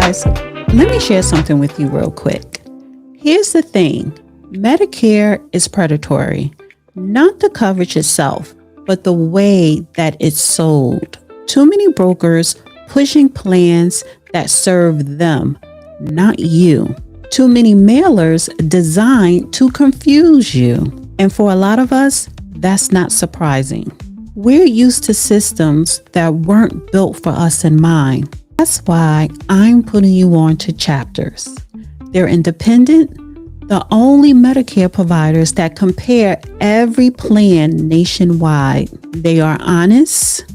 guys, let me share something with you real quick. Here's the thing. Medicare is predatory, not the coverage itself, but the way that it's sold. Too many brokers pushing plans that serve them, not you. Too many mailers designed to confuse you. And for a lot of us, that's not surprising. We're used to systems that weren't built for us in mind. That's why I'm putting you on to Chapters. They're independent, the only Medicare providers that compare every plan nationwide. They are honest,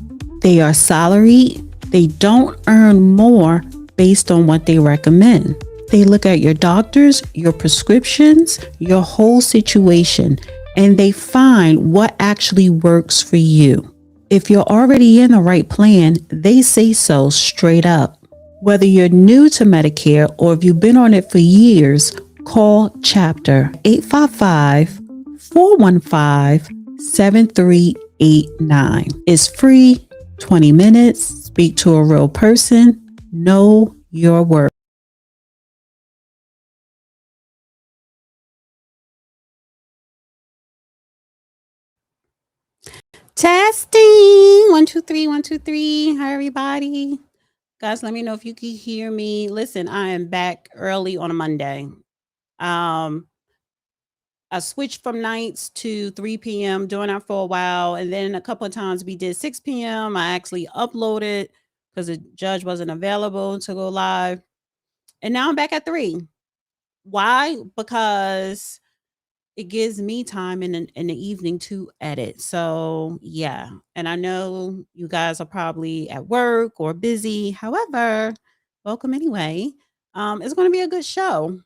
they are salaried, they don't earn more based on what they recommend. They look at your doctors, your prescriptions, your whole situation, and they find what actually works for you. If you're already in the right plan, they say so straight up. Whether you're new to Medicare or if you've been on it for years, call Chapter 855-415-7389. It's free, 20 minutes, speak to a real person, know your worth. Testing. 1, 2, 3, 1, 2, 3. Hi, everybody. Guys, let me know if you can hear me. Listen, I am back early on a Monday. I switched from nights to 3 p.m. doing that for a while. And then a couple of times we did 6 p.m. I actually uploaded because the judge wasn't available to go live. And now I'm back at 3. Why? Because it gives me time in the evening to edit. So yeah. And I know you guys are probably at work or busy. However, welcome anyway. It's going to be a good show.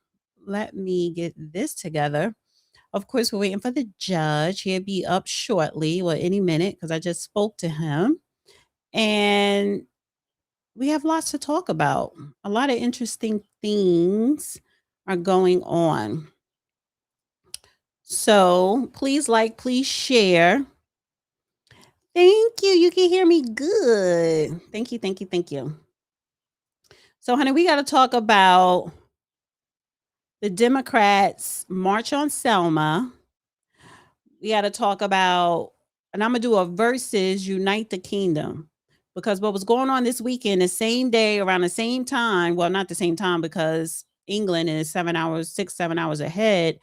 Let me get this together. Of course, we're waiting for the judge. He'll be up shortly or any minute because I just spoke to him. And we have lots to talk about. A lot of interesting things are going on. So please like, please share. Thank you. You can hear me good. Thank you, thank you, thank you. So, honey, we got to talk about the Democrats' march on Selma. We got to talk about, and I'm going to do a versus Unite the Kingdom. Because what was going on this weekend, the same day, around the same time, well, not the same time because England is 7 hours ahead,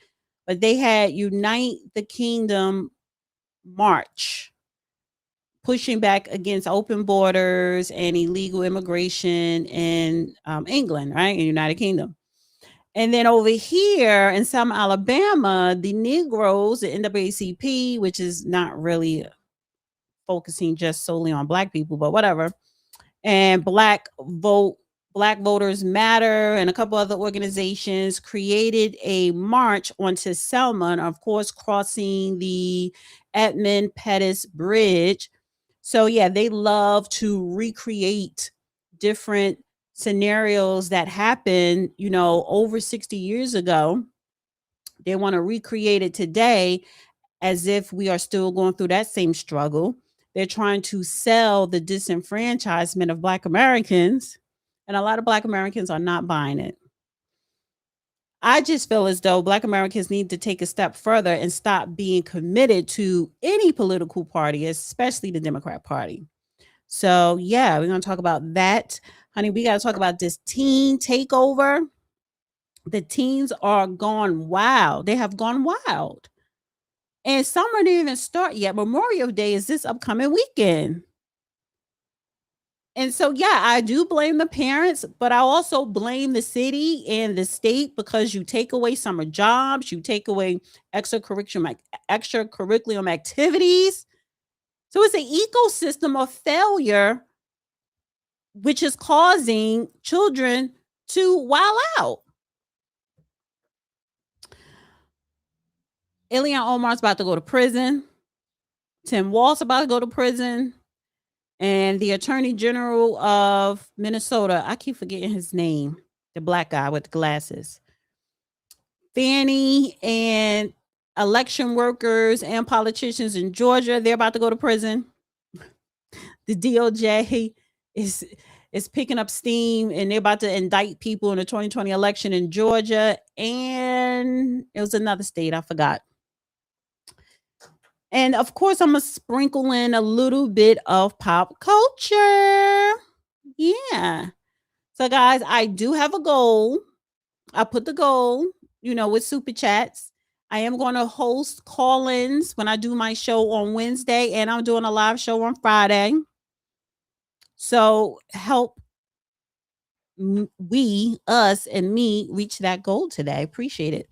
but they had Unite the Kingdom march, pushing back against open borders and illegal immigration in England, right? In the United Kingdom. And then over here in Selma, Alabama, the Negroes, the NAACP, which is not really focusing just solely on Black people, but whatever, and Black Voters Matter and a couple other organizations created a march onto Selma, and of course, crossing the Edmund Pettus Bridge. So yeah, they love to recreate different scenarios that happened, over 60 years ago. They want to recreate it today as if we are still going through that same struggle. They're trying to sell the disenfranchisement of Black Americans, and a lot of Black Americans are not buying it. I just feel as though Black Americans need to take a step further and stop being committed to any political party, especially the Democrat Party. So, yeah, we're going to talk about that. Honey, we got to talk about this teen takeover. The teens are gone wild. They have gone wild. And summer didn't even start yet. Memorial Day is this upcoming weekend. And so, yeah, I do blame the parents, but I also blame the city and the state because you take away summer jobs, you take away extracurriculum activities. So it's an ecosystem of failure, which is causing children to wild out. Ilhan Omar's about to go to prison. Tim Walz about to go to prison. And the Attorney General of Minnesota, I keep forgetting his name, the Black guy with the glasses. Fannie and election workers and politicians in Georgia, they're about to go to prison. The DOJ is is picking up steam, and they're about to indict people in the 2020 election in Georgia, and it was another state, I forgot. And of course, I'm gonna sprinkle in a little bit of pop culture. Yeah. So, guys, I do have a goal. I put the goal, with super chats. I am going to host call-ins when I do my show on Wednesday, and I'm doing a live show on Friday. So help us and me reach that goal today. Appreciate it.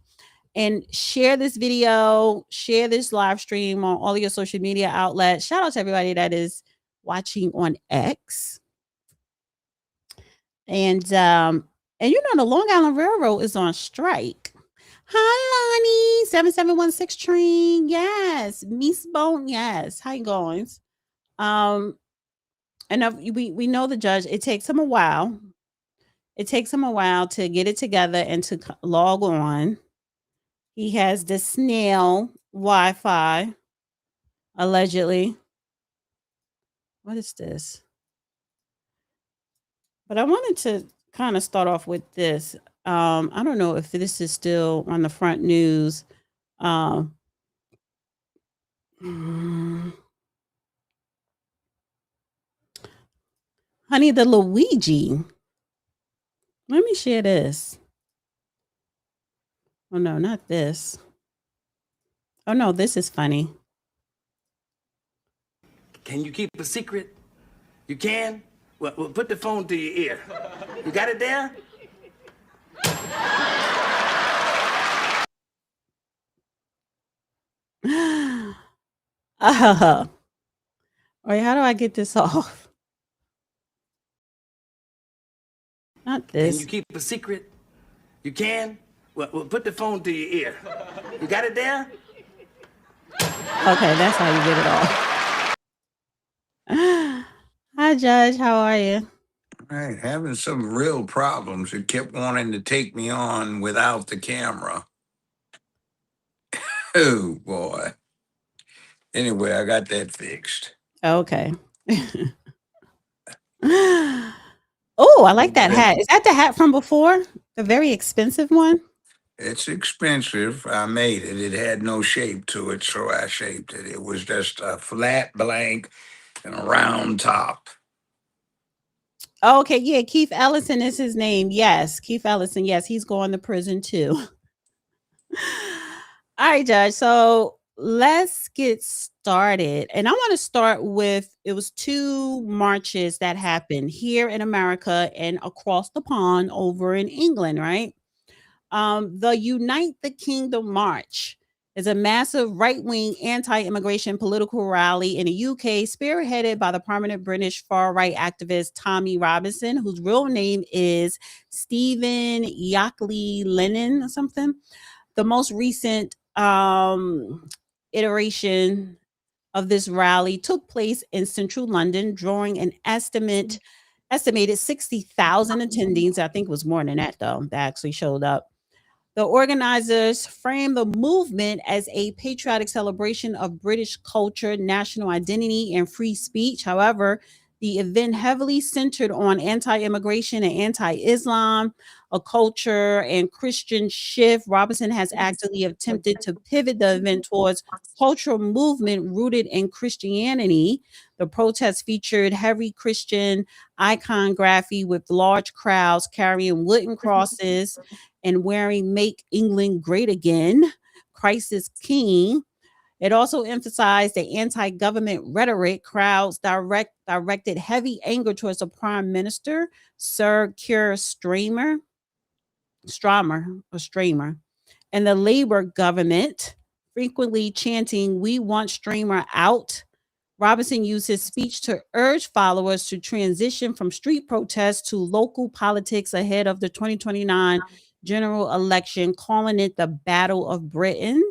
And share this video, share this live stream on all your social media outlets. Shout out to everybody that is watching on X. And the Long Island Railroad is on strike. Hi, Lonnie, 7716 train. Yes, Miss Bone. Yes, how you going? And we know the judge. It takes him a while. It takes him a while to get it together and to log on. He has the snail Wi-Fi, allegedly. What is this? But I wanted to kind of start off with this. I don't know if this is still on the front news. Honey, the Luigi. Let me share this. Oh, no, not this. Oh, no, this is funny. Can you keep a secret? You can? Well, put the phone to your ear. You got it there? Wait, how do I get this off? Not this. Can you keep a secret? You can? Well, put the phone to your ear. You got it there? Okay, that's how you get it off. Hi, Judge. How are you? Right, having some real problems. It kept wanting to take me on without the camera. Oh boy. Anyway, I got that fixed. Okay. Oh, I like that hat. Is that the hat from before? The very expensive one? It's expensive. I made it. It had no shape to it, so I shaped it. It was just a flat blank and a round top. Okay, yeah, Keith Ellison is his name. Yes, Keith Ellison. Yes, he's going to prison too. All right, Judge. So let's get started. And I want to start with it was 2 marches that happened here in America and across the pond over in England, right? The Unite the Kingdom March is a massive right-wing anti-immigration political rally in the UK, spearheaded by the prominent British far-right activist Tommy Robinson, whose real name is Stephen Yockley Lennon or something. The most recent iteration of this rally took place in central London, drawing an estimated 60,000 attendees. I think it was more than that, though, that actually showed up. The organizers framed the movement as a patriotic celebration of British culture, national identity, and free speech. However, the event heavily centered on anti-immigration and anti-Islam, a culture and Christian shift. Robinson has actively attempted to pivot the event towards cultural movement rooted in Christianity. The protest featured heavy Christian iconography with large crowds carrying wooden crosses and wearing "Make England Great Again," Christ is King. It also emphasized the anti-government rhetoric. Crowds directed heavy anger towards the Prime Minister, Sir Keir Starmer, and the Labour government, frequently chanting, "We want Starmer out." Robinson used his speech to urge followers to transition from street protests to local politics ahead of the 2029 general election, calling it the Battle of Britain.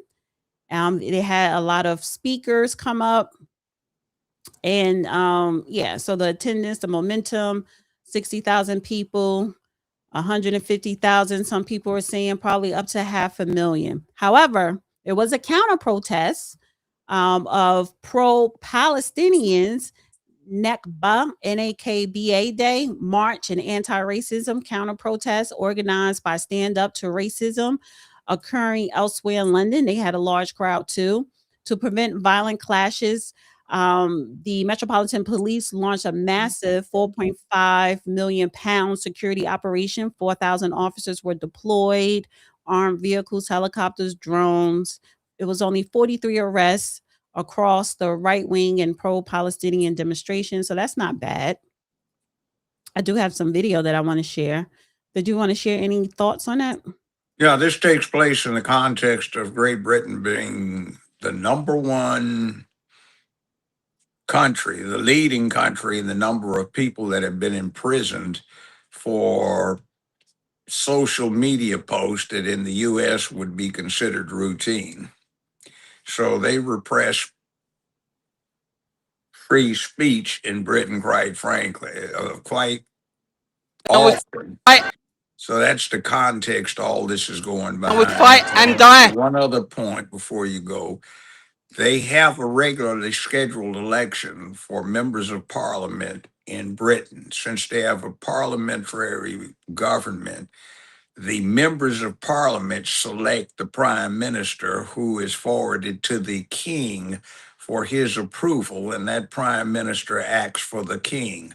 They had a lot of speakers come up, and so the attendance, the momentum, 60,000 people, 150,000. Some people are saying probably up to 500,000. However, there was a counter protest of pro-Palestinians Nakba, N-A-K-B-A Day, march and anti-racism counter-protest organized by Stand Up to Racism, occurring elsewhere in London. They had a large crowd too. To prevent violent clashes, the Metropolitan Police launched a massive 4.5 million pound security operation. 4,000 officers were deployed, armed vehicles, helicopters, drones. It was only 43 arrests across the right wing and pro-Palestinian demonstrations. So that's not bad. I do have some video that I want to share. Did you want to share any thoughts on that? Yeah, this takes place in the context of Great Britain being the number one country, the leading country in the number of people that have been imprisoned for social media posts that in the US would be considered routine. So they repress free speech in Britain, quite frankly, quite often. So that's the context all this is going behind. I would fight and die. One other point before you go. They have a regularly scheduled election for members of parliament in Britain. Since they have a parliamentary government, the members of parliament select the prime minister, who is forwarded to the king for his approval, and that prime minister acts for the king.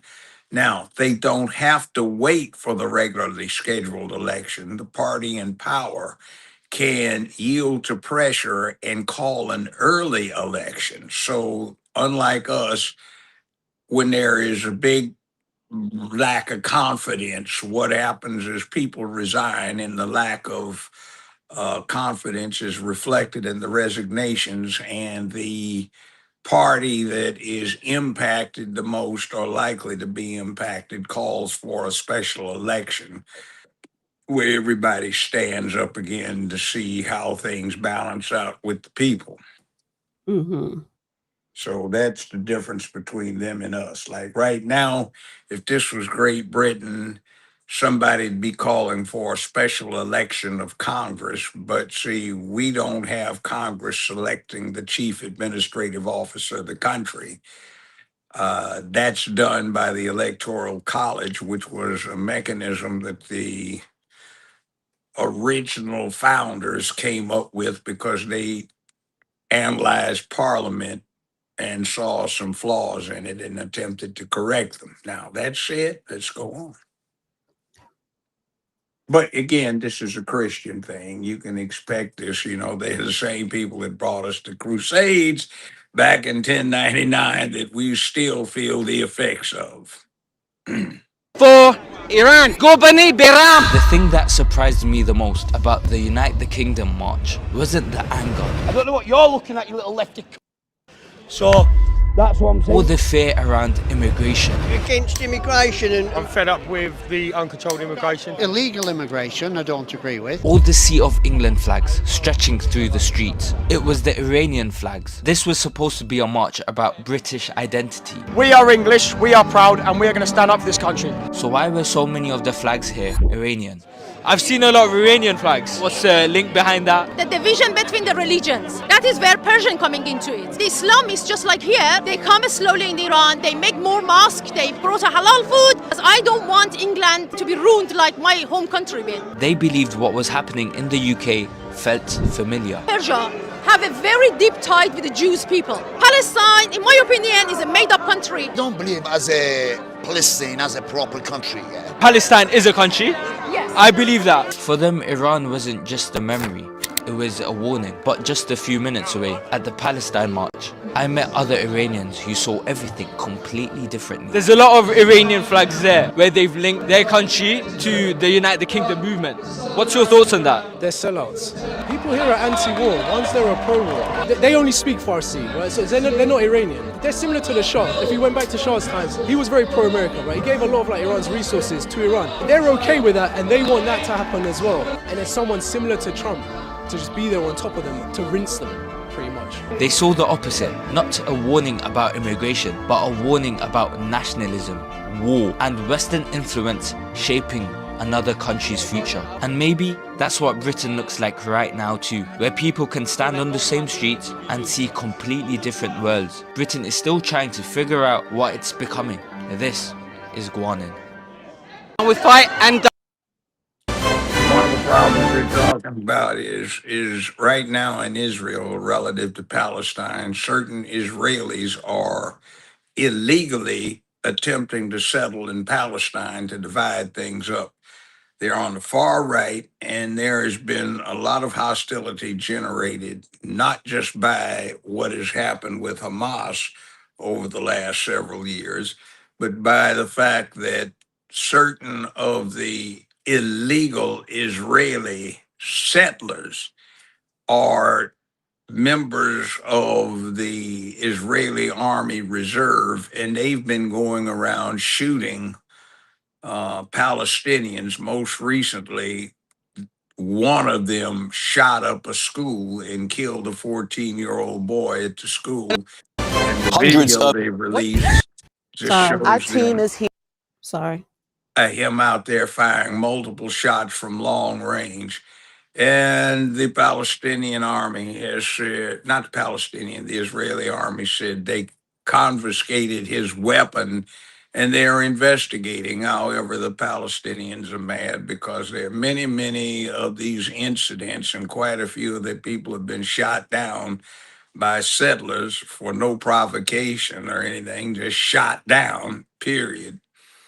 Now, they don't have to wait for the regularly scheduled election. The party in power can yield to pressure and call an early election. So, unlike us, when there is a big lack of confidence, what happens is people resign, and the lack of confidence is reflected in the resignations, and the party that is impacted the most or likely to be impacted calls for a special election where everybody stands up again to see how things balance out with the people. Mm-hmm. So that's the difference between them and us. Like right now, if this was Great Britain, somebody'd be calling for a special election of Congress. But see, we don't have Congress selecting the chief administrative officer of the country. That's done by the Electoral College, which was a mechanism that the original founders came up with because they analyzed Parliament and saw some flaws in it and attempted to correct them. Now, that said, let's go on. But again, this is a Christian thing. You can expect this. You know, they're the same people that brought us the Crusades back in 1099 that we still feel the effects of. For Iran. Go Bani Biram. The thing that surprised me the most about the Unite the Kingdom march wasn't the anger I don't know what you're looking at, you little lefty. So that's what I'm saying. or the fear around immigration. Against immigration and I'm fed up with the uncontrolled immigration. illegal immigration, I don't agree with. Or the Sea of England flags stretching through the streets. It was the Iranian flags. This was supposed to be a march about British identity. We are English, we are proud, and we are going to stand up for this country. So why were so many of the flags here Iranian? I've seen a lot of Iranian flags. What's the link behind that? The division between the religions. That is where Persian coming into it. The Islam is just like here. They come slowly in Iran. They make more mosques. They brought a halal food. I don't want England to be ruined like my home country been. They believed what was happening in the UK felt familiar. Persia have a very deep tie with the Jewish people. Palestine, in my opinion, is a made-up country. Don't believe as a Palestine as a proper country. Palestine is a country. Yes. I believe that. For them, Iran wasn't just a memory, it was a warning. But just a few minutes away, at the Palestine march, I met other Iranians who saw everything completely differently. There's a lot of Iranian flags there where they've linked their country to the United Kingdom movement. What's your thoughts on that? They're sellouts. People here are anti-war. Once they're a pro-war, they only speak Farsi, right? So they're not Iranian. They're similar to the Shah. If we went back to Shah's times, he was very pro-American, right? He gave a lot of Iran's resources to Iran. They're okay with that, and they want that to happen as well. And there's someone similar to Trump to just be there on top of them to rinse them, pretty much. They saw the opposite, not a warning about immigration, but a warning about nationalism, war, and Western influence shaping another country's future. And maybe that's what Britain looks like right now too, where people can stand on the same streets and see completely different worlds. Britain is still trying to figure out what it's becoming. This is Guanin. We fight and One of the problems we're talking about is right now in Israel relative to Palestine, certain Israelis are illegally attempting to settle in Palestine to divide things up. They're on the far right, and there has been a lot of hostility generated, not just by what has happened with Hamas over the last several years, but by the fact that certain of the illegal Israeli settlers are members of the Israeli Army Reserve, and they've been going around shooting Palestinians. Most recently, one of them shot up a school and killed a 14-year-old boy at the school. And the Hundreds video of they released just Sorry. shows them, Sorry. him out there firing multiple shots from long range. And the Palestinian army has said, not the Palestinian, the Israeli army said they confiscated his weapon and they're investigating. However, the Palestinians are mad because there are many, many of these incidents, and quite a few of the people have been shot down by settlers for no provocation or anything, just shot down, period.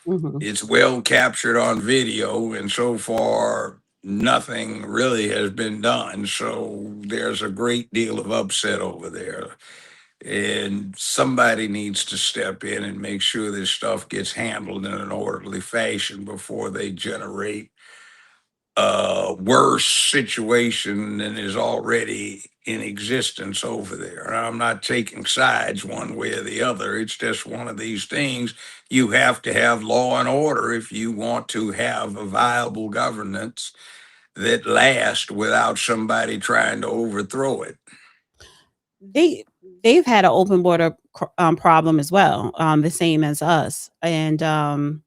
Hmm. It's well captured on video, and so far, nothing really has been done. So there's a great deal of upset over there. And somebody needs to step in and make sure this stuff gets handled in an orderly fashion before they generate a worse situation than is already in existence over there. And I'm not taking sides one way or the other. It's just one of these things. You have to have law and order if you want to have a viable governance that lasts without somebody trying to overthrow it. They've had an open border problem as well, the same as us, and a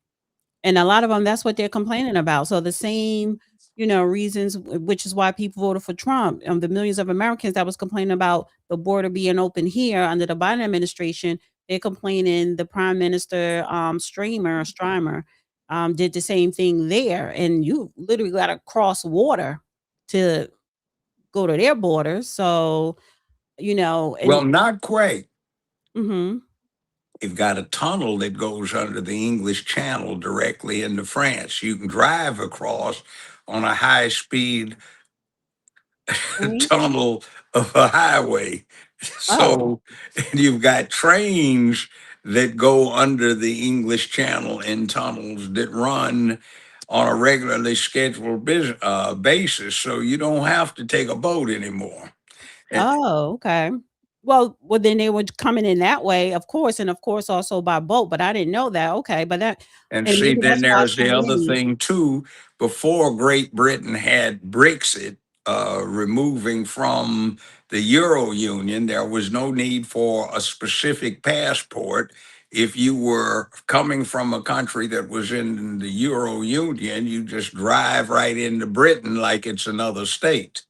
lot of them, that's what they're complaining about. So the same, reasons, which is why people voted for Trump. The millions of Americans that was complaining about the border being open here under the Biden administration, they're complaining the Prime Minister Streimer did the same thing there, and you literally got to cross water to go to their border. So Well, not quite. hmm You've got a tunnel that goes under the English Channel directly into France. You can drive across on a high speed tunnel of a highway. Oh. So you've got trains that go under the English Channel in tunnels that run on a regularly scheduled basis. So you don't have to take a boat anymore. Oh, okay. Well, then they were coming in that way, of course, and of course also by boat, but I didn't know that. Okay, but And and see, maybe then that's why there's so the other many. thing too. Before Great Britain had Brexit, removing from the Euro Union, there was no need for a specific passport. If you were coming from a country that was in the Euro Union, you just drive right into Britain like it's another state.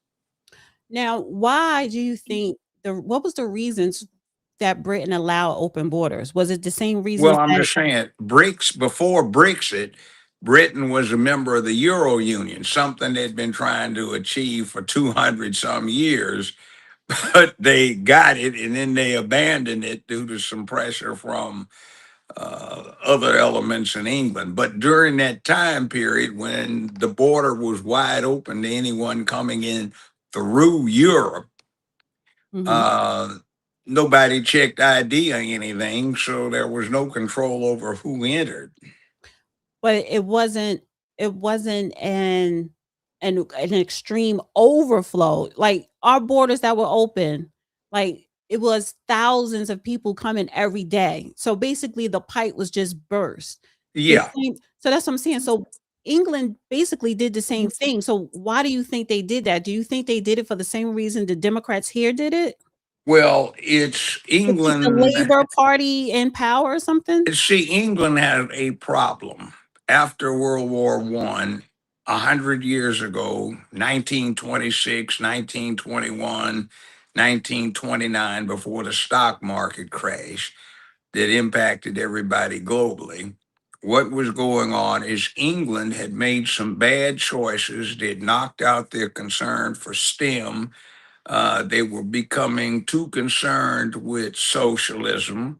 Now, why do you think what was the reasons that Britain allowed open borders? Was it the same Well, reasons I'm that just saying, before Brexit, Britain was a member of the Euro Union, something they'd been trying to achieve for 200 some years, but they got it and then they abandoned it due to some pressure from other elements in England. But during that time period when the border was wide open to anyone coming in through Europe, Mhm. uh, nobody checked ID or anything, so there was no control over who entered. But it wasn't an extreme overflow. Like our borders that were open, like it was thousands of people coming every day. So basically the pipe was just burst. Yeah. So that's what I'm saying. So England basically did the same thing. So why do you think they did that? Do you think they did it for the same reason the Democrats here did it? Well, it's To keep the England. Labor Party in power or something? See, England has a problem. after World War I, 100 years ago, 1926, 1921, 1929, before the stock market crash that impacted everybody globally. What was going on is England had made some bad choices. They had knocked out their concern for STEM. They were becoming too concerned with socialism,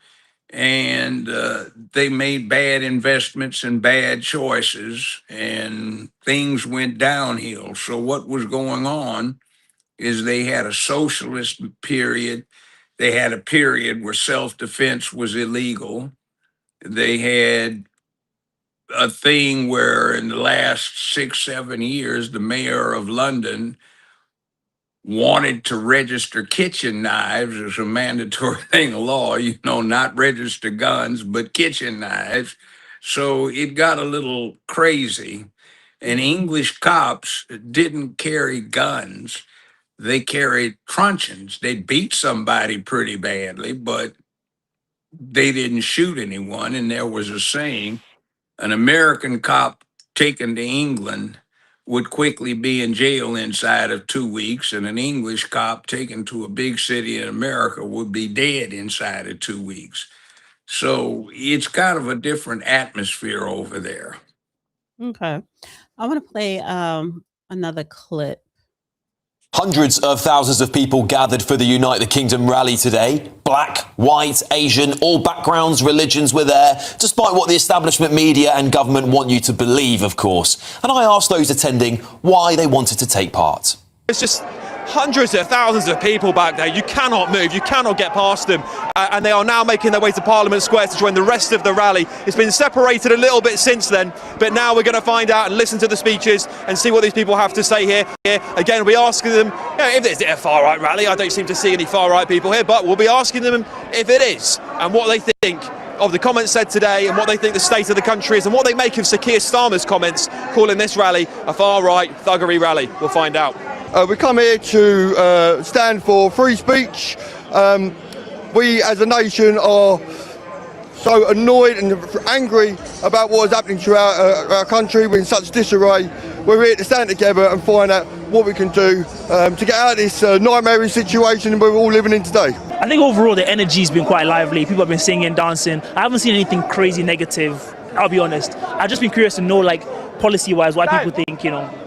and they made bad investments and bad choices, and things went downhill. So what was going on is they had a socialist period. They had a period where self-defense was illegal. They had a thing where in the last 6, 7 years, the mayor of London wanted to register kitchen knives as a mandatory thing of law, not register guns, but kitchen knives. So it got a little crazy. And English cops didn't carry guns. They carried truncheons. They beat somebody pretty badly, but they didn't shoot anyone. And there was a saying, an American cop taken to England would quickly be in jail inside of 2 weeks, and an English cop taken to a big city in America would be dead inside of 2 weeks. So it's kind of a different atmosphere over there. Okay. I want to play another clip. Hundreds of thousands of people gathered for the Unite the Kingdom rally today. Black, white, Asian, all backgrounds, religions were there, despite what the establishment media and government want you to believe, of course. And I asked those attending why they wanted to take part. It's just hundreds of thousands of people back there. You cannot move, you cannot get past them. And they are now making their way to Parliament Square to join the rest of the rally. It's been separated a little bit since then, but now we're going to find out and listen to the speeches and see what these people have to say here. Again, we'll be asking them, if it's a far-right rally. I don't seem to see any far-right people here, but we'll be asking them if it is and what they think of the comments said today and what they think the state of the country is and what they make of Sir Keir Starmer's comments calling this rally a far-right thuggery rally. We'll find out. We come here to stand for free speech. We as a nation are so annoyed and angry about what is happening to our country. We're in such disarray. We're here to stand together and find out what we can do to get out of this nightmare situation we're all living in today. I think overall the energy's been quite lively. People have been singing, dancing. I haven't seen anything crazy negative, I'll be honest. I've just been curious to know, policy-wise, why people think,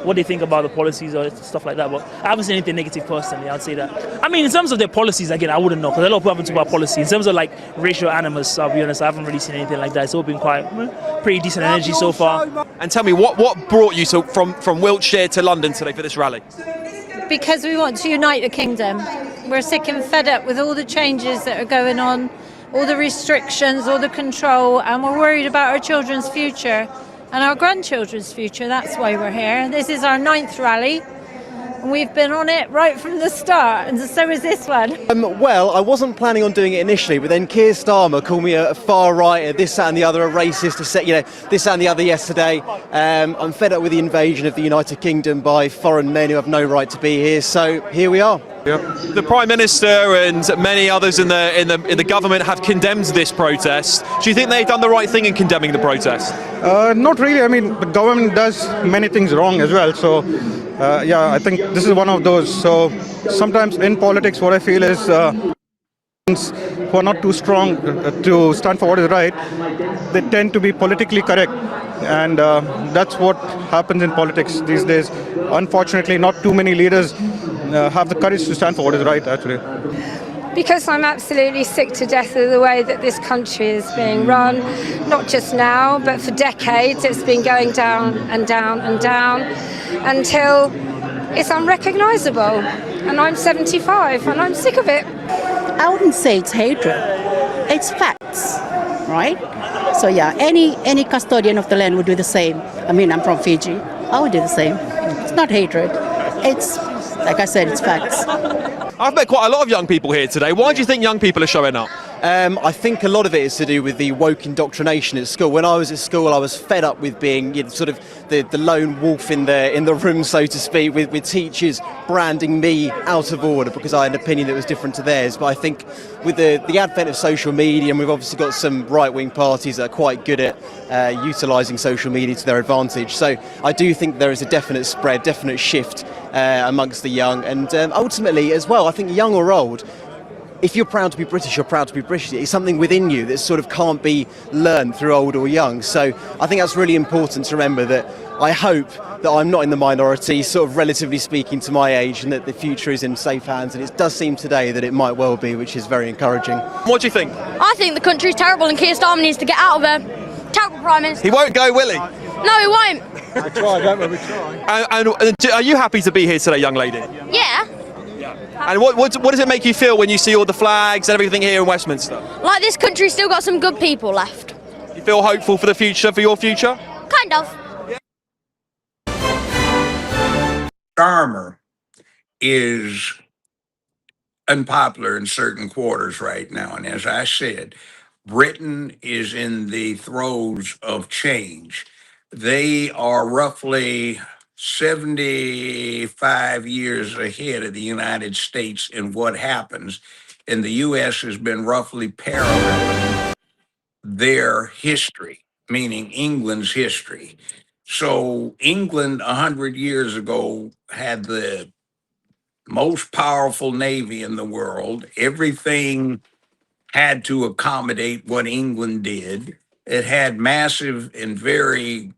what they think about the policies or stuff like that. But I haven't seen anything negative personally, I'd say that. I mean, in terms of their policies, again, I wouldn't know, because a lot of people haven't talked about policy. In terms of, racial animus, I'll be honest, I haven't really seen anything like that. It's all been quite pretty decent energy so far. And tell me, what brought you from Wiltshire to London today for this rally? Because we want to unite the kingdom. We're sick and fed up with all the changes that are going on, all the restrictions, all the control, and we're worried about our children's future and our grandchildren's future. That's why we're here. This is our 9th rally, and we've been on it right from the start, and so is this one. Well, I wasn't planning on doing it initially, but then Keir Starmer called me a far-righter, this, that and the other, a racist, this, that and the other yesterday. I'm fed up with the invasion of the United Kingdom by foreign men who have no right to be here, so here we are. Yep. The Prime Minister and many others in the government have condemned this protest. Do you think they've done the right thing in condemning the protest? Not really. I mean, the government does many things wrong as well. So, I think this is one of those. So, sometimes in politics, what I feel is who are not too strong to stand for what is right, they tend to be politically correct. And that's what happens in politics these days. Unfortunately, not too many leaders have the courage to stand for what is right, actually. Because I'm absolutely sick to death of the way that this country is being run, not just now, but for decades. It's been going down and down and down until it's unrecognisable. And I'm 75 and I'm sick of it. I wouldn't say it's hatred, it's facts, right? So any custodian of the land would do the same. I mean, I'm from Fiji, I would do the same. It's not hatred, it's, like I said, it's facts. I've met quite a lot of young people here today. Why do you think young people are showing up? I think a lot of it is to do with the woke indoctrination at school. When I was at school, I was fed up with being sort of the lone wolf in the room, so to speak, with teachers branding me out of order because I had an opinion that was different to theirs. But I think with the advent of social media, and we've obviously got some right-wing parties that are quite good at utilising social media to their advantage. So I do think there is a definite spread, definite shift amongst the young. And ultimately as well, I think young or old, if you're proud to be British, you're proud to be British. It's something within you that sort of can't be learned through old or young. So I think that's really important to remember, that I hope that I'm not in the minority, sort of relatively speaking to my age, and that the future is in safe hands. And it does seem today that it might well be, which is very encouraging. What do you think? I think the country's terrible and Keir Starmer needs to get out of there. Terrible Prime Minister. He won't go, will he? No, he won't. We try, don't we? We try. And are you happy to be here today, young lady? Yeah. And what does it make you feel when you see all the flags and everything here in Westminster? Like this country's still got some good people left. You feel hopeful for the future, for your future? Kind of. Starmer is unpopular in certain quarters right now. And as I said, Britain is in the throes of change. They are roughly 75 years ahead of the United States in what happens. And the U.S. has been roughly paralleling their history, meaning England's history. So England 100 years ago had the most powerful navy in the world. Everything had to accommodate what England did. It had massive and very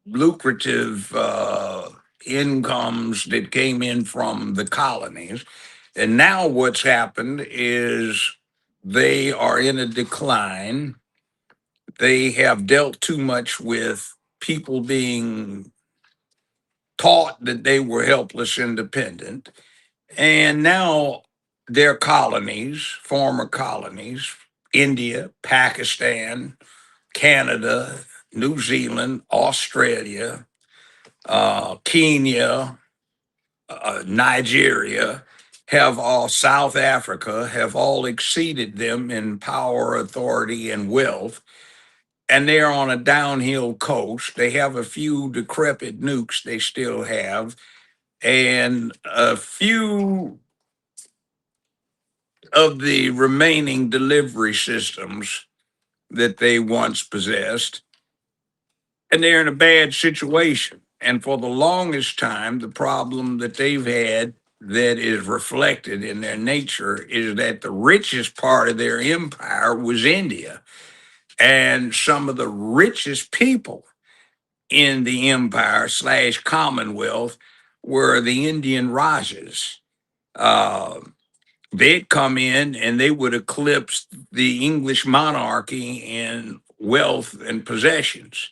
lucrative incomes that came in from the colonies. And now what's happened is they are in a decline. They have dealt too much with people being taught that they were helpless independent. And now their colonies, former colonies, India, Pakistan, Canada, New Zealand, Australia, Kenya, Nigeria, have all, South Africa, have all exceeded them in power, authority, and wealth. And they're on a downhill coast. They have a few decrepit nukes they still have, and a few of the remaining delivery systems that they once possessed. And they're in a bad situation. And for the longest time, the problem that they've had that is reflected in their nature is that the richest part of their empire was India. And some of the richest people in the empire / Commonwealth were the Indian Rajas. They'd come in and they would eclipse the English monarchy in wealth and possessions.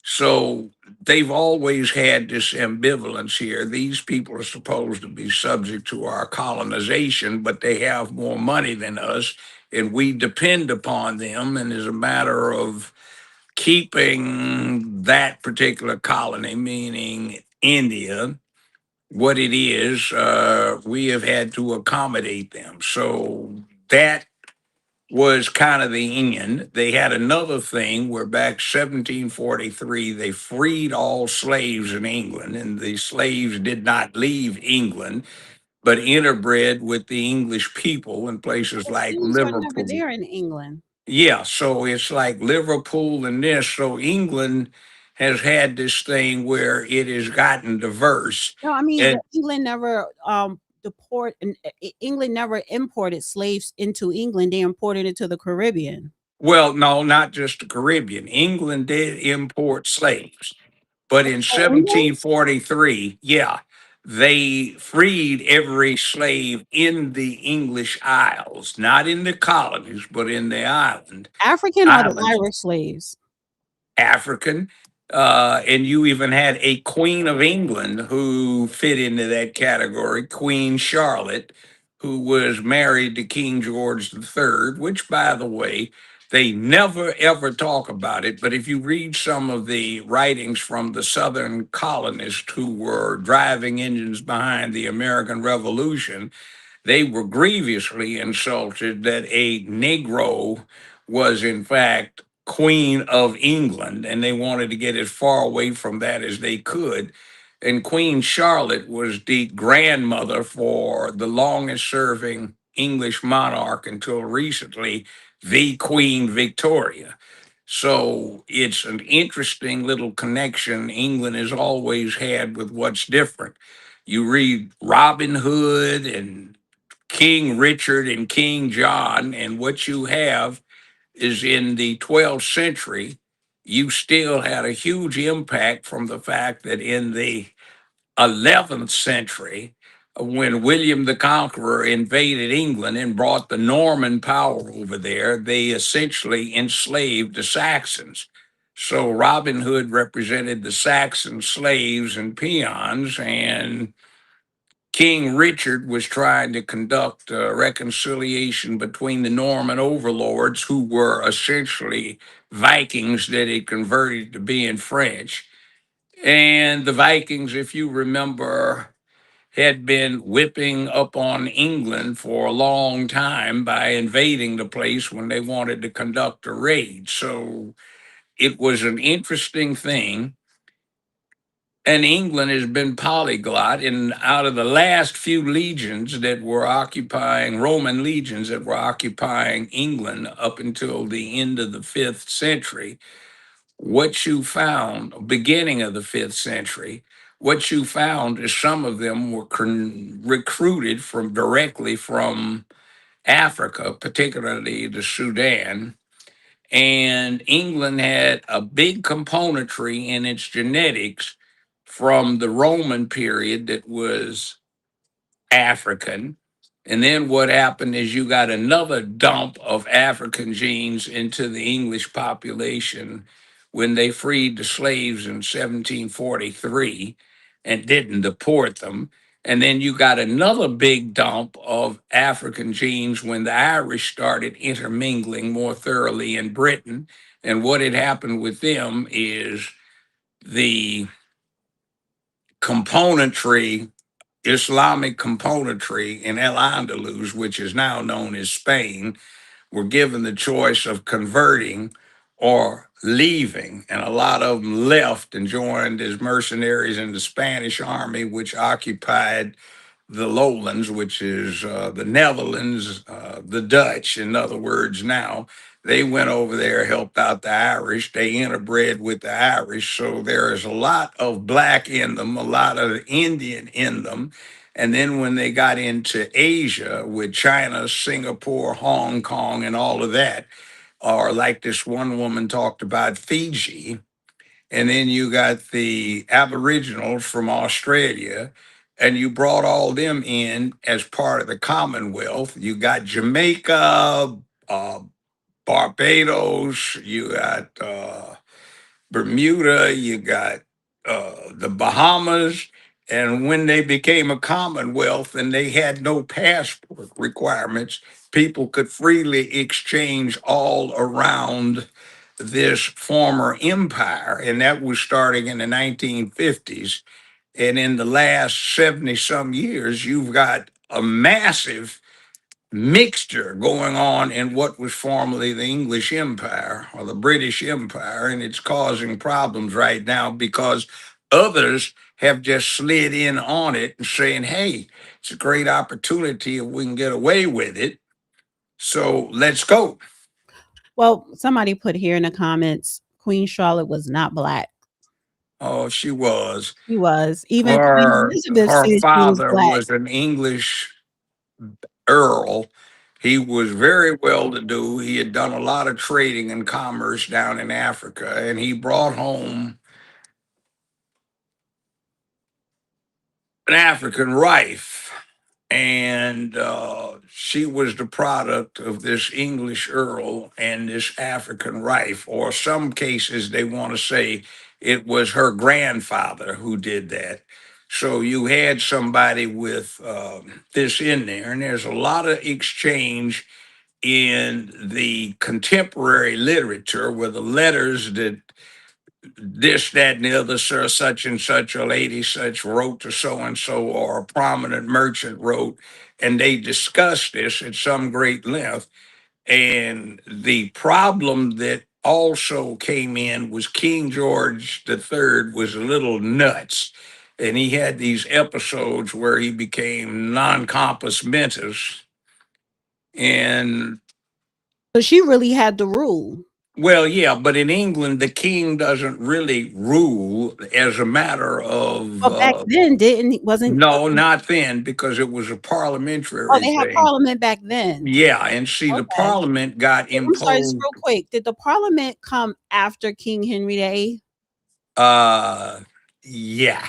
So they've always had this ambivalence here. These people are supposed to be subject to our colonization, but they have more money than us, and we depend upon them. And as a matter of keeping that particular colony, meaning India, what it is, we have had to accommodate them. So that was kind of the end. They had another thing where back 1743, they freed all slaves in England, and the slaves did not leave England, but interbred with the English people in places like Slaves were never Liverpool. there in England. Yeah, so it's like Liverpool and this. So England has had this thing where it has gotten diverse. No, I mean And England never England never imported slaves into England. They imported it to the Caribbean. well, no, not just the Caribbean. England did import slaves, but in Oh, England? 1743, yeah, they freed every slave in the English Isles, not in the colonies, but in the African or the islands. Irish slaves? African. And you even had a Queen of England who fit into that category, Queen Charlotte, who was married to King George III, which, by the way, they never ever talk about it. But if you read some of the writings from the Southern colonists who were driving engines behind the American Revolution, they were grievously insulted that a Negro was, in fact, Queen of England, and they wanted to get as far away from that as they could. And Queen Charlotte was the grandmother for the longest serving English monarch until recently, the Queen Victoria. So it's an interesting little connection England has always had with what's different. You read Robin Hood and King Richard and King John, and what you have is in the 12th century, you still had a huge impact from the fact that in the 11th century, when William the Conqueror invaded England and brought the Norman power over there, they essentially enslaved the Saxons. So Robin Hood represented the Saxon slaves and peons, and King Richard was trying to conduct a reconciliation between the Norman overlords, who were essentially Vikings that had converted to being French. And the Vikings, if you remember, had been whipping up on England for a long time by invading the place when they wanted to conduct a raid. So it was an interesting thing. And England has been polyglot. And out of the last few legions that were occupying, Roman legions that were occupying England up until the end of the 5th century, what you found, beginning of the 5th century, what you found is some of them were recruited from directly from Africa, particularly the Sudan. And England had a big componentry in its genetics from the Roman period that was African. And then what happened is you got another dump of African genes into the English population when they freed the slaves in 1743 and didn't deport them. And then you got another big dump of African genes when the Irish started intermingling more thoroughly in Britain. And what had happened with them is the componentry, Islamic componentry in El Andalus, which is now known as Spain, were given the choice of converting or leaving. And a lot of them left and joined as mercenaries in the Spanish army, which occupied the lowlands, which is the Netherlands, the Dutch, in other words, now. They went over there, helped out the Irish. They interbred with the Irish. So there is a lot of black in them, a lot of Indian in them. And then when they got into Asia with China, Singapore, Hong Kong, and all of that, or like this one woman talked about Fiji, and then you got the Aboriginals from Australia, and you brought all them in as part of the Commonwealth. You got Jamaica, Barbados, you got Bermuda, you got the Bahamas. And when they became a Commonwealth and they had no passport requirements, people could freely exchange all around this former empire. And that was starting in the 1950s. And in the last 70 some years, you've got a massive mixture going on in what was formerly the English Empire or the British Empire, and it's causing problems right now because others have just slid in on it and saying, hey, it's a great opportunity if we can get away with it. So let's go. Well, somebody put here in the comments, Queen Charlotte was not black. Oh, she was. She was. Even Queen Elizabeth Her said she was father black. was an English earl. He was very well to do. He had done a lot of trading and commerce down in Africa, and he brought home an African wife. And she was the product of this English earl and this African wife, or some cases they want to say it was her grandfather who did that. So you had somebody with this in there, and there's a lot of exchange in the contemporary literature where the letters that this, that, and the other, sir, such and such, a lady such wrote to so and so, or a prominent merchant wrote, and they discussed this at some great length. And the problem that also came in was King George III was a little nuts. And he had these episodes where he became non compos mentis. And So she really had to rule. well, yeah, but in England, the king doesn't really rule as a matter of. But back then, wasn't. No, not then, because it was a Oh, parliamentary they had thing. parliament back then. Yeah, and see, the Okay. parliament got I'm sorry, just imposed. real quick. Did the parliament come after King Henry VIII? Yeah.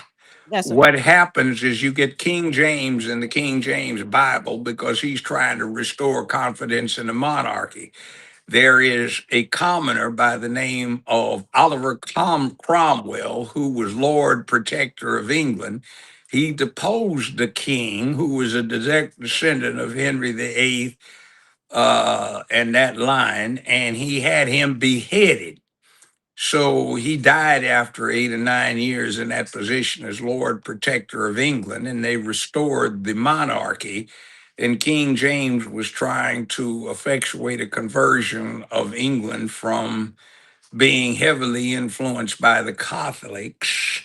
That's what. What happens is you get King James in the King James Bible because he's trying to restore confidence in the monarchy. There is a commoner by the name of Oliver Cromwell, who was Lord Protector of England. He deposed the king, who was a direct descendant of Henry VIII and that line, and he had him beheaded. So he died after 8 or 9 years in that position as Lord Protector of England, and they restored the monarchy. And King James was trying to effectuate a conversion of England from being heavily influenced by the Catholics.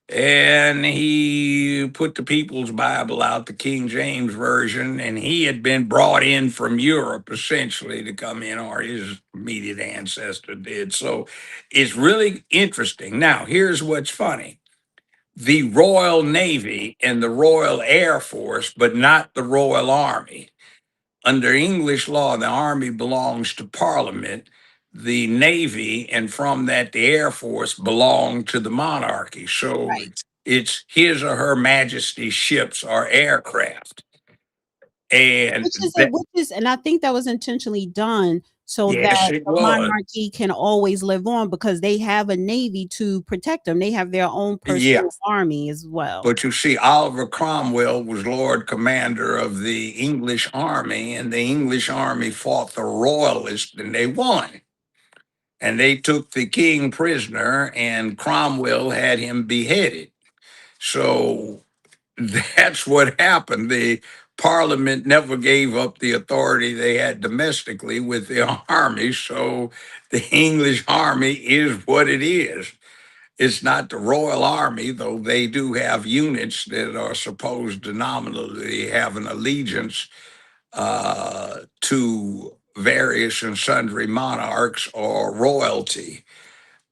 And he put the People's Bible out, the King James Version, and he had been brought in from Europe essentially to come in, or his immediate ancestor did. So it's really interesting. Now, here's what's funny: the Royal Navy and the Royal Air Force, but not the Royal Army. Under English law, the Army belongs to Parliament. The Navy, and from that, the Air Force, belong to the monarchy. So Right. it's his or her Majesty's ships or aircraft. And that, Which is, and I think that was intentionally done so yes, that it the was. monarchy can always live on because they have a navy to protect them. They have their own Yeah. personal army as well. But you see, Oliver Cromwell was Lord Commander of the English Army, and the English Army fought the Royalists and they won. And they took the king prisoner, and Cromwell had him beheaded. So that's what happened. The Parliament never gave up the authority they had domestically with the army. So the English army is what it is. It's not the Royal Army, though they do have units that are supposed to nominally have an allegiance to various and sundry monarchs or royalty.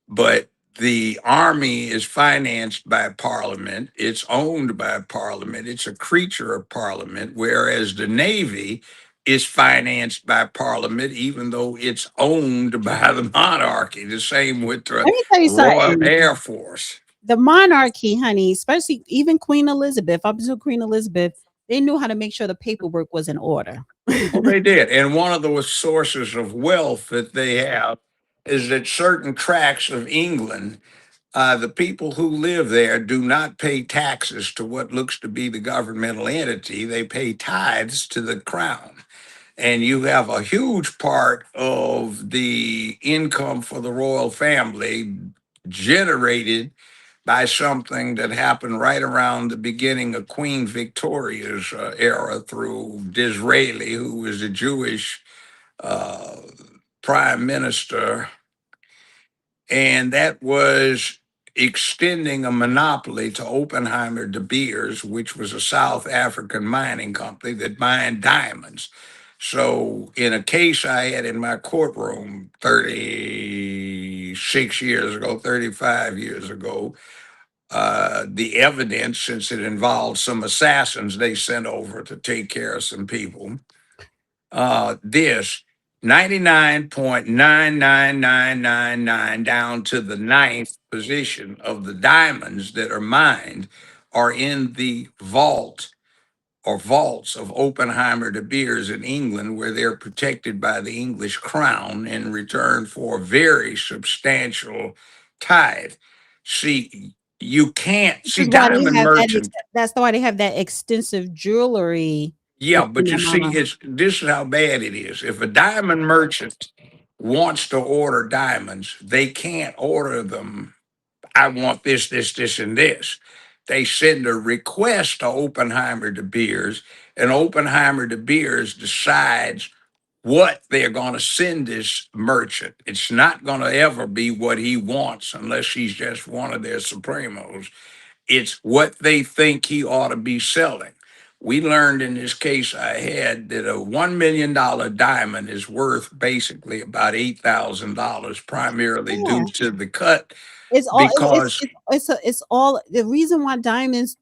But the army is financed by Parliament, it's owned by Parliament, it's a creature of Parliament, whereas the Navy is financed by Parliament, even though it's owned by the monarchy. The same with the Let me tell you Royal something. Air Force. The monarchy, honey, especially even Queen Elizabeth, up to Queen Elizabeth, they knew how to make sure the paperwork was in order. Well, they did. And one of the sources of wealth that they have is that certain tracts of England, the people who live there do not pay taxes to what looks to be the governmental entity. They pay tithes to the crown. And you have a huge part of the income for the royal family generated by something that happened right around the beginning of Queen Victoria's era through Disraeli, who was a Jewish uh, prime minister, and that was extending a monopoly to Oppenheimer de Beers, which was a South African mining company that mined diamonds. So, in a case I had in my courtroom 36 years ago, 35 years ago, the evidence, since it involved some assassins they sent over to take care of some people, this 99.99999 down to the ninth position of the diamonds that are mined are in the vault or vaults of Oppenheimer de Beers in England, where they're protected by the English crown in return for a very substantial tithe. See, you can't This see is why they diamond have that. merchants. That's why they have that extensive jewelry. Yeah, but you see, it's this is how bad it is. If a diamond merchant wants to order diamonds, they can't order them I want this, this, this, and this. They send a request to Oppenheimer de Beers, and Oppenheimer de Beers decides what they're going to send this merchant. It's not going to ever be what he wants unless he's just one of their Supremos. It's what they think he ought to be selling. We learned in this case I had that a $1 million diamond is worth basically about $8,000, primarily due Yeah. to the cut, It's all because it's all the reason why diamonds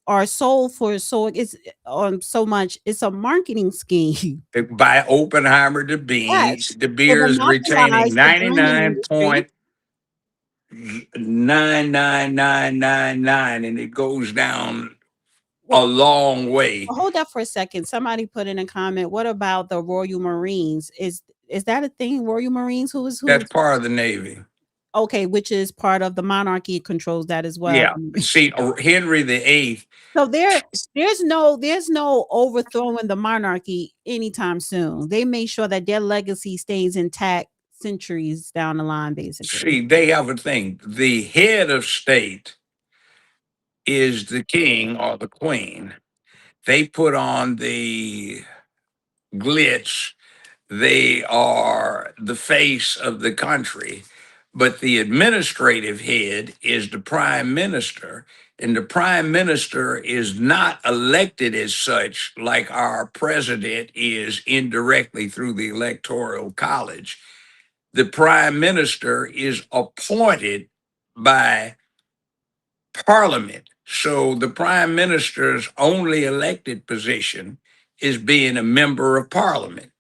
are sold for so much. It's a marketing scheme. by Oppenheimer de Yes, Beers, De to Beers retaining monopolize the diamond industry. 99.99999, and it goes down a long way. Hold up for a second. Somebody put in a comment. What about the Royal Marines? Is that a thing? Royal Marines? Who is who? That's part of the Navy. Okay, which is part of the monarchy, controls that as well. Yeah. See, Henry VIII. So there's no overthrowing the monarchy anytime soon. They made sure that their legacy stays intact centuries down the line, basically. See, they have a thing. The head of state is the king or the queen. They put on the glitz. They are the face of the country. But the administrative head is the prime minister. And the prime minister is not elected as such, like our president is indirectly through the electoral college. The prime minister is appointed by parliament. So the prime minister's only elected position is being a member of parliament.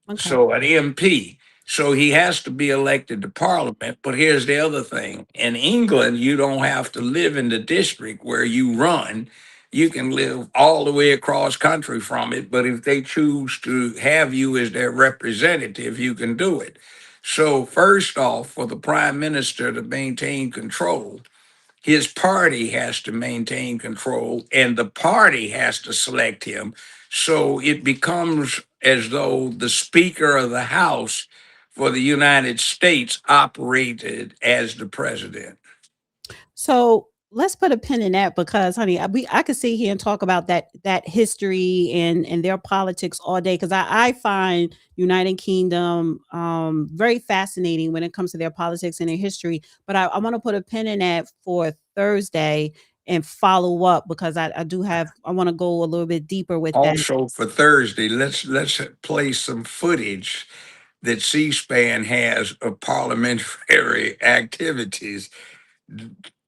Okay. So an MP. So he has to be elected to parliament. But here's the other thing. In England, you don't have to live in the district where you run. You can live all the way across country from it. But if they choose to have you as their representative, you can do it. So first off, for the prime minister to maintain control, his party has to maintain control and the party has to select him. So it becomes as though the Speaker of the House for the United States operated as the president. So let's put a pin in that because, honey, I could sit here and talk about that history and their politics all day because I find United Kingdom very fascinating when it comes to their politics and their history. But I want to put a pin in that for Thursday and follow up because I want to go a little bit deeper with that. Also for Thursday, let's play some footage that C-SPAN has of parliamentary activities.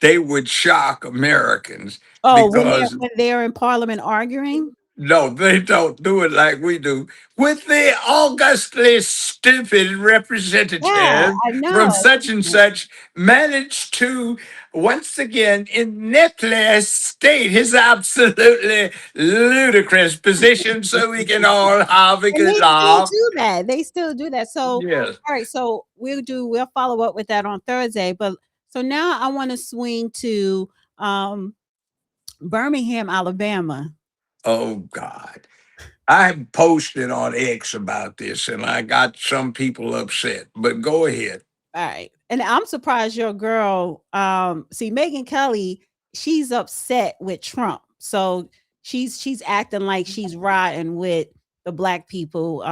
They would shock Americans. Oh, because when they're in parliament arguing? No, they don't do it like we do. With the augustly stupid representative Yeah, I know. from such and such managed to once again ineptly state his absolutely ludicrous position so we can all have a And good laugh. They still do that. So Yes. all right, so we'll follow up with that on Thursday. But so now I want to swing to Birmingham, Alabama. Oh God. I posted on X about this and I got some people upset, but go ahead. All right. And I'm surprised your girl, see Megyn Kelly, she's upset with Trump. So she's acting like she's riding with the black people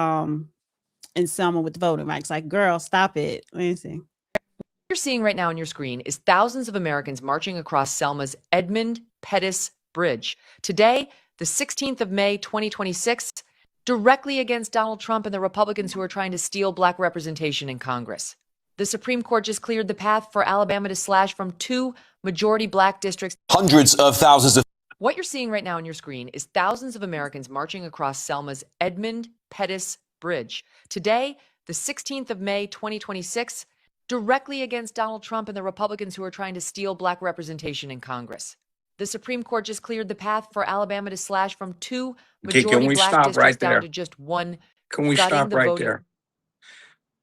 in Selma with the voting rights. Like, girl, stop it. Let me see. What you're seeing right now on your screen is thousands of Americans marching across Selma's Edmund Pettus Bridge. Today, the 16th of May, 2026, directly against Donald Trump and the Republicans who are trying to steal black representation in Congress. The Supreme Court just cleared the path for Alabama to slash from 2 majority black districts. Hundreds of thousands of What you're seeing right now on your screen is thousands of Americans marching across Selma's Edmund Pettus Bridge. Today, the 16th of May, 2026, directly against Donald Trump and the Republicans who are trying to steal black representation in Congress. The Supreme Court just cleared the path for Alabama to slash from 2 majority black districts down to just 1. Can we stop right there?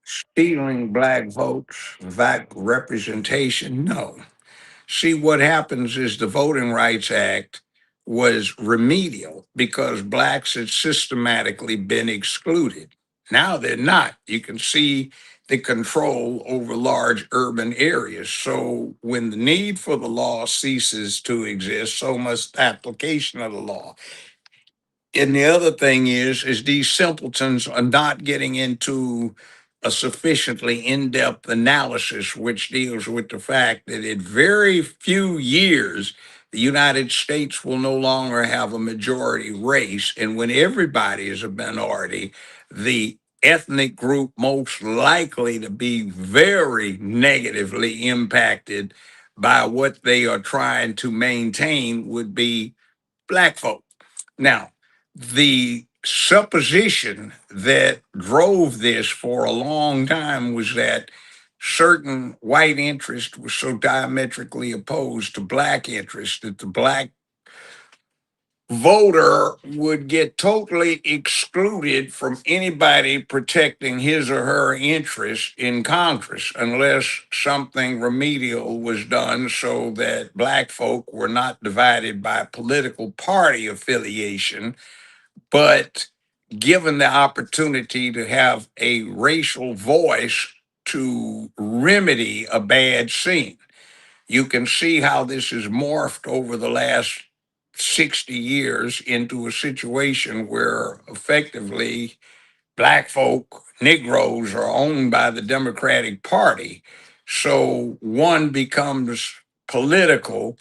Stealing black votes, black representation? No. See, what happens is the Voting Rights Act was remedial because blacks had systematically been excluded. Now they're not. You can see the control over large urban areas. So when the need for the law ceases to exist, so must the application of the law. And the other thing is these simpletons are not getting into a sufficiently in-depth analysis, which deals with the fact that in very few years, the United States will no longer have a majority race. And when everybody is a minority, the ethnic group most likely to be very negatively impacted by what they are trying to maintain would be black folk. Now, the supposition that drove this for a long time was that certain white interests were so diametrically opposed to black interests that the black voter would get totally excluded from anybody protecting his or her interests in Congress unless something remedial was done so that black folk were not divided by political party affiliation, but given the opportunity to have a racial voice to remedy a bad scene. You can see how this has morphed over the last 60 years into a situation where effectively black folk, Negroes are owned by the Democratic Party. So one becomes political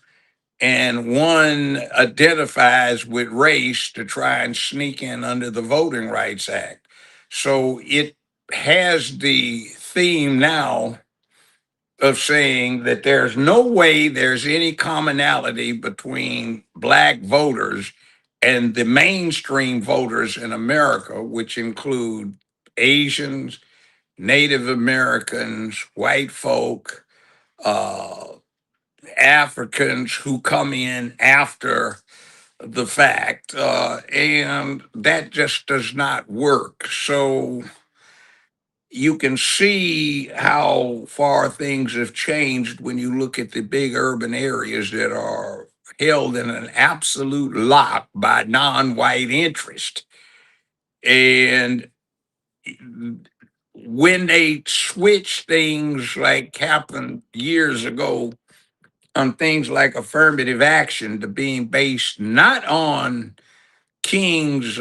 and one identifies with race to try and sneak in under the Voting Rights Act. So it has the theme now of saying that there's no way there's any commonality between black voters and the mainstream voters in America, which include Asians, Native Americans, white folk, uh, Africans who come in after the fact, and that just does not work. So you can see how far things have changed when you look at the big urban areas that are held in an absolute lock by non-white interest. And when they switch things like happened years ago on things like affirmative action to being based not on King's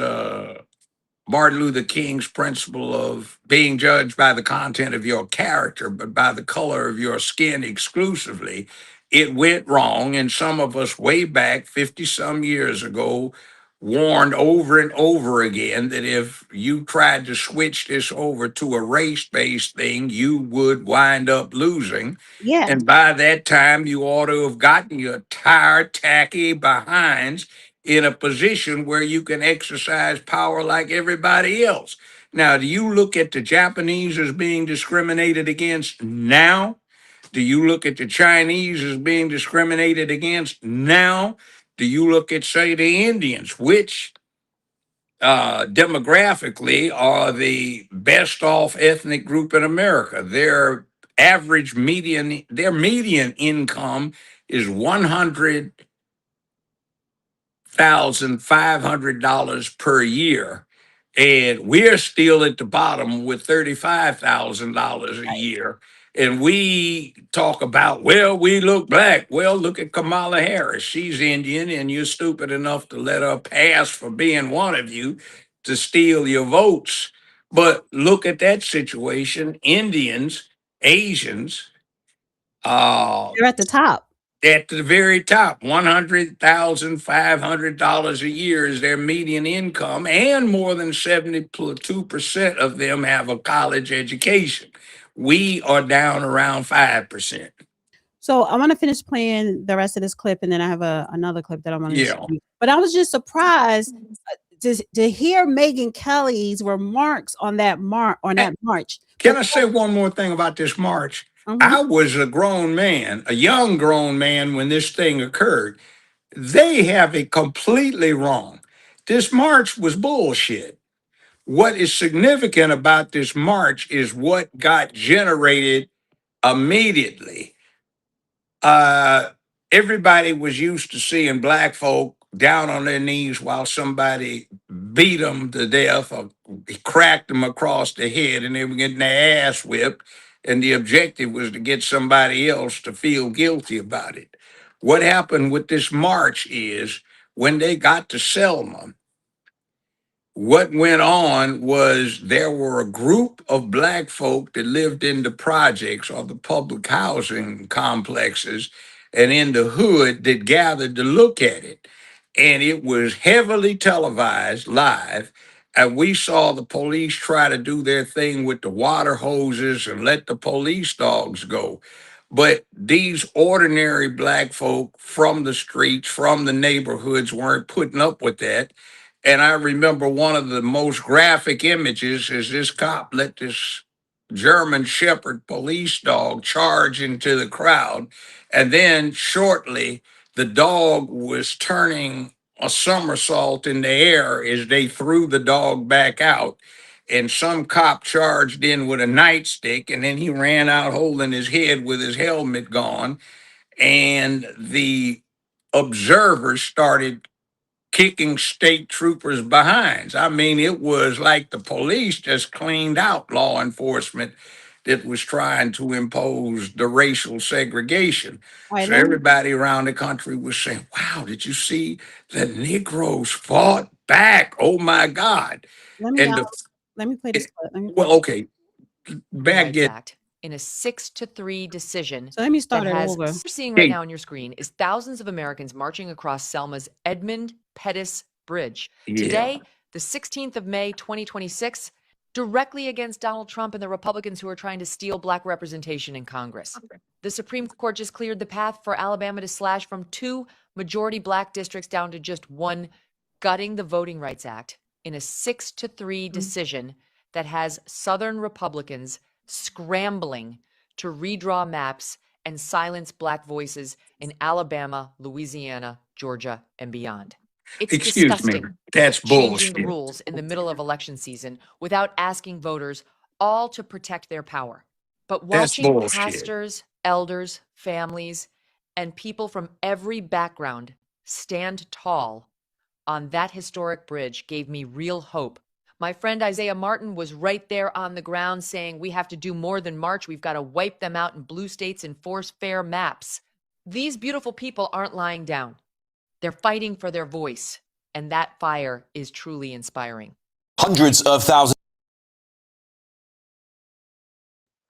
Martin Luther King's principle of being judged by the content of your character, but by the color of your skin exclusively, it went wrong. And some of us, way back 50 some years ago, warned over and over again that if you tried to switch this over to a race based thing, you would wind up losing. Yeah. And by that time, you ought to have gotten your tired, tacky behinds in a position where you can exercise power like everybody else. Now, do you look at the Japanese as being discriminated against now? Do you look at the Chinese as being discriminated against now? Do you look at, say, the Indians, which demographically are the best off ethnic group in America? Their median income is $100,500 per year. And we're still at the bottom with $35,000 a year. And we talk about, well, we look black. Well, look at Kamala Harris. She's Indian, and you're stupid enough to let her pass for being one of you to steal your votes. But look at that situation. Indians, Asians, They're at the top. at the very top, $100,500 a year is their median income, and more than 72% of them have a college education. We are down around 5%. So I want to finish playing the rest of this clip, and then I have another clip that I want to Yeah. show you. But I was just surprised to hear Megyn Kelly's remarks on that march. Can I say one more thing about this march? I was a grown man, a young grown man when this thing occurred. They have it completely wrong. This march was bullshit. What is significant about this march is what got generated immediately. Everybody was used to seeing black folk down on their knees while somebody beat them to death or cracked them across the head, and they were getting their ass whipped. And the objective was to get somebody else to feel guilty about it. What happened with this march is when they got to Selma, what went on was there were a group of black folk that lived in the projects or the public housing complexes and in the hood that gathered to look at it. And it was heavily televised live. And we saw the police try to do their thing with the water hoses and let the police dogs go. But these ordinary black folk from the streets, from the neighborhoods, weren't putting up with that. And I remember one of the most graphic images is this cop let this German Shepherd police dog charge into the crowd. And then shortly, the dog was turning a somersault in the air as they threw the dog back out. And some cop charged in with a nightstick, and then he ran out holding his head with his helmet gone. And the observers started kicking state troopers' behinds. I mean, it was like the police just cleaned out law enforcement that was trying to impose the racial segregation. All right, So everybody around the country was saying, wow, did you see the Negroes fought back? Oh my God. let me And the, let me play this clip. Let me play well, this. okay, back Rights get Act in a 6-3 decision So let me that start it has over. what you're seeing right now on your screen is thousands of Americans marching across Selma's Edmund Pettus Bridge. Yeah. Today, the 16th of May, 2026, directly against Donald Trump and the Republicans who are trying to steal black representation in Congress. The Supreme Court just cleared the path for Alabama to slash from 2 majority black districts down to just 1, gutting the Voting Rights Act in a 6-3 decision that has Southern Republicans scrambling to redraw maps and silence black voices in Alabama, Louisiana, Georgia, and beyond. It's Excuse disgusting. me, that's Changing the bullshit. rules in the middle of election season without asking voters, all to protect their power. But That's watching bullshit. pastors, elders, families, and people from every background stand tall on that historic bridge gave me real hope. My friend Isaiah Martin was right there on the ground saying, we have to do more than march. We've got to wipe them out in blue states and force fair maps. These beautiful people aren't lying down. They're fighting for their voice, and that fire is truly inspiring. Hundreds of thousands.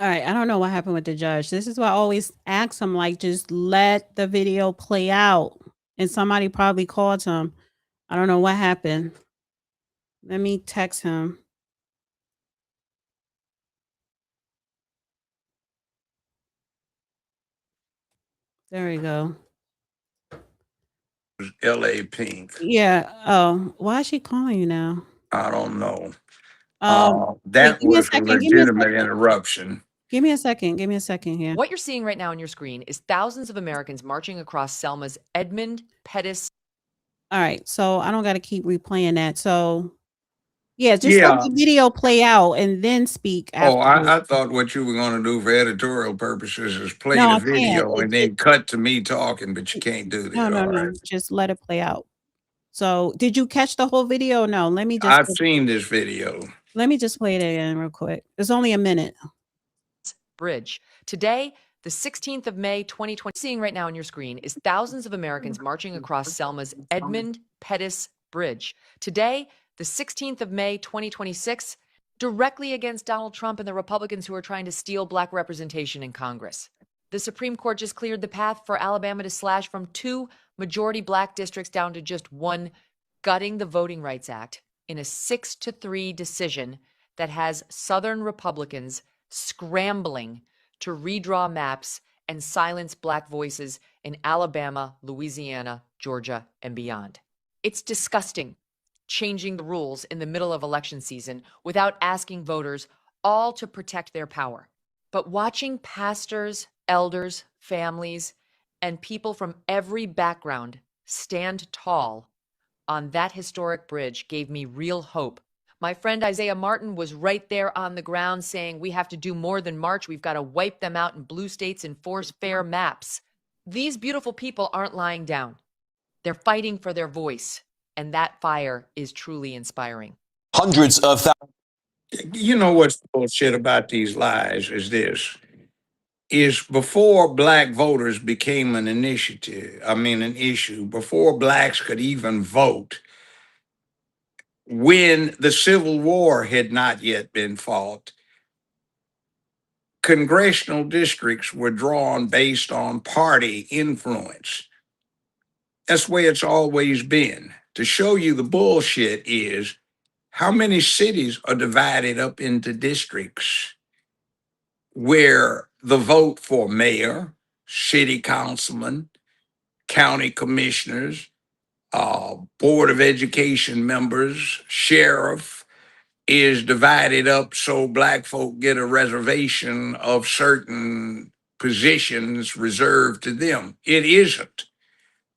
All right, I don't know what happened with the judge. This is why I always ask him, like, just let the video play out. And somebody probably called him. I don't know what happened. Let me text him. There we go. LA Pink. Yeah. Oh, why is she calling you now? I don't know. Wait, That give me a was a second. Give me a legitimate second. interruption. Give me a second. Give me a second here. What you're seeing right now on your screen is thousands of Americans marching across Selma's Edmund Pettus. All right, so I don't got to keep replaying that. So, yeah, just let Yeah. the video play out and then speak Oh, afterwards. I thought what you were going to do for editorial purposes is play No, the I can't. video and then cut to me talking, but you can't do that. No, no, All no. right. Just let it play out. So, did you catch the whole video? Or no, let me just I've seen this video. play it again real quick. It's only a minute. Bridge. Today, the 16th of May, 2020, seeing right now on your screen is thousands of Americans marching across Selma's Edmund Pettus Bridge. Today, the 16th of May, 2026, directly against Donald Trump and the Republicans who are trying to steal black representation in Congress. The Supreme Court just cleared the path for Alabama to slash from 2 majority black districts down to just 1, gutting the Voting Rights Act in a 6-3 decision that has Southern Republicans scrambling to redraw maps and silence black voices in Alabama, Louisiana, Georgia, and beyond. It's disgusting, changing the rules in the middle of election season without asking voters, all to protect their power. But watching pastors, elders, families, and people from every background stand tall on that historic bridge gave me real hope. My friend Isaiah Martin was right there on the ground saying, we have to do more than march. We've got to wipe them out in blue states and force fair maps. These beautiful people aren't lying down. They're fighting for their voice, and that fire is truly inspiring. Hundreds of thousands. You know what's bullshit about these lies is this. Is before black voters became an an issue, before blacks could even vote, when the Civil War had not yet been fought, congressional districts were drawn based on party influence. That's the way it's always been. To show you the bullshit is how many cities are divided up into districts where the vote for mayor, city councilman, county commissioners, board of education members, sheriff is divided up so black folk get a reservation of certain positions reserved to them. It isn't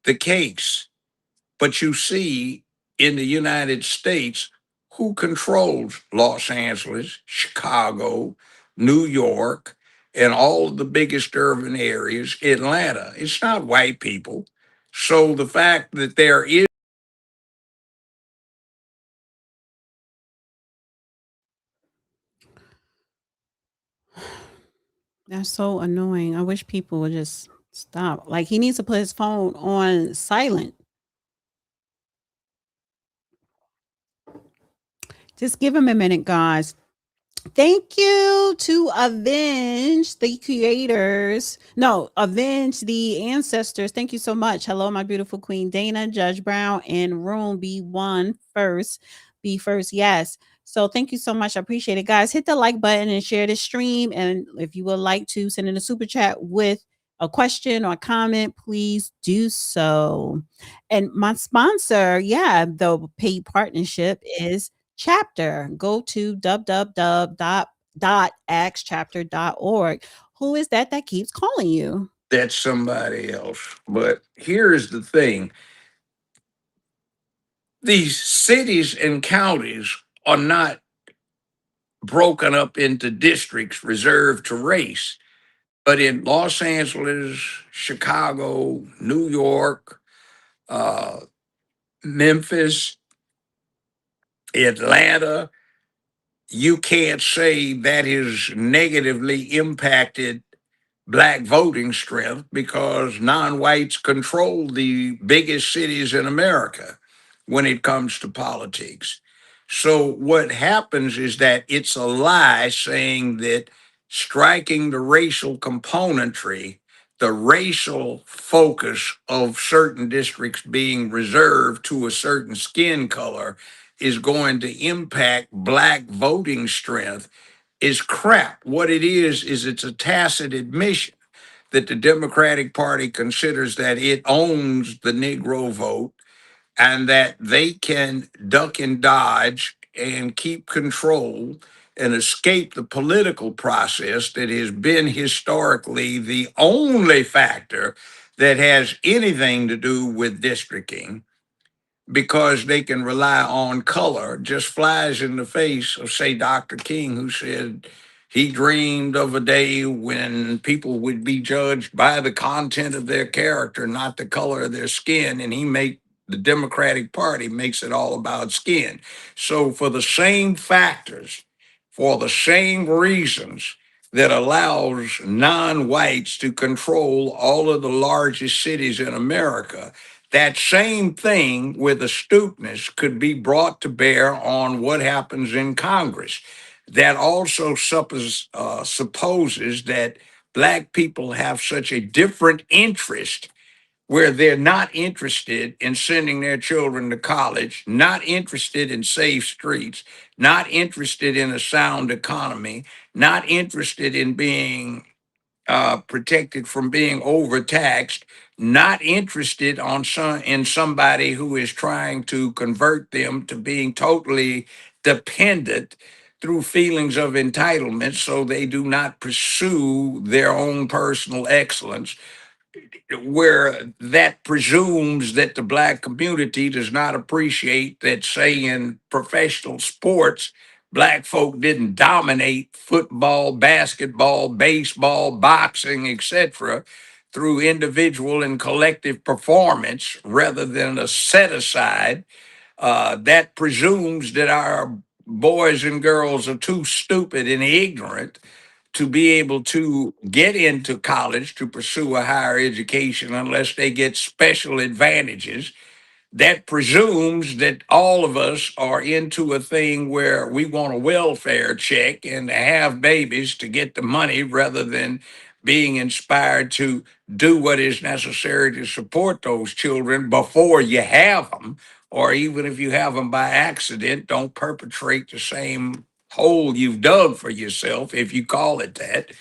the case. But you see in the United States who controls Los Angeles, Chicago, New York, and all of the biggest urban areas, Atlanta. It's not white people. So the fact that there is That's so annoying. I wish people would just stop. Like, he needs to put his phone on silent. Just give him a minute, guys. Thank you to Avenge the creators. No, Avenge the ancestors. Thank you so much. Hello, my beautiful Queen Dana, Judge Brown, and Room B1 first. Be first, yes. So thank you so much. I appreciate it, guys. Hit the like button and share this stream. And if you would like to send in a super chat with a question or a comment, please do so. And my sponsor, the paid partnership is Chapter. Go to www.axchapter.org. Who is that keeps calling you? that's somebody else. But here's the thing. These cities and counties are not broken up into districts reserved to race. But in Los Angeles, Chicago, New York, Memphis, Atlanta, you can't say that has negatively impacted black voting strength because non-whites control the biggest cities in America when it comes to politics. So what happens is that it's a lie saying that striking the racial componentry, the racial focus of certain districts being reserved to a certain skin color is going to impact black voting strength is crap. What it is it's a tacit admission that the Democratic Party considers that it owns the Negro vote and that they can duck and dodge and keep control and escape the political process that has been historically the only factor that has anything to do with districting, because they can rely on color, just flies in the face of, say, Dr. King, who said he dreamed of a day when people would be judged by the content of their character, not the color of their skin. And the Democratic Party makes it all about skin. So for the same factors, for the same reasons that allows non-whites to control all of the largest cities in America, that same thing with astuteness could be brought to bear on what happens in Congress. That also supposes that black people have such a different interest, where they're not interested in sending their children to college, not interested in safe streets, not interested in a sound economy, not interested in being protected from being overtaxed, not interested in somebody who is trying to convert them to being totally dependent through feelings of entitlement, so they do not pursue their own personal excellence, where that presumes that the black community does not appreciate that, say, in professional sports, black folk didn't dominate football, basketball, baseball, boxing, etc. through individual and collective performance rather than a set aside that presumes that our boys and girls are too stupid and ignorant to be able to get into college to pursue a higher education unless they get special advantages. That presumes that all of us are into a thing where we want a welfare check and to have babies to get the money rather than being inspired to do what is necessary to support those children before you have them, or even if you have them by accident, don't perpetrate the same hole you've dug for yourself, if you call it that.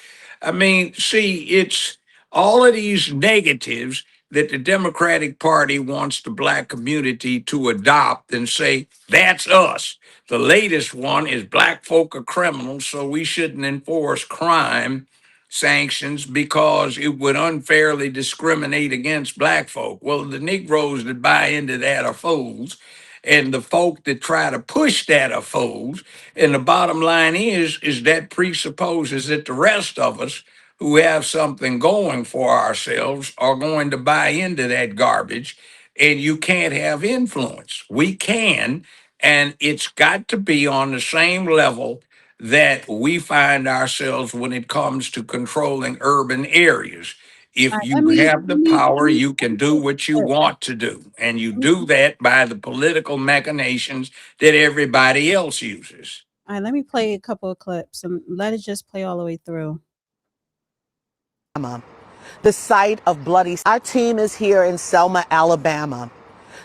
I mean, see, it's all of these negatives that the Democratic Party wants the black community to adopt and say, that's us. The latest one is black folk are criminals, so we shouldn't enforce crime sanctions because it would unfairly discriminate against black folk. Well, the Negroes that buy into that are fools, and the folk that try to push that are fools. And the bottom line is that presupposes that the rest of us who have something going for ourselves are going to buy into that garbage, and you can't have influence. We can, and it's got to be on the same level that we find ourselves when it comes to controlling urban areas. All If right, you have the power, you can do what you want to do, and you do that by the political machinations that everybody else uses. all right, let me play a couple of clips and let it just play all the way through. The site of Bloody. Our team is here in Selma, Alabama.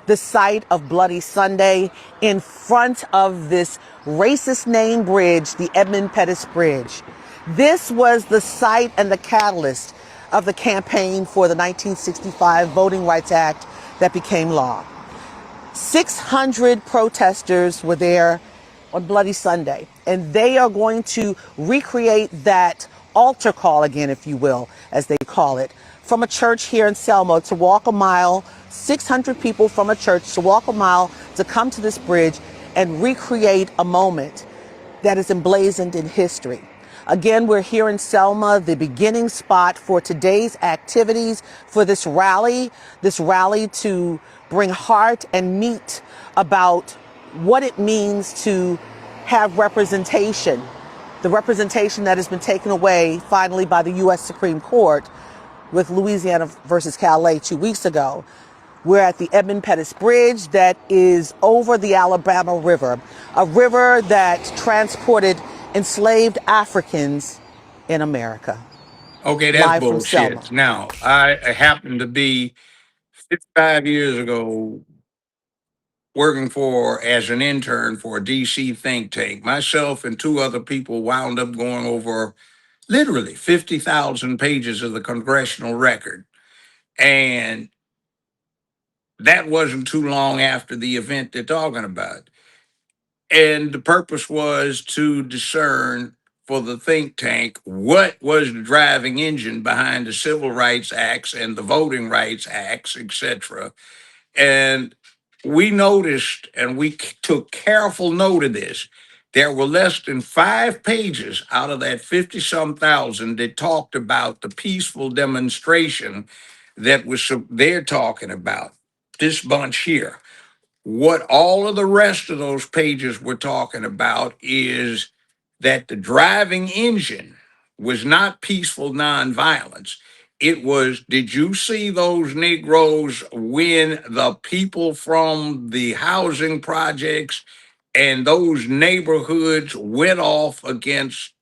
The site of Bloody Sunday, in front of this racist name bridge, the Edmund Pettus Bridge. This was the site and the catalyst of the campaign for the 1965 Voting Rights Act that became law. 600 protesters were there on Bloody Sunday, and they are going to recreate that altar call again, if you will, as they call it, from a church here in Selma to walk a mile, 600 people from a church to walk a mile to come to this bridge and recreate a moment that is emblazoned in history. Again, we're here in Selma, the beginning spot for today's activities for this rally to bring heart and meat about what it means to have representation, the representation that has been taken away finally by the U.S. Supreme Court with Louisiana versus Calais 2 weeks ago. We're at the Edmund Pettus Bridge that is over the Alabama River, a river that transported enslaved Africans in America. Okay, that's Live from Selma. bullshit. Now, I happened to be 55 years ago working as an intern for a DC think tank. Myself and two other people wound up going over literally 50,000 pages of the Congressional record. And that wasn't too long after the event they're talking about. And the purpose was to discern for the think tank what was the driving engine behind the Civil Rights Acts and the Voting Rights Acts, etc. And we noticed, and we took careful note of this, there were less than 5 pages out of that 50-some thousand that talked about the peaceful demonstration that they're talking about, this bunch here. What all of the rest of those pages were talking about is that the driving engine was not peaceful nonviolence. It was, did you see those Negroes when the people from the housing projects and those neighborhoods went off against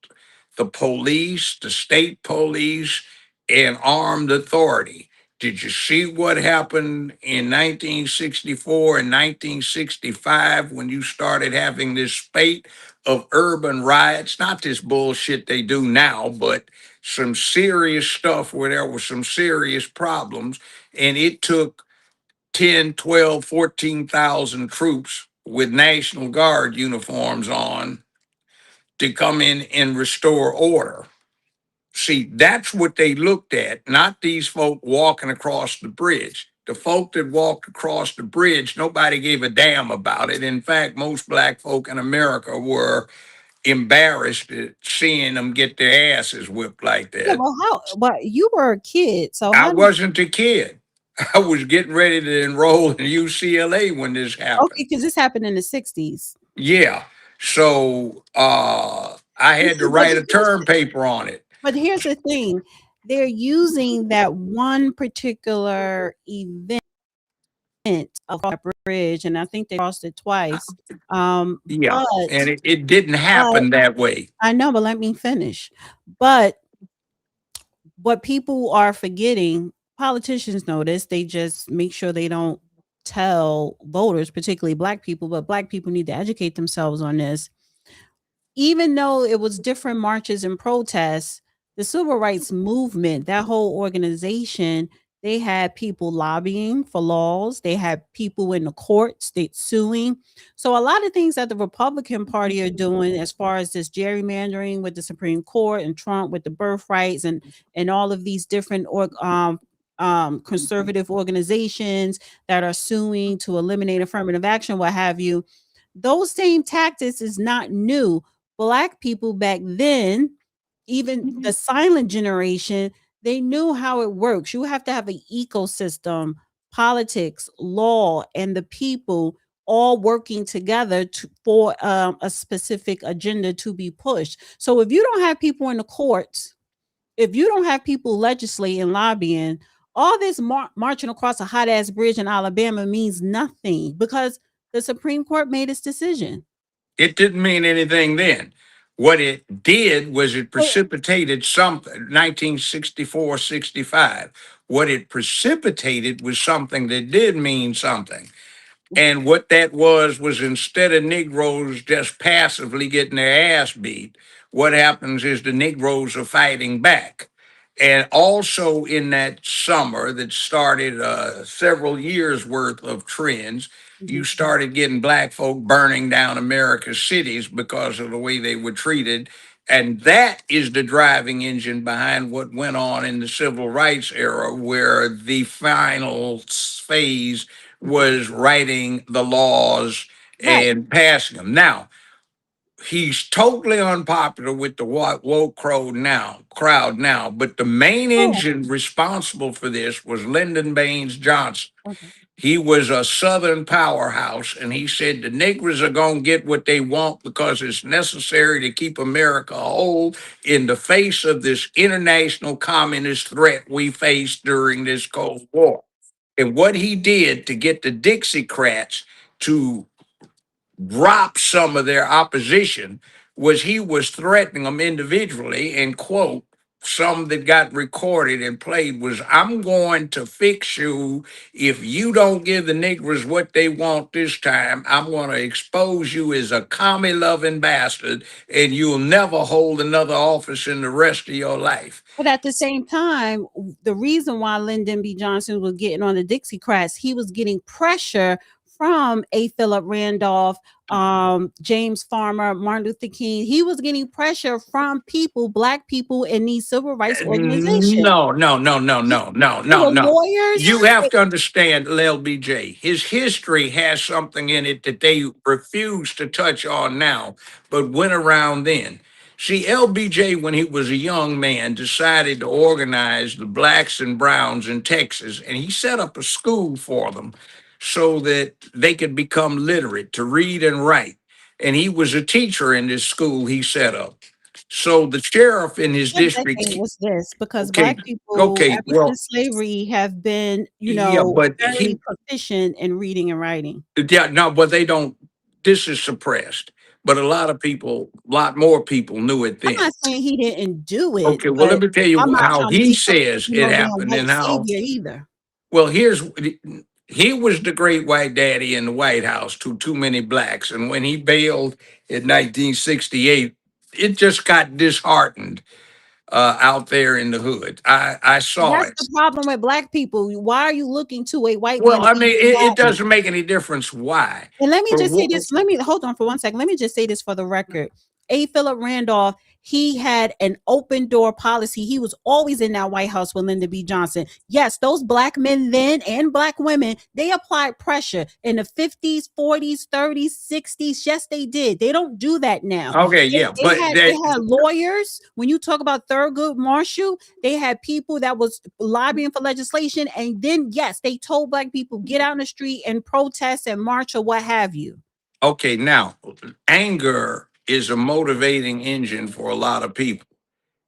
the police, the state police, and armed authority? Did you see what happened in 1964 and 1965 when you started having this spate of urban riots? Not this bullshit they do now, but some serious stuff where there were some serious problems. And it took 10, 12, 14,000 troops with National Guard uniforms on to come in and restore order. See, that's what they looked at, not these folk walking across the bridge. The folk that walked across the bridge, nobody gave a damn about it. In fact, most black folk in America were embarrassed at seeing them get their asses whipped like Yeah, that. well, but you were a kid, so I how did wasn't a kid. I was getting ready to enroll in UCLA when this happened. okay, because this happened in the 60s. Yeah. So I You had to see, but write a term paper on it. here's the thing. They're using that one particular event of a bridge, and I think they crossed it twice. Yeah. But And it didn't but happen that way. I know, but let me finish. But what people are forgetting, politicians know this, they just make sure they don't tell voters, particularly black people, but black people need to educate themselves on this. Even though it was different marches and protests, the civil rights movement, that whole organization, they had people lobbying for laws. They had people in the courts, they suing. So a lot of things that the Republican Party are doing, as far as this gerrymandering with the Supreme Court and Trump with the birthrights and all of these different conservative organizations that are suing to eliminate affirmative action, what have you. Those same tactics is not new. Black people back then, even the silent generation, they knew how it works. You have to have an ecosystem, politics, law, and the people all working together for a specific agenda to be pushed. So if you don't have people in the courts, if you don't have people legislating, lobbying, all this marching across a hot ass bridge in Alabama means nothing because the Supreme Court made its decision. It didn't mean anything then. What it did was it Well, precipitated something, 1964, 65. What it precipitated was something that did mean something. And what that was instead of Negroes just passively getting their ass beat, what happens is the Negroes are fighting back. And also in that summer that started several years worth of trends, you started getting black folk burning down America's cities because of the way they were treated. And that is the driving engine behind what went on in the civil rights era, where the final phase was writing the laws right. and passing them. Now, he's totally unpopular with the woke crowd now, but the main Oh, engine responsible for this was Lyndon Baines Johnson. okay. He was a Southern powerhouse, and he said the Negroes are going to get what they want because it's necessary to keep America whole in the face of this international communist threat we faced during this Cold War. And what he did to get the Dixiecrats to drop some of their opposition was he was threatening them individually, and quote, some that got recorded and played was, I'm going to fix you if you don't give the Negroes what they want this time. I'm going to expose you as a commie loving bastard, and you'll never hold another office in the rest of your life. But at the same time, the reason why Lyndon B. Johnson was getting on the Dixiecrats, he was getting pressure from A. Philip Randolph, James Farmer, Martin Luther King. He was getting pressure from people, black people in these civil rights organizations. No. There were lawyers. You have to understand LBJ. His history has something in it that they refuse to touch on now, but went around then. See, LBJ, when he was a young man, decided to organize the blacks and browns in Texas, and he set up a school for them so that they could become literate, to read and write. And he was a teacher in this school he set up. So the sheriff in his What district, decade was this? Because okay, black people, okay, ever well, since slavery, have been, yeah, but very proficient in reading and writing. yeah, no, but they don't, this is suppressed. But a lot of people, a lot more people knew it I'm then. not saying he didn't do it, Okay, well, let but me tell I'm you not how trying to he be some, says it damn happened white and how, savior either. well, he was the great white daddy in the White House to too many blacks. And when he bailed in 1968, it just got disheartened out there in the hood. I saw That's it. the problem with black people. Why are you looking to a white man Well, to I be mean, your it daddy? doesn't make any difference why. And let me But just say this. Let me hold on for 1 second. Let me just say this for the record. A. Philip Randolph, He had an open door policy. He was always in that White House with Lyndon B. Johnson. Yes, those black men then and black women, they applied pressure in the 50s, 40s, 30s, 60s. Yes, they did. They don't do that now. Okay, yeah, They but had lawyers. When you talk about Thurgood Marshall, they had people that was lobbying for legislation. And then, yes, they told black people, get out in the street and protest and march or what have you. okay, now anger is a motivating engine for a lot of people.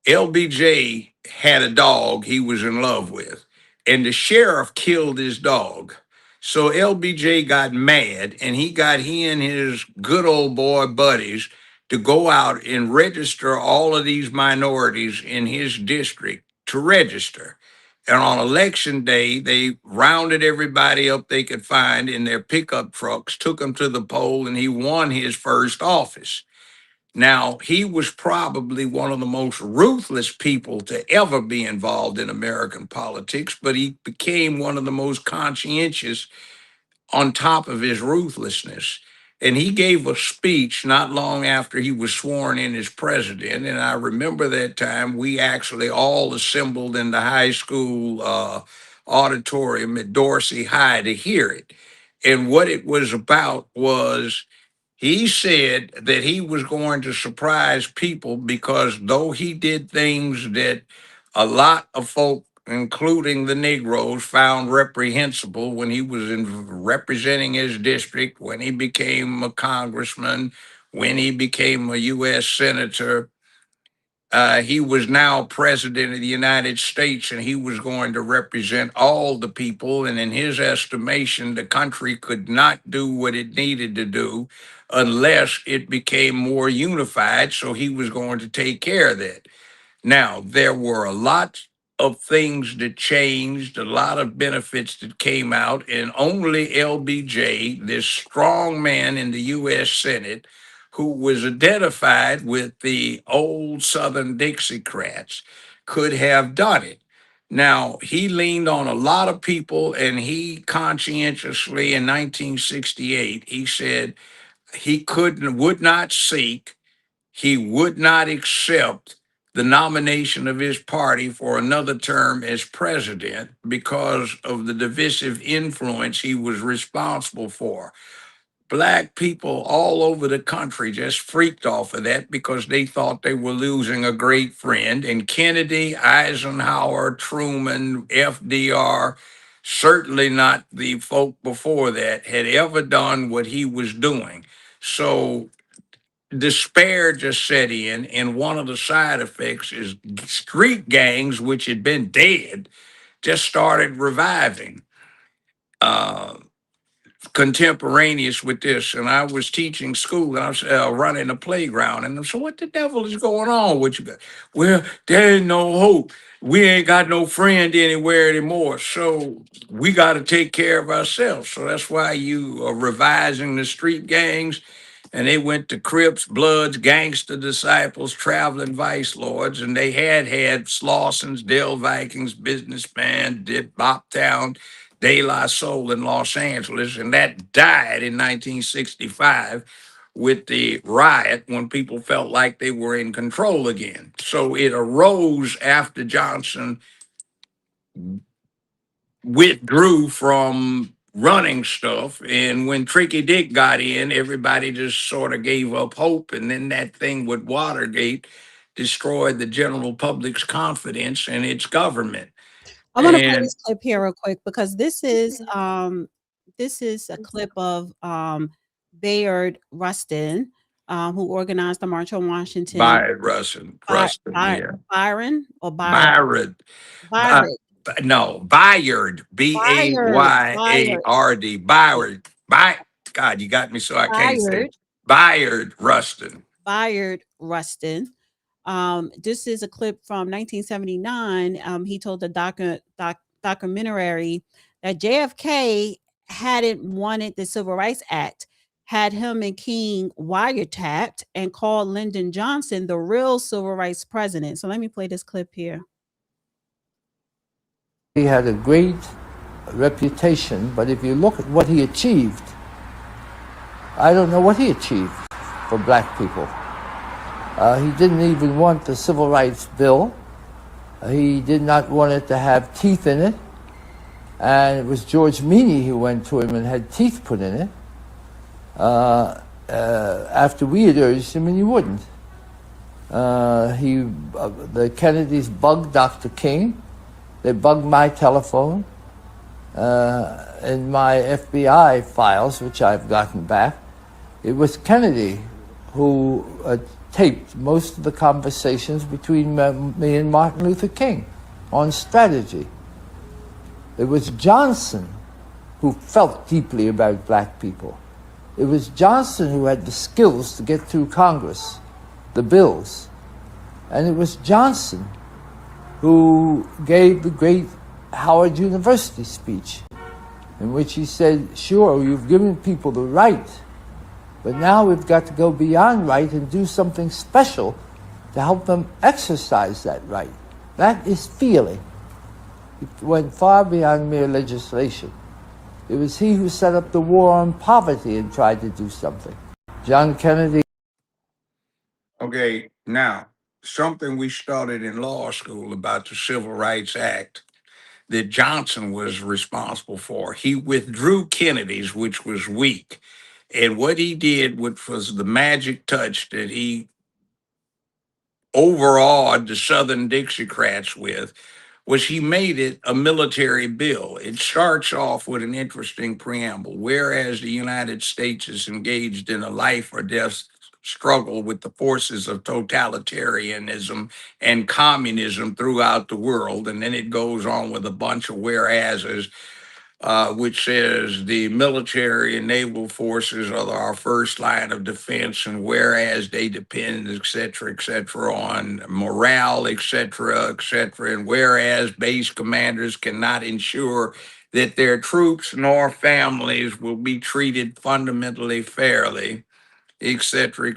LBJ had a dog he was in love with, and the sheriff killed his dog. So LBJ got mad, and he and his good old boy buddies to go out and register all of these minorities in his district to register. And on election day, they rounded everybody up they could find in their pickup trucks, took them to the poll, and he won his first office. Now, he was probably one of the most ruthless people to ever be involved in American politics, but he became one of the most conscientious on top of his ruthlessness. And he gave a speech not long after he was sworn in as president. And I remember that time we actually all assembled in the high school auditorium at Dorsey High to hear it. And what it was about was he said that he was going to surprise people because though he did things that a lot of folk, including the Negroes, found reprehensible when he was representing his district, when he became a congressman, when he became a U.S. senator. He was now president of the United States and he was going to represent all the people. And in his estimation, the country could not do what it needed to do unless it became more unified. So he was going to take care of that. Now, there were a lot of things that changed, a lot of benefits that came out, and only LBJ, this strong man in the U.S. Senate, who was identified with the old Southern Dixiecrats, could have done it. Now, he leaned on a lot of people, and he conscientiously, in 1968, he said he would not seek, he would not accept the nomination of his party for another term as president because of the divisive influence he was responsible for. Black people all over the country just freaked off of that because they thought they were losing a great friend. And Kennedy, Eisenhower, Truman, FDR, certainly not the folk before that, had ever done what he was doing. So despair just set in, and one of the side effects is street gangs, which had been dead, just started reviving. Contemporaneous with this, and I was teaching school, and I was running a playground, and so what the devil is going on with you guys? Well, there ain't no hope. We ain't got no friend anywhere anymore, so we got to take care of ourselves. So that's why you are revising the street gangs, and they went to Crips, Bloods, Gangster Disciples, Traveling Vice Lords, and they had Slausons, Dale Vikings, Businessman, did Boptown, De La Soul in Los Angeles, and that died in 1965 with the riot when people felt like they were in control again. So it arose after Johnson withdrew from running stuff, and when Tricky Dick got in, everybody just sort of gave up hope, and then that thing with Watergate destroyed the general public's confidence in its government. I want to play this clip here real quick because this is a clip of Bayard Rustin, who organized the March on Washington. Bayard Rustin, yeah. Byron or Byron. Byron. No, Bayard, Bayard, Bayard. God, you got me so I can't say it. Bayard Rustin. Bayard Rustin. This is a clip from 1979. He told the documentary that JFK hadn't wanted the Civil Rights Act, had him and King wiretapped, and called Lyndon Johnson the real civil rights president. So let me play this clip here. He had a great reputation, but if you look at what he achieved, I don't know what he achieved for black people. He didn't even want the Civil Rights Bill. He did not want it to have teeth in it. And it was George Meany who went to him and had teeth put in it. After we had urged him, and he wouldn't. The Kennedys bugged Dr. King. They bugged my telephone. In my FBI files, which I've gotten back, it was Kennedy who taped most of the conversations between me and Martin Luther King on strategy. It was Johnson who felt deeply about black people. It was Johnson who had the skills to get through Congress, the bills. And it was Johnson who gave the great Howard University speech, in which he said, sure, you've given people the right, but now we've got to go beyond right and do something special to help them exercise that right. That is feeling. It went far beyond mere legislation. It was he who set up the war on poverty and tried to do something. John Kennedy. Okay, now, something we started in law school about the Civil Rights Act that Johnson was responsible for. He withdrew Kennedy's, which was weak. And what he did, which was the magic touch that he overawed the Southern Dixiecrats with, was he made it a military bill. It starts off with an interesting preamble. Whereas the United States is engaged in a life or death struggle with the forces of totalitarianism and communism throughout the world. And then it goes on with a bunch of whereases, which says the military and naval forces are our first line of defense, and whereas they depend, et cetera, on morale, et cetera, and whereas base commanders cannot ensure that their troops nor families will be treated fundamentally fairly, et cetera,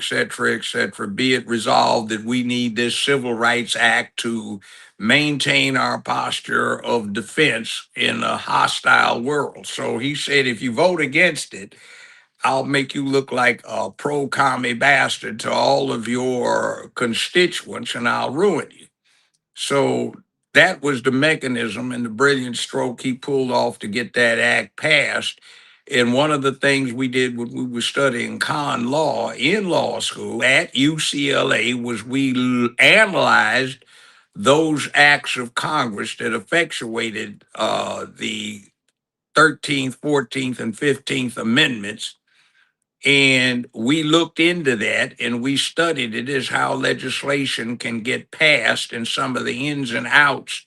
be it resolved that we need this Civil Rights Act to maintain our posture of defense in a hostile world. So he said, if you vote against it, I'll make you look like a pro-commie bastard to all of your constituents and I'll ruin you. So that was the mechanism and the brilliant stroke he pulled off to get that act passed. And one of the things we did when we were studying con law in law school at UCLA was we analyzed those acts of Congress that effectuated the 13th, 14th, and 15th Amendments. And we looked into that and we studied it as how legislation can get passed and some of the ins and outs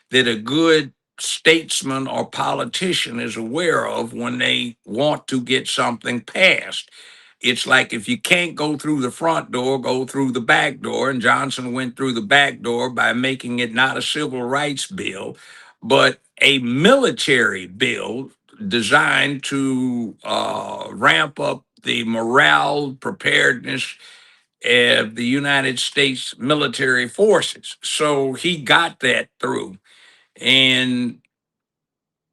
that a good statesman or politician is aware of when they want to get something passed. It's like if you can't go through the front door, go through the back door. And Johnson went through the back door by making it not a civil rights bill, but a military bill designed to ramp up the morale, preparedness of the United States military forces. So he got that through. And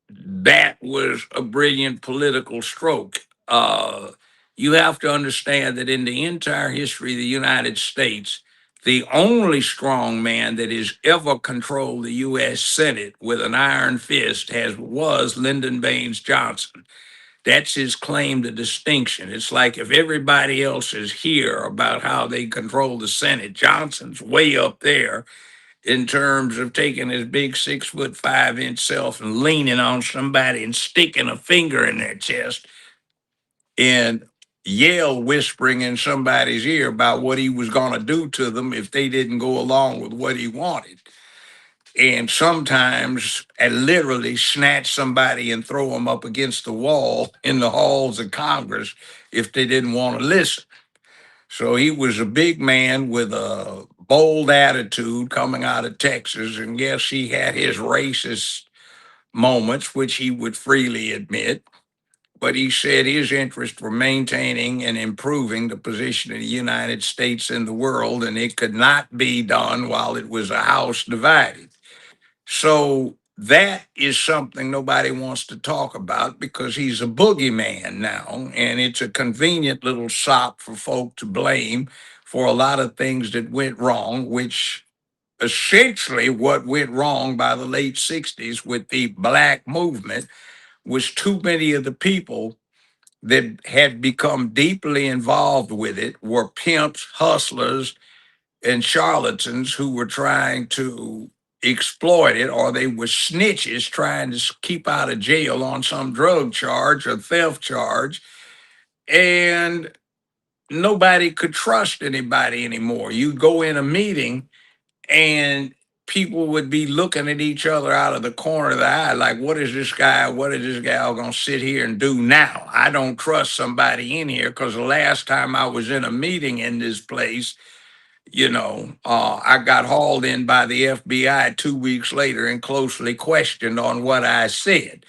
that was a brilliant political stroke. You have to understand that in the entire history of the United States, the only strong man that has ever controlled the U.S. Senate with an iron fist was Lyndon Baines Johnson. That's his claim to distinction. It's like if everybody else is here about how they control the Senate, Johnson's way up there in terms of taking his big 6'5" self and leaning on somebody and sticking a finger in their chest and yell whispering in somebody's ear about what he was going to do to them if they didn't go along with what he wanted. And sometimes I literally snatch somebody and throw them up against the wall in the halls of Congress if they didn't want to listen. So he was a big man with a bold attitude coming out of Texas. And yes, he had his racist moments, which he would freely admit. But he said his interests were maintaining and improving the position of the United States in the world, and it could not be done while it was a house divided. So that is something nobody wants to talk about because he's a boogeyman now, and it's a convenient little sop for folk to blame for a lot of things that went wrong, which essentially what went wrong by the late 60s with the black movement was too many of the people that had become deeply involved with it were pimps, hustlers, and charlatans who were trying to exploit it, or they were snitches trying to keep out of jail on some drug charge or theft charge. And nobody could trust anybody anymore. You'd go in a meeting and people would be looking at each other out of the corner of the eye like, what is this guy, what is this gal going to sit here and do now? I don't trust somebody in here because the last time I was in a meeting in this place, I got hauled in by the FBI 2 weeks later and closely questioned on what I said.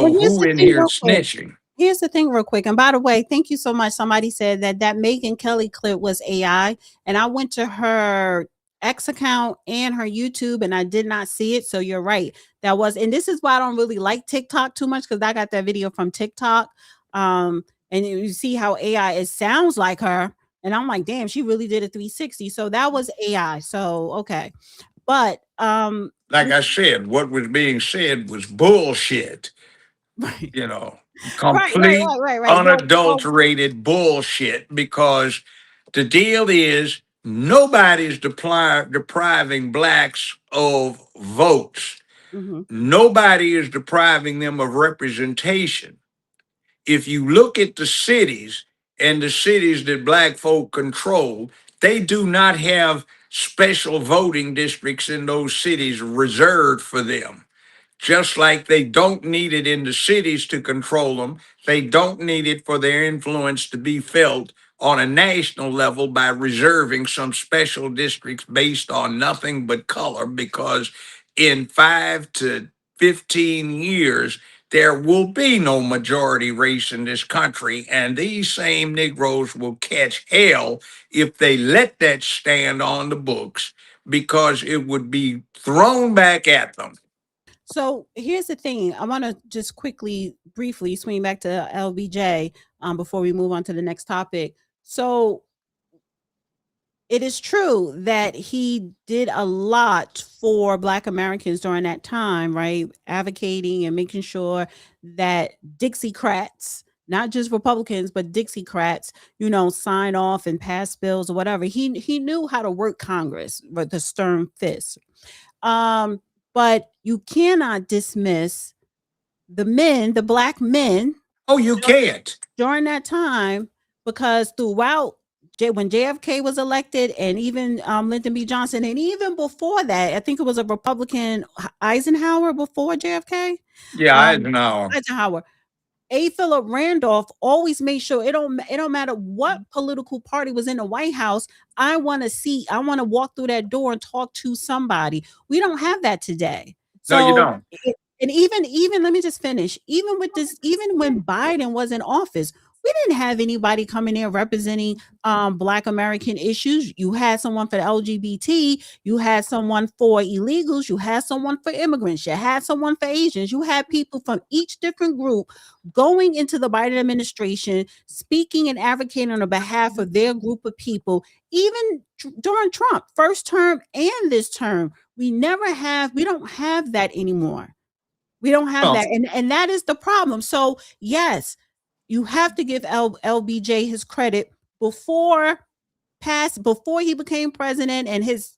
Well, So here's who the in thing, here real quick. snitching? Here's the thing, real quick. And by the way, thank you so much. Somebody said that Megan Kelly clip was AI, and I went to her X account and her YouTube, and I did not see it. So you're right. That was, and this is why I don't really like TikTok too much because I got that video from TikTok. And you see how AI it sounds like her, and I'm like, damn, she really did a 360. So that was AI. So okay, but Like I said, what was being said was bullshit. you know, right, right, complete right, right, right. Well, unadulterated bullshit because the deal is nobody's depriving blacks of votes. mhm. Nobody is depriving them of representation. If you look at the cities and the cities that black folk control, they do not have special voting districts in those cities reserved for them. Just like they don't need it in the cities to control them, they don't need it for their influence to be felt on a national level by reserving some special districts based on nothing but color, because in 5 to 15 years, there will be no majority race in this country, and these same Negroes will catch hell if they let that stand on the books because it would be thrown back at them. So here's the thing. I want to just quickly, briefly swing back to LBJ before we move on to the next topic. So it is true that he did a lot for Black Americans during that time, right? Advocating and making sure that Dixiecrats, not just Republicans, but Dixiecrats, sign off and pass bills or whatever. He knew how to work Congress with a stern fist. But you cannot dismiss the black men. Oh, you can't. During that time, because throughout when JFK was elected, and even Lyndon B. Johnson, and even before that, I think it was a Republican Eisenhower before JFK. Yeah, Eisenhower. Eisenhower. A. Philip Randolph always made sure it don't matter what political party was in the White House. I want to walk through that door and talk to somebody. We don't have that today. No, you So don't. and even let me just finish. Even with this, even when Biden was in office, we didn't have anybody coming in representing Black American issues. You had someone for the LGBT, you had someone for illegals, you had someone for immigrants, you had someone for Asians, you had people from each different group going into the Biden administration, speaking and advocating on the behalf of their group of people, even during Trump, first term and this term. We don't have that anymore. We don't have Oh. that. And that is the problem. So yes, you have to give LBJ his credit before he became president, and his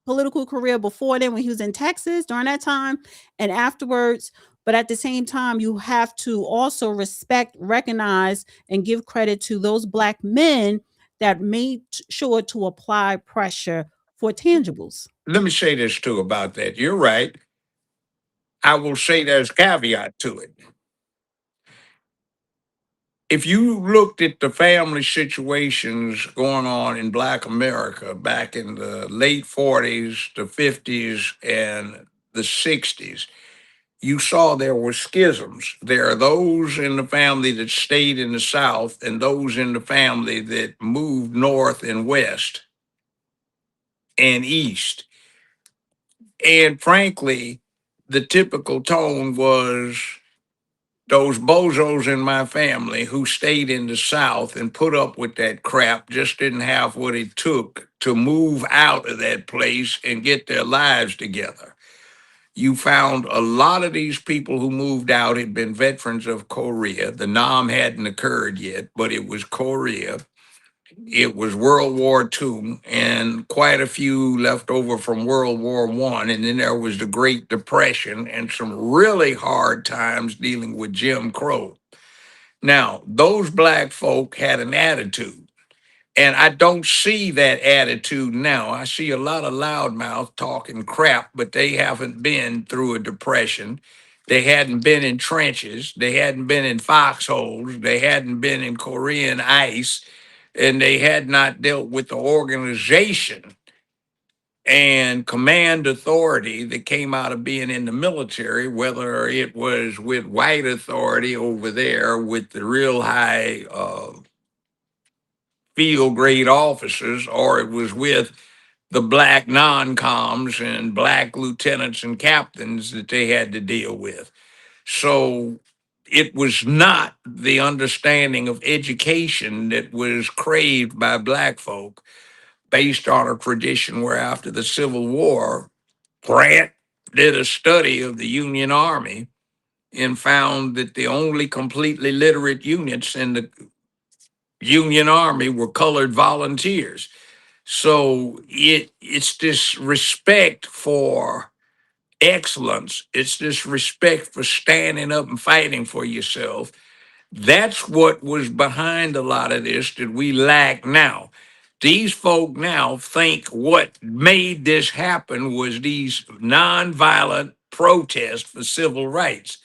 political career before then when he was in Texas during that time and afterwards. But at the same time, you have to also respect, recognize, and give credit to those black men that made sure to apply pressure for tangibles. Let me say this too about that. You're right. I will say there's caveat to it. If you looked at the family situations going on in Black America back in the late 40s, the 50s, and the 60s, you saw there were schisms. There are those in the family that stayed in the South and those in the family that moved north and west and east. And frankly, the typical tone was those bozos in my family who stayed in the South and put up with that crap just didn't have what it took to move out of that place and get their lives together. You found a lot of these people who moved out had been veterans of Korea. The Nam hadn't occurred yet, but it was Korea. It was World War II, and quite a few left over from World War I. And then there was the Great Depression and some really hard times dealing with Jim Crow. Now, those black folk had an attitude. And I don't see that attitude now. I see a lot of loudmouth talking crap, but they haven't been through a depression. They hadn't been in trenches. They hadn't been in foxholes. They hadn't been in Korean ice. And they had not dealt with the organization and command authority that came out of being in the military, whether it was with white authority over there with the real high field grade officers, or it was with the black non-coms and black lieutenants and captains that they had to deal with. So it was not the understanding of education that was craved by black folk based on a tradition where after the Civil War, Grant did a study of the Union Army and found that the only completely literate units in the Union Army were colored volunteers. So it's this respect for excellence. It's this respect for standing up and fighting for yourself. That's what was behind a lot of this that we lack now. These folk now think what made this happen was these nonviolent protests for civil rights.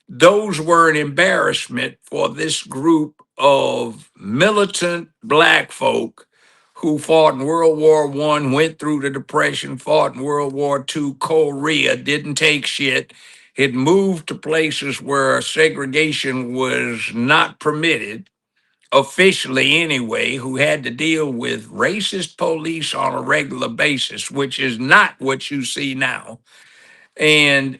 Those were an embarrassment for this group of militant black folk who fought in World War I, went through the Depression, fought in World War II, Korea, didn't take shit, had moved to places where segregation was not permitted, officially anyway, who had to deal with racist police on a regular basis, which is not what you see now. And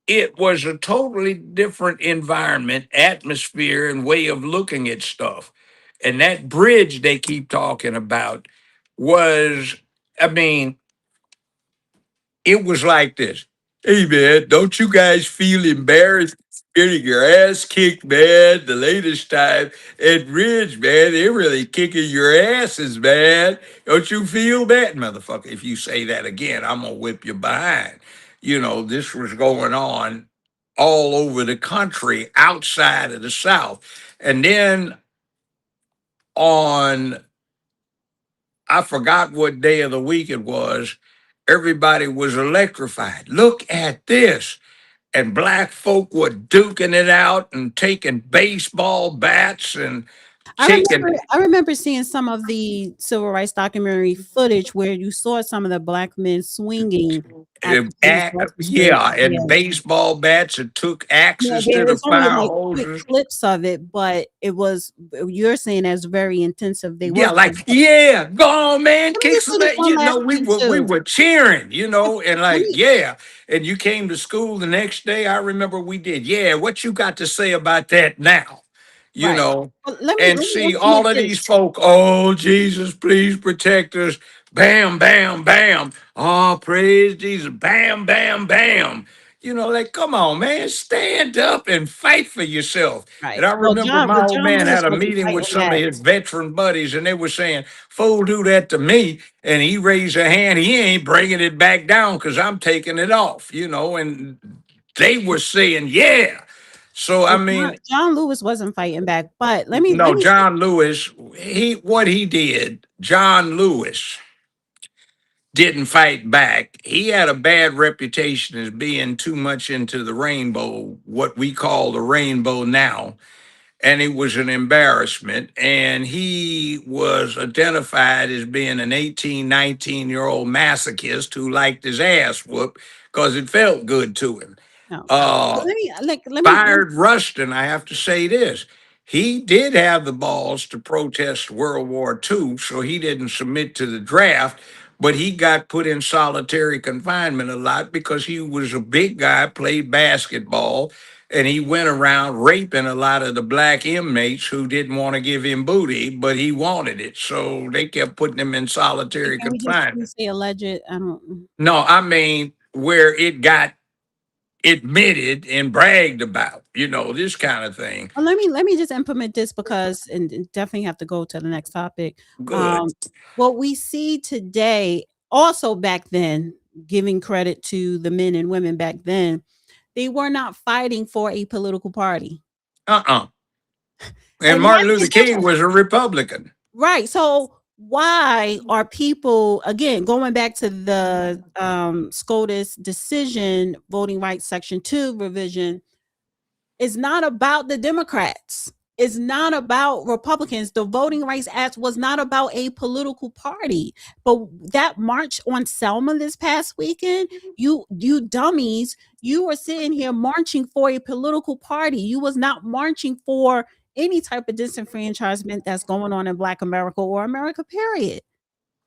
it was a totally different environment, atmosphere, and way of looking at stuff. And that bridge they keep talking about was, I mean, it was like this. Hey, man, don't you guys feel embarrassed getting your ass kicked, man, the latest time at Ridge, man? They're really kicking your asses, man. Don't you feel that, motherfucker? If you say that again, I'm going to whip you behind. You know, this was going on all over the country outside of the South. And then on, I forgot what day of the week it was, everybody was electrified. Look at this. And black folk were duking it out and taking baseball bats and taking I remember seeing some of the civil rights documentary footage where you saw some of the black men swinging at the police officers. yeah, and Yeah. baseball bats and took Yeah, axes to there the was only fire like quick hoses. clips of it, but it was you're saying as very intensive. They Yeah, were like, yeah, go on, man, let me kick just say some this one you last know, we thing were we too. were cheering, you know, and Let like, me yeah. And you came to school the next day. I remember we did, yeah, what you got to say about that now? You right. know, Well, and let me see implement all of these this. folk, oh Jesus, please protect us. Bam, bam, bam. Oh, praise Jesus. Bam, bam, bam. You know, like, come on, man, stand up and fight for yourself. And Right. I remember my Well, old John man Lewis had a wasn't meeting with fighting some of back. his veteran buddies, and they were saying, fool, do that to me. And he raised a hand. He ain't bringing it back down because I'm taking it off, you know, and they were saying, yeah. So, I Well, mean, John Lewis wasn't fighting back, but let no, me say John Lewis, what he did, John Lewis didn't fight back. He had a bad reputation as being too much into the rainbow, what we call the rainbow now. And it was an embarrassment. And he was identified as being an 18, 19-year-old masochist who liked his ass whooped because it felt good to him. no. Uh, Let me Fired Rustin, I have to say this. He did have the balls to protest World War II, so he didn't submit to the draft, but he got put in solitary confinement a lot because he was a big guy, played basketball, and he went around raping a lot of the black inmates who didn't want to give him booty, but he wanted it. So they kept putting him in solitary Can we just confinement. please say alleged? I don't. No, I mean where it got admitted and bragged about, this kind of thing. Well, let me just implement this because and definitely have to go to the next topic. Good. What we see today, also back then, giving credit to the men and women back then, they were not fighting for a political party. Uh-uh. And And Martin that's the Luther King difference. was a Republican. Right. So why are people, again, going back to the SCOTUS decision, voting rights section 2 revision, is not about the Democrats. It's not about Republicans. The Voting Rights Act was not about a political party. But that march on Selma this past weekend, you dummies, you were sitting here marching for a political party. You was not marching for any type of disenfranchisement that's going on in Black America or America, period.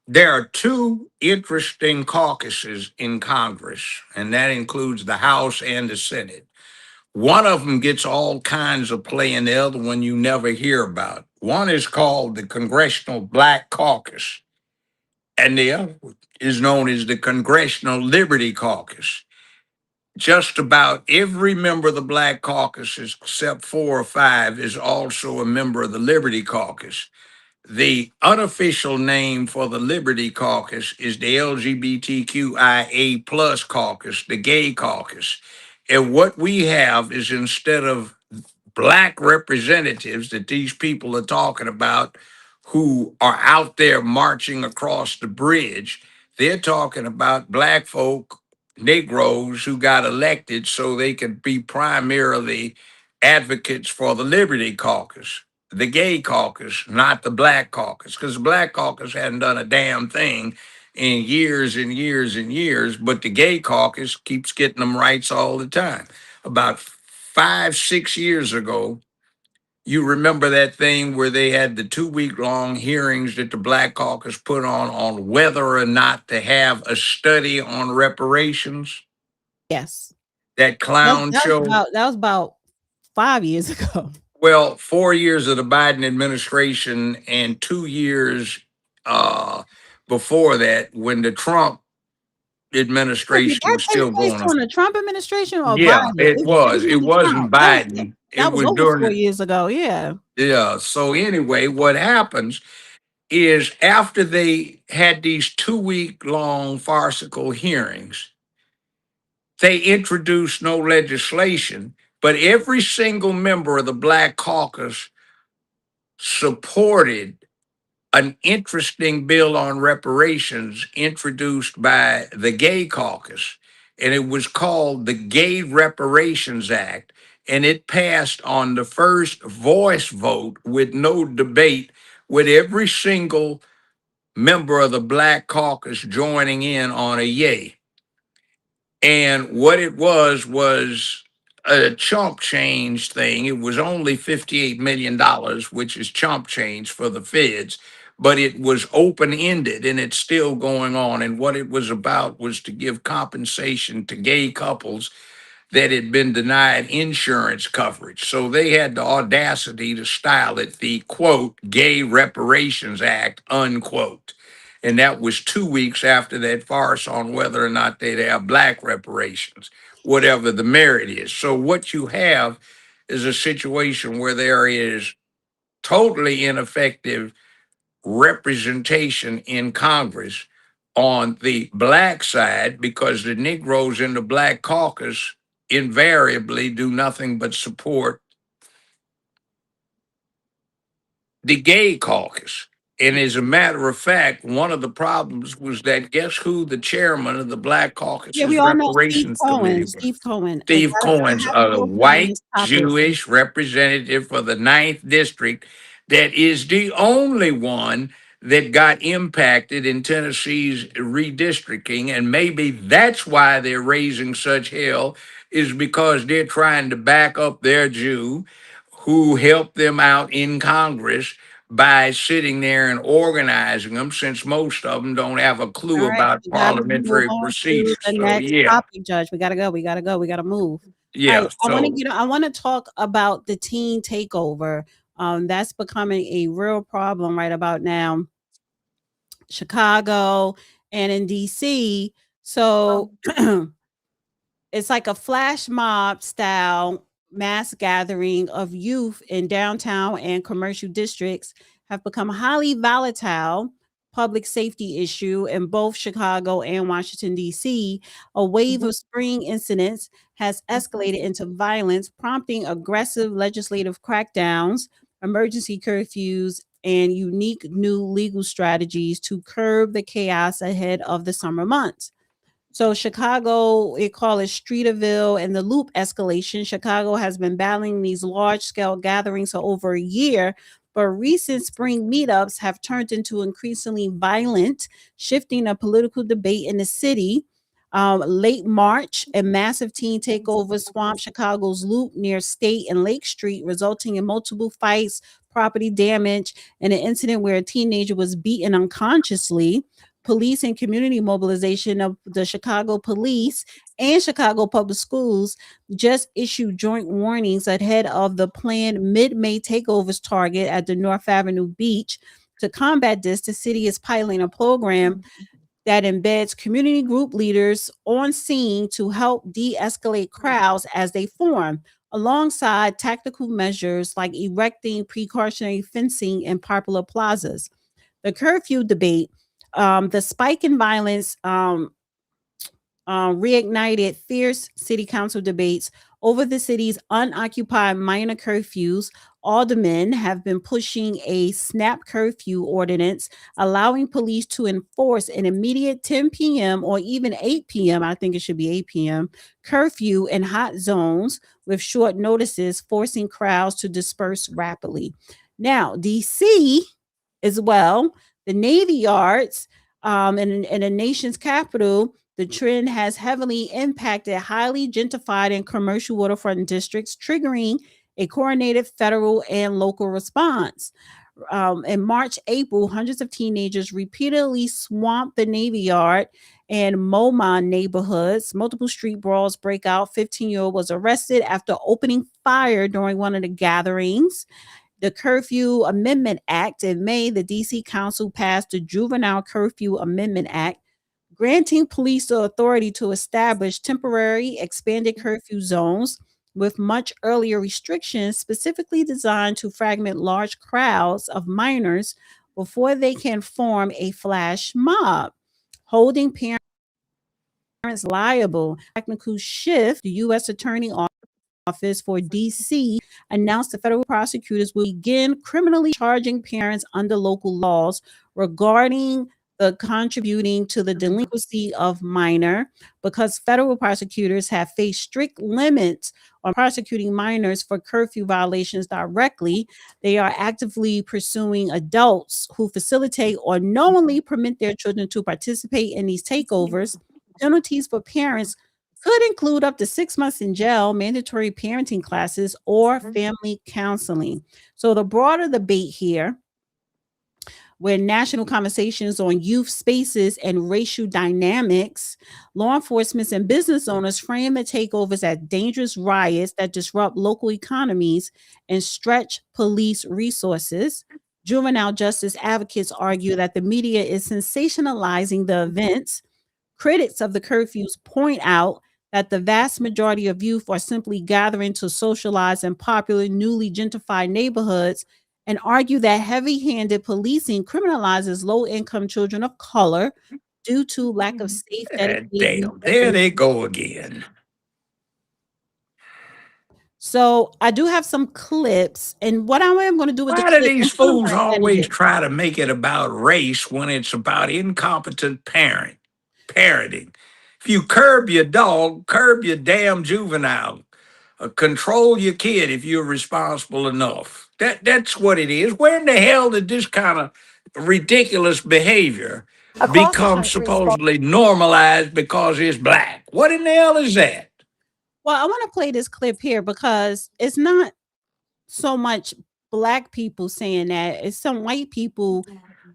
There are two interesting caucuses in Congress, and that includes the House and the Senate. One of them gets all kinds of play, and the other one you never hear about. One is called the Congressional Black Caucus, and the other is known as the Congressional Liberty Caucus. Just about every member of the Black Caucus, except 4 or 5, is also a member of the Liberty Caucus. The unofficial name for the Liberty Caucus is the LGBTQIA plus caucus, the gay caucus. And what we have is, instead of black representatives that these people are talking about who are out there marching across the bridge, they're talking about black folk, Negroes who got elected so they could be primarily advocates for the Liberty Caucus, the gay caucus, not the black caucus, because the black caucus hadn't done a damn thing in years and years and years, but the gay caucus keeps getting them rights all the time. About 5, 6 years ago, you remember that thing where they had the 2 week long hearings that the Black Caucus put on whether or not to have a study on reparations? Yes. That clown show. That was about 5 years ago. Well, 4 years of the Biden administration and 2 years uh, before that, when the Trump Wait, did administration that was take still place going on. during the Trump administration or Yeah, Biden? it It was. was It under wasn't Trump. Biden. It That was was over during 4 the, years ago. Yeah. yeah. So anyway, what happens is, after they had these 2 week long farcical hearings, they introduced no legislation, but every single member of the Black Caucus supported an interesting bill on reparations introduced by the Gay Caucus, and it was called the Gay Reparations Act. And it passed on the first voice vote with no debate, with every single member of the Black Caucus joining in on a yay. And what it was a chump change thing. It was only $58 million, which is chump change for the feds, but it was open ended and it's still going on. And what it was about was to give compensation to gay couples that had been denied insurance coverage. So they had the audacity to style it the quote, Gay Reparations Act, unquote. And that was 2 weeks after that farce on whether or not they'd have black reparations, whatever the merit is. So what you have is a situation where there is totally ineffective representation in Congress on the black side, because the Negroes in the Black Caucus invariably do nothing but support the gay caucus. And as a matter of fact, one of the problems was that, guess who the chairman of the Black Yeah, we Caucus's all know Steve reparations committee Cohen. was? Steve Cohen. Steve I Cohen's have to a go back on white this topic. Jewish representative for the 9th district that is the only one that got impacted in Tennessee's redistricting. And maybe that's why they're raising such hell, is because they're trying to back up their Jew who helped them out in Congress by sitting there and organizing them, since most of them don't have a clue All right, about we gotta move parliamentary on to procedures. the So next yeah, topic, Judge. We gotta go. We gotta go. We gotta move. All yeah. right, So I want to talk about the teen takeover. That's becoming a real problem right about now, Chicago and in DC. So it's like a flash mob style mass gathering of youth in downtown and commercial districts have become highly volatile public safety issue in both Chicago and Washington D.C. A wave of spring incidents has escalated into violence, prompting aggressive legislative crackdowns, emergency curfews, and unique new legal strategies to curb the chaos ahead of the summer months. So Chicago, we call it Streeterville and the Loop escalation. Chicago has been battling these large scale gatherings for over a year, but recent spring meetups have turned into increasingly violent, shifting the political debate in the city. Late March, a massive teen takeover swamped Chicago's Loop near State and Lake Street, resulting in multiple fights, property damage, and an incident where a teenager was beaten unconsciously. Police and community mobilization of the Chicago Police and Chicago Public Schools just issued joint warnings ahead of the planned mid-May takeovers target at the North Avenue Beach. To combat this, the city is piloting a program that embeds community group leaders on scene to help de-escalate crowds as they form, alongside tactical measures like erecting precautionary fencing in popular plazas. The curfew debate, the spike in violence reignited fierce city council debates over the city's unoccupied minor curfews. Aldermen have been pushing a snap curfew ordinance, allowing police to enforce an immediate 10 p.m. or even 8 p.m. I think it should be 8 p.m. curfew in hot zones with short notices, forcing crowds to disperse rapidly. Now, DC as well, the Navy Yards, in the nation's capital, the trend has heavily impacted highly gentrified and commercial waterfront districts, triggering a coordinated federal and local response. In March, April, hundreds of teenagers repeatedly swamped the Navy Yard and MoMA neighborhoods. Multiple street brawls break out. 15-year-old was arrested after opening fire during one of the gatherings. The Curfew Amendment Act in May, the DC Council passed the Juvenile Curfew Amendment Act, granting police the authority to establish temporary expanded curfew zones with much earlier restrictions specifically designed to fragment large crowds of minors before they can form a flash mob, holding parents liable. Technical shift, the U.S. Attorney Office for DC announced the federal prosecutors will begin criminally charging parents under local laws regarding the contributing to the delinquency of minor, because federal prosecutors have faced strict limits on prosecuting minors for curfew violations directly. They are actively pursuing adults who facilitate or knowingly permit their children to participate in these takeovers. Penalties for parents could include up to 6 months in jail, mandatory parenting classes, or family counseling. So the broader debate here, where national conversations on youth spaces and racial dynamics, law enforcement and business owners frame the takeovers as dangerous riots that disrupt local economies and stretch police resources. Juvenile justice advocates argue that the media is sensationalizing the events. Critics of the curfews point out that the vast majority of youth are simply gathering to socialize in popular, newly gentrified neighborhoods, and argue that heavy handed policing criminalizes low income children of color due to lack of safe, dedicated youth damn, there they go again. So I do have some clips, and what I am going to do with the Why do clips, these I'm gonna fools run always edited. try to make it about race when it's about incompetent parenting? If you curb your dog, curb your damn juvenile. Control your kid if you're responsible enough. That's what it is. Where in the hell did this kind of ridiculous behavior Across the become country, supposedly normalized because it's black? What in the hell is that? well, I want to play this clip here because it's not so much black people saying that. It's some white people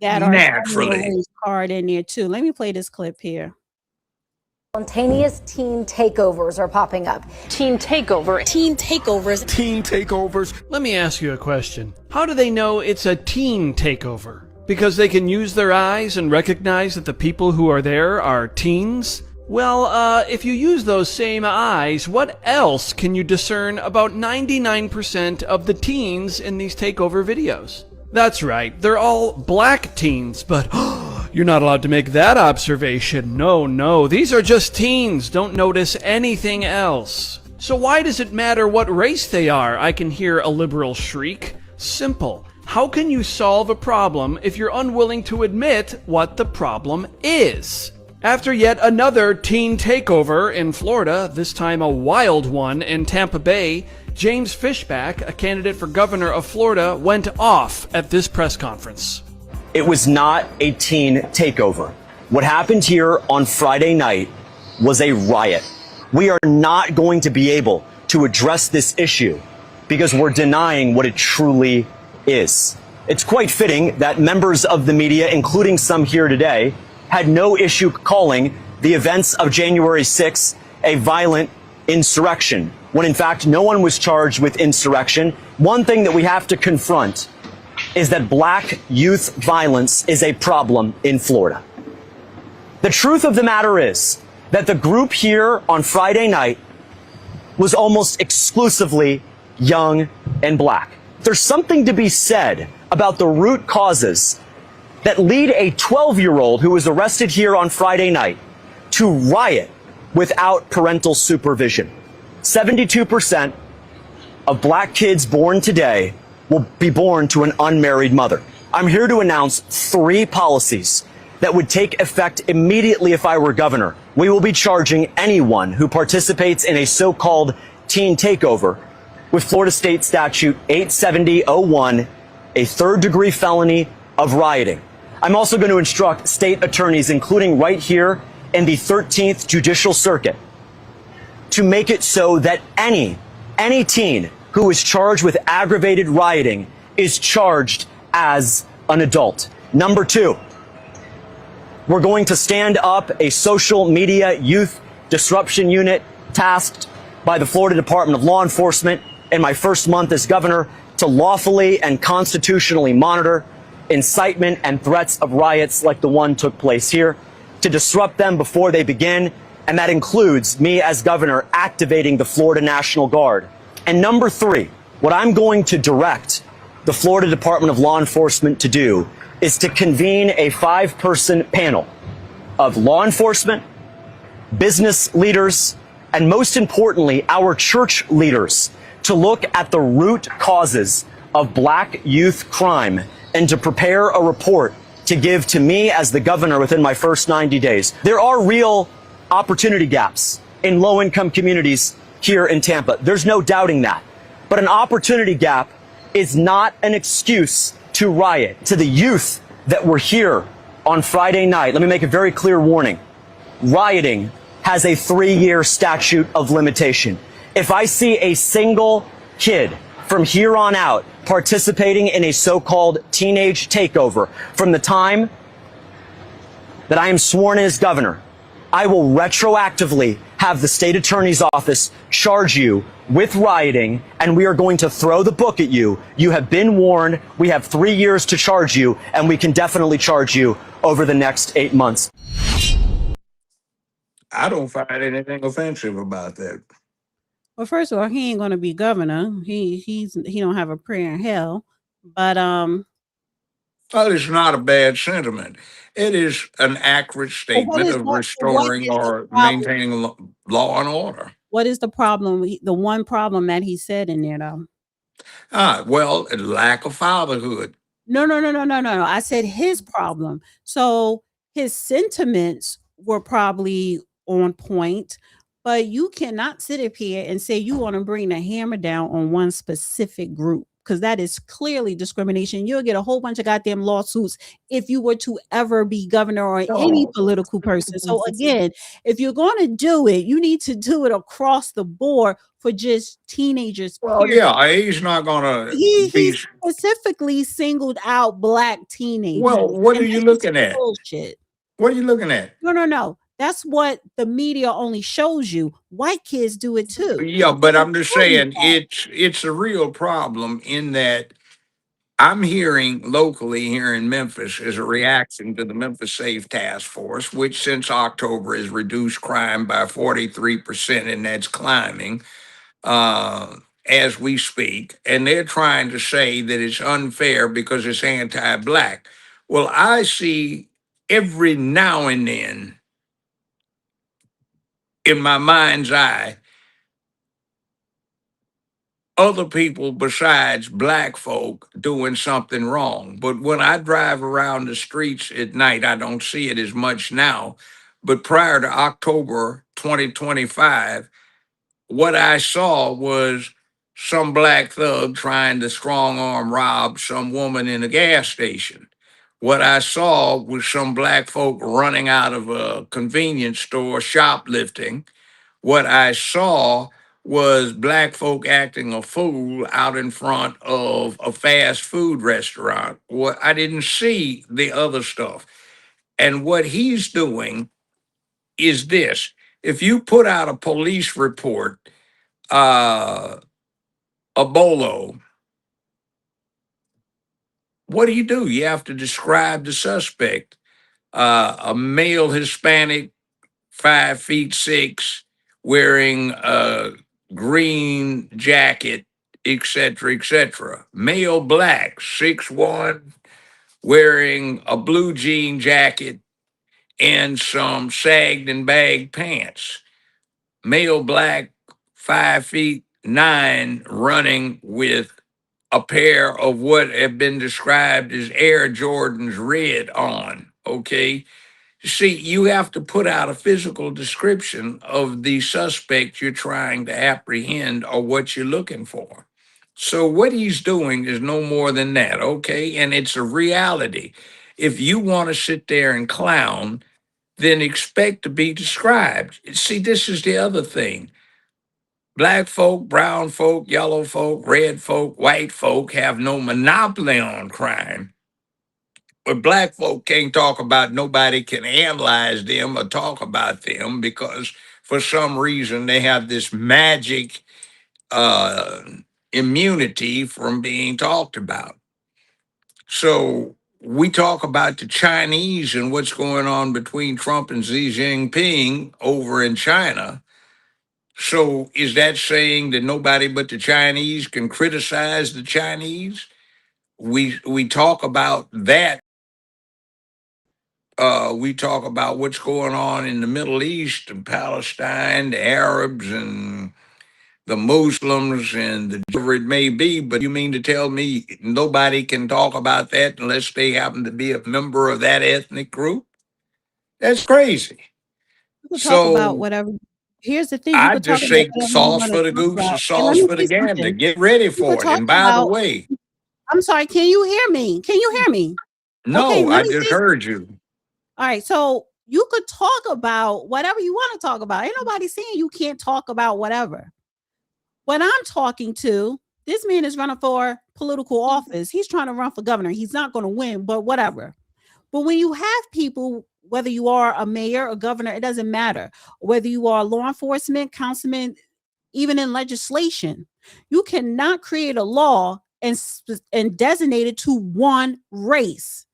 that are having a Naturally. race card in there too. Let me play this clip here. Spontaneous teen takeovers are popping up. Teen takeover. Teen takeovers. Teen takeovers. Let me ask you a question. How do they know it's a teen takeover? Because they can use their eyes and recognize that the people who are there are teens? Well, if you use those same eyes, what else can you discern about 99% of the teens in these takeover videos? That's right, they're all black teens, but you're not allowed to make that observation. No, these are just teens. Don't notice anything else. So why does it matter what race they are? I can hear a liberal shriek. Simple. How can you solve a problem if you're unwilling to admit what the problem is? After yet another teen takeover in Florida, this time a wild one in Tampa Bay, James Fishback, a candidate for governor of Florida, went off at this press conference. It was not a teen takeover. What happened here on Friday night was a riot. We are not going to be able to address this issue because we're denying what it truly is. It's quite fitting that members of the media, including some here today, had no issue calling the events of January 6th a violent insurrection, when in fact no one was charged with insurrection. One thing that we have to confront is that black youth violence is a problem in Florida. The truth of the matter is that the group here on Friday night was almost exclusively young and black. There's something to be said about the root causes that lead a 12-year-old who was arrested here on Friday night to riot without parental supervision. 72% of black kids born today will be born to an unmarried mother. I'm here to announce 3 policies that would take effect immediately if I were governor. We will be charging anyone who participates in a so-called teen takeover with Florida State Statute 870-01, a third-degree felony of rioting. I'm also going to instruct state attorneys, including right here in the 13th Judicial Circuit, to make it so that any teen who is charged with aggravated rioting is charged as an adult. Number 2, we're going to stand up a social media youth disruption unit tasked by the Florida Department of Law Enforcement in my first month as governor to lawfully and constitutionally monitor incitement and threats of riots like the one took place here, to disrupt them before they begin, and that includes me as governor activating the Florida National Guard. And number 3, what I'm going to direct the Florida Department of Law Enforcement to do is to convene a 5-person panel of law enforcement, business leaders, and most importantly, our church leaders to look at the root causes of black youth crime and to prepare a report to give to me as the governor within my first 90 days. There are real opportunity gaps in low-income communities here in Tampa. There's no doubting that. But an opportunity gap is not an excuse to riot. To the youth that were here on Friday night, let me make a very clear warning. Rioting has a 3-year statute of limitation. If I see a single kid from here on out participating in a so-called teenage takeover from the time that I am sworn in as governor, I will retroactively have the state attorney's office charge you with rioting, and we are going to throw the book at you. You have been warned. We have 3 years to charge you, and we can definitely charge you over the next 8 months. I don't find anything offensive about that. Well, first of all, he ain't gonna be governor. He don't have a prayer in hell. But Well, it's not a bad sentiment. It is an accurate statement of restoring or maintaining law and order. what is the problem? The one problem that he said in there, though. Well, lack of fatherhood. No. I said his problem. So his sentiments were probably on point, but you cannot sit up here and say you want to bring the hammer down on one specific group. because that is clearly discrimination. You'll get a whole bunch of goddamn lawsuits if you were to ever be governor or any political person. So again, if you're going to do it, you need to do it across the board for just teenagers. Well, Period. yeah, he's not going to He be. specifically singled out black teenagers. Well, what are and you that's looking just at? bullshit. What are you looking at? No. That's what the media only shows you. White kids do it too. Yeah, but I'm just Tell you saying that. it's a real problem in that I'm hearing locally here in Memphis as a reaction to the Memphis Safe Task Force, which since October has reduced crime by 43%, and that's climbing as we speak. And they're trying to say that it's unfair because it's anti-black. Well, I see every now and then in my mind's eye other people besides black folk doing something wrong. But when I drive around the streets at night, I don't see it as much now. But prior to October 2025, what I saw was some black thug trying to strong arm rob some woman in a gas station. What I saw was some black folk running out of a convenience store shoplifting. What I saw was black folk acting a fool out in front of a fast food restaurant. What I didn't see the other stuff. And what he's doing is this. If you put out a police report, a bolo, what do? You have to describe the suspect. A male Hispanic, 5'6", wearing a green jacket, etc., etc. Male black, 6'1", wearing a blue jean jacket and some sagged and bagged pants. Male black, 5'9", running with a pair of what have been described as Air Jordans red on. Okay. See, you have to put out a physical description of the suspect you're trying to apprehend or what you're looking for. So, what he's doing is no more than that, okay? And it's a reality. If you want to sit there and clown, then expect to be described. See, this is the other thing. Black folk, brown folk, yellow folk, red folk, white folk have no monopoly on crime. But black folk can't talk about, nobody can analyze them or talk about them because for some reason they have this magic uh, immunity from being talked about. So we talk about the Chinese and what's going on between Trump and Xi Jinping over in China. So is that saying that nobody but the Chinese can criticize the Chinese? We talk about that. We talk about what's going on in the Middle East and Palestine, the Arabs and the Muslims and the whatever it may be. But you mean to tell me nobody can talk about that unless they happen to be a member of that ethnic group? That's crazy. You could talk about So whatever. Here's the thing: you I could talk just about say whatever you sauce want to for the talk goose about. and And let sauce me for the say gander. something. Get ready You could for it. talk And by the about. way, I'm sorry. Can you hear me? Can you hear me? Okay, no, let I me just say. heard you. All right, so you could talk about whatever you want to talk about. Ain't nobody saying you can't talk about whatever. What I'm talking to, this man is running for political office. He's trying to run for governor. He's not going to win, but whatever. But when you have people, whether you are a mayor or governor, it doesn't matter. Whether you are law enforcement, councilman, even in legislation, you cannot create a law and designate it to one race.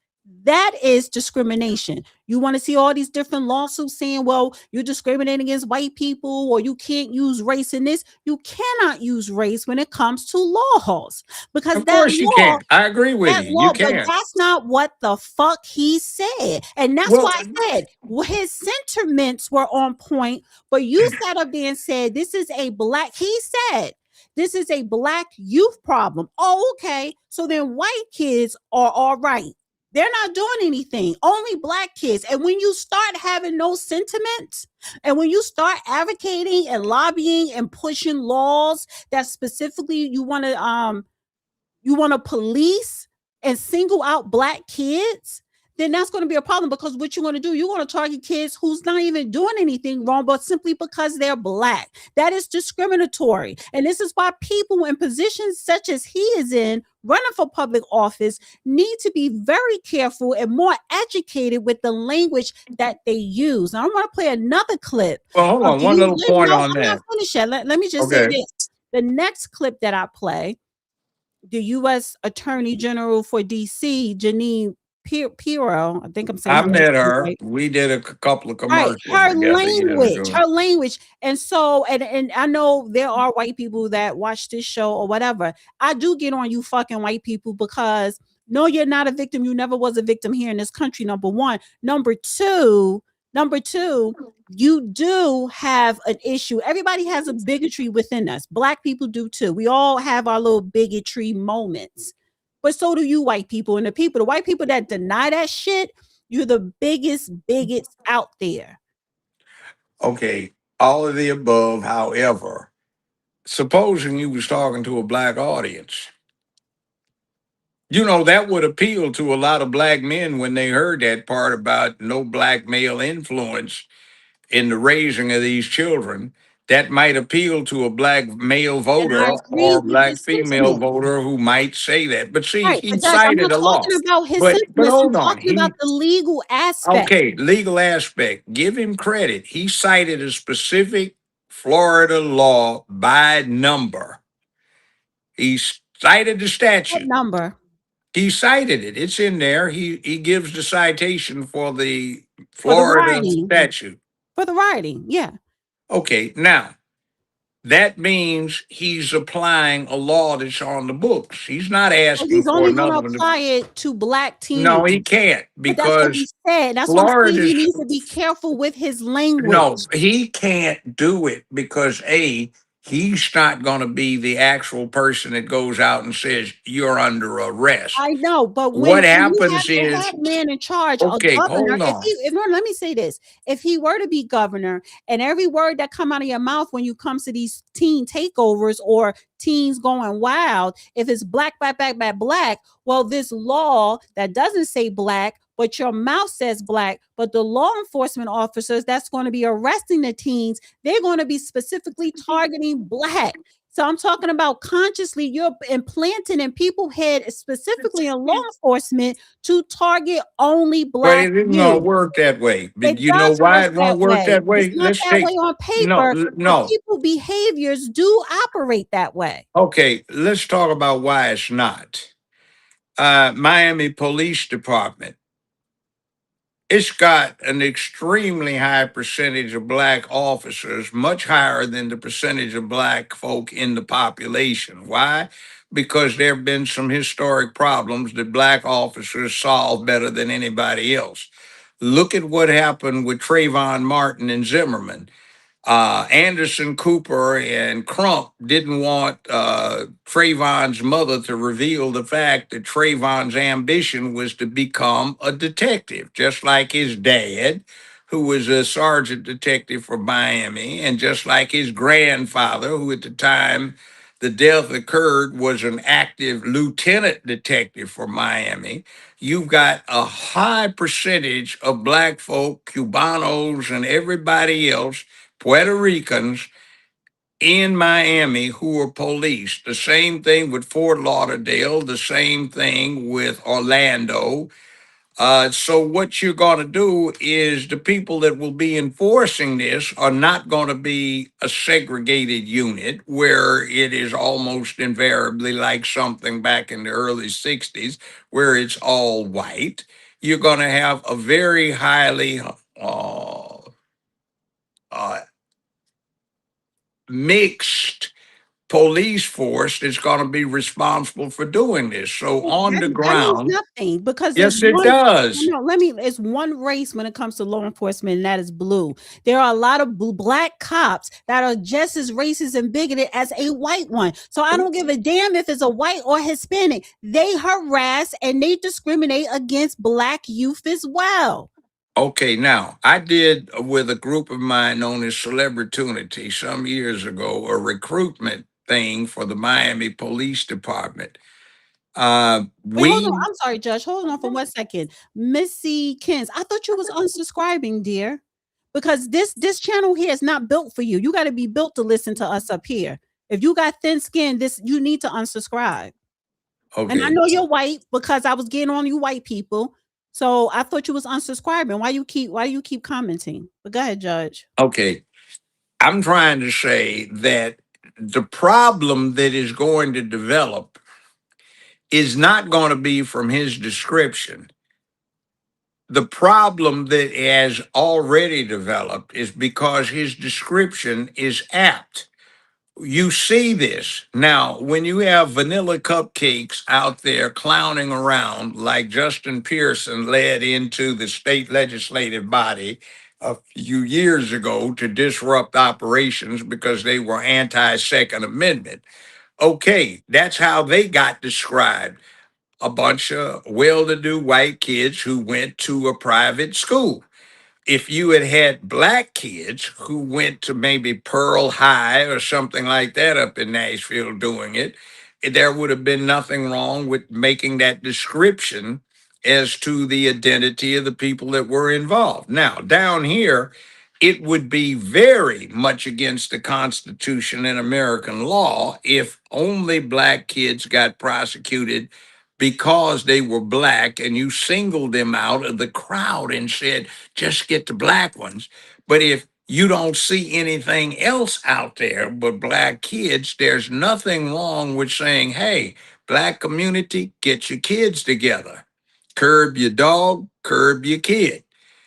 That is discrimination. You want to see all these different lawsuits saying, well, you're discriminating against white people or you can't use race in this. You cannot use race when it comes to laws because Of course you can't. I agree with you. You but can't. that's not what the fuck he said. And that's Well, why I said his sentiments were on point, but you sat up there and said, this is a black, he said, this is a black youth problem. Oh, okay. So then white kids are all right. They're not doing anything, only black kids. And when you start having those sentiments, and when you start advocating and lobbying and pushing laws that specifically you want to you want to police and single out black kids, then that's going to be a problem, because what you're going to do, you're going to target kids who's not even doing anything wrong, but simply because they're black. That is discriminatory. And this is why people in positions such as he is in, running for public office, need to be very careful and more educated with the language that they use. Now, I want to play another clip. Well, hold on. One little point on I'm not that. finished yet. Let me just say this. The next clip that I play, the U.S. Attorney General for D.C., Janine Pirro, I think I'm saying I her met name her. right. We did a couple of Right, commercials together years ago. her language. And so, and I know there are white people that watch this show or whatever. I do get on you fucking white people, because no, you're not a victim. You never was a victim here in this country, number one. Number two, you do have an issue. Everybody has a bigotry within us. Black people do too. We all have our little bigotry moments. But so do you white people. And the white people that deny that shit, you're the biggest bigots out there. Okay, all of the above. However, supposing you was talking to a black audience, you know, that would appeal to a lot of black men when they heard that part about no black male influence in the raising of these children. That might appeal to a black male And voter I agree or with black his female sentiment. voter who might say that. But see, Right, he but Judge, I'm cited not a law. talking about his But sentiments. I'm hold on, talking about the legal aspect. okay, legal aspect. Give him credit. He cited a specific Florida law by number. He cited the What statute. number? He cited it. It's in there. He gives the citation for the For the Florida writing. statute. For the writing, yeah. Okay, now that means he's applying a law that's on the books. He's not So asking he's for only going to another one. apply it to black No, teens. he can't, But that's what he because said. That's what I'm saying. He Florida's needs to be careful with his language. no, he can't do it because he's not going to be the actual person that goes out and says you're under arrest. I know, but What when happens you is, have a man in charge, okay, a governor, hold on. let me say this. If he were to be governor, and every word that come out of your mouth when you come to these teen takeovers or teens going wild, if it's black, well, this law that doesn't say black, but your mouth says black, but the law enforcement officers that's going to be arresting the teens, they're going to be specifically targeting black. So I'm talking about consciously you're implanting in people's head, specifically in law enforcement, to target only But black it isn't going to youth. work that way. But It you know does why work it that won't work way. that way? It's not that way on paper, but No. people behaviors do operate that way. Okay, let's talk about why it's not. Miami Police Department. It's got an extremely high percentage of black officers, much higher than the percentage of black folk in the population. Why? Because there have been some historic problems that black officers solve better than anybody else. Look at what happened with Trayvon Martin and Zimmerman. Anderson Cooper and Crump didn't want Trayvon's mother to reveal the fact that Trayvon's ambition was to become a detective, just like his dad, who was a sergeant detective for Miami, and just like his grandfather, who at the time the death occurred was an active lieutenant detective for Miami. You've got a high percentage of black folk, Cubanos, and everybody else, Puerto Ricans in Miami who are police. The same thing with Fort Lauderdale, the same thing with Orlando. So what you're going to do is the people that will be enforcing this are not going to be a segregated unit where it is almost invariably like something back in the early 60s where it's all white. You're going to have a very highly uh, mixed police force that's going to be responsible for doing this. So on the That means ground, nothing, because yes, it does. it's one race when it comes to law enforcement, and that is blue. There are a lot of black cops that are just as racist and bigoted as a white one. So I don't give a damn if it's a white or Hispanic. They harass and they discriminate against black youth as well. Okay, now I did with a group of mine known as Celebritunity some years ago a recruitment thing for the Miami Police Department. Wait, hold on. We I'm sorry, Judge. Hold on for 1 second. Missy Kins, I thought you was unsubscribing, dear. Because this channel here is not built for you. You got to be built to listen to us up here. If you got thin skin, you need to unsubscribe. And I okay. know you're white because I was getting on you white people. So I thought you was unsubscribing. Why do you keep commenting? But go ahead, Judge. Okay. I'm trying to say that the problem that is going to develop is not going to be from his description. The problem that has already developed is because his description is apt. You see this now when you have vanilla cupcakes out there clowning around like Justin Pearson led into the state legislative body a few years ago to disrupt operations because they were anti-Second Amendment. Okay, that's how they got described. A bunch of well-to-do white kids who went to a private school. If you had had black kids who went to maybe Pearl High or something like that up in Nashville doing it, there would have been nothing wrong with making that description as to the identity of the people that were involved. Now, down here, it would be very much against the Constitution and American law if only black kids got prosecuted because they were black and you singled them out of the crowd and said, just get the black ones. But if you don't see anything else out there but black kids, there's nothing wrong with saying, hey, black community, get your kids together. Curb your dog, curb your kid.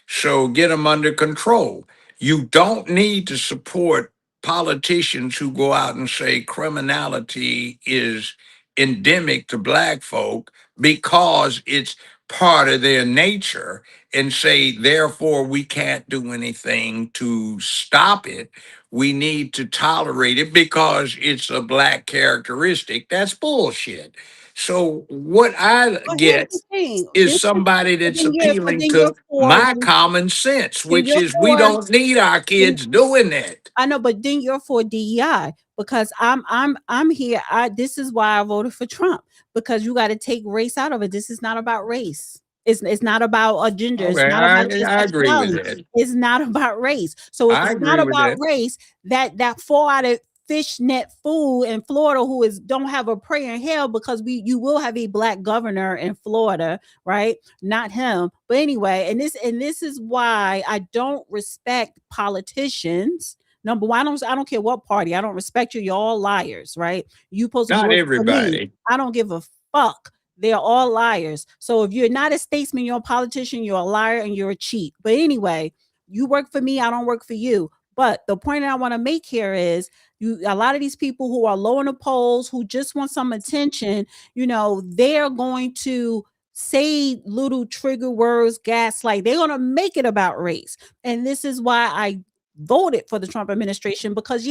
So get them under control. You don't need to support politicians who go out and say criminality is endemic to black folk because it's part of their nature and say, therefore, we can't do anything to stop it. We need to tolerate it because it's a black characteristic. That's bullshit. So what I Well, here's get the thing. is somebody that's appealing Then you're to for my common sense, then which you're is we for don't need our then kids doing that. I know, but then you're for DEI because I'm here. This is why I voted for Trump because you got to take race out of it. This is not about race. It's not about a gender. It's Okay, not about your I agree with sexuality. that. It's not about race. So if I it's not agree with about that. race, that 4 out of fishnet fool in Florida who is don't have a prayer in hell because you will have a black governor in Florida, right? Not him. But anyway, and this is why I don't respect politicians. Number one, I don't care what party. I don't respect you. You're all liars, right? You supposed to be Not working for me. everybody. I don't give a fuck. They're all liars. So if you're not a statesman, you're a politician, you're a liar and you're a cheat. But anyway, you work for me, I don't work for you. But the point that I want to make here is a lot of these people who are low in the polls, who just want some attention, they're going to say little trigger words, gaslight. They're going to make it about race. And this is why I voted for the Trump administration because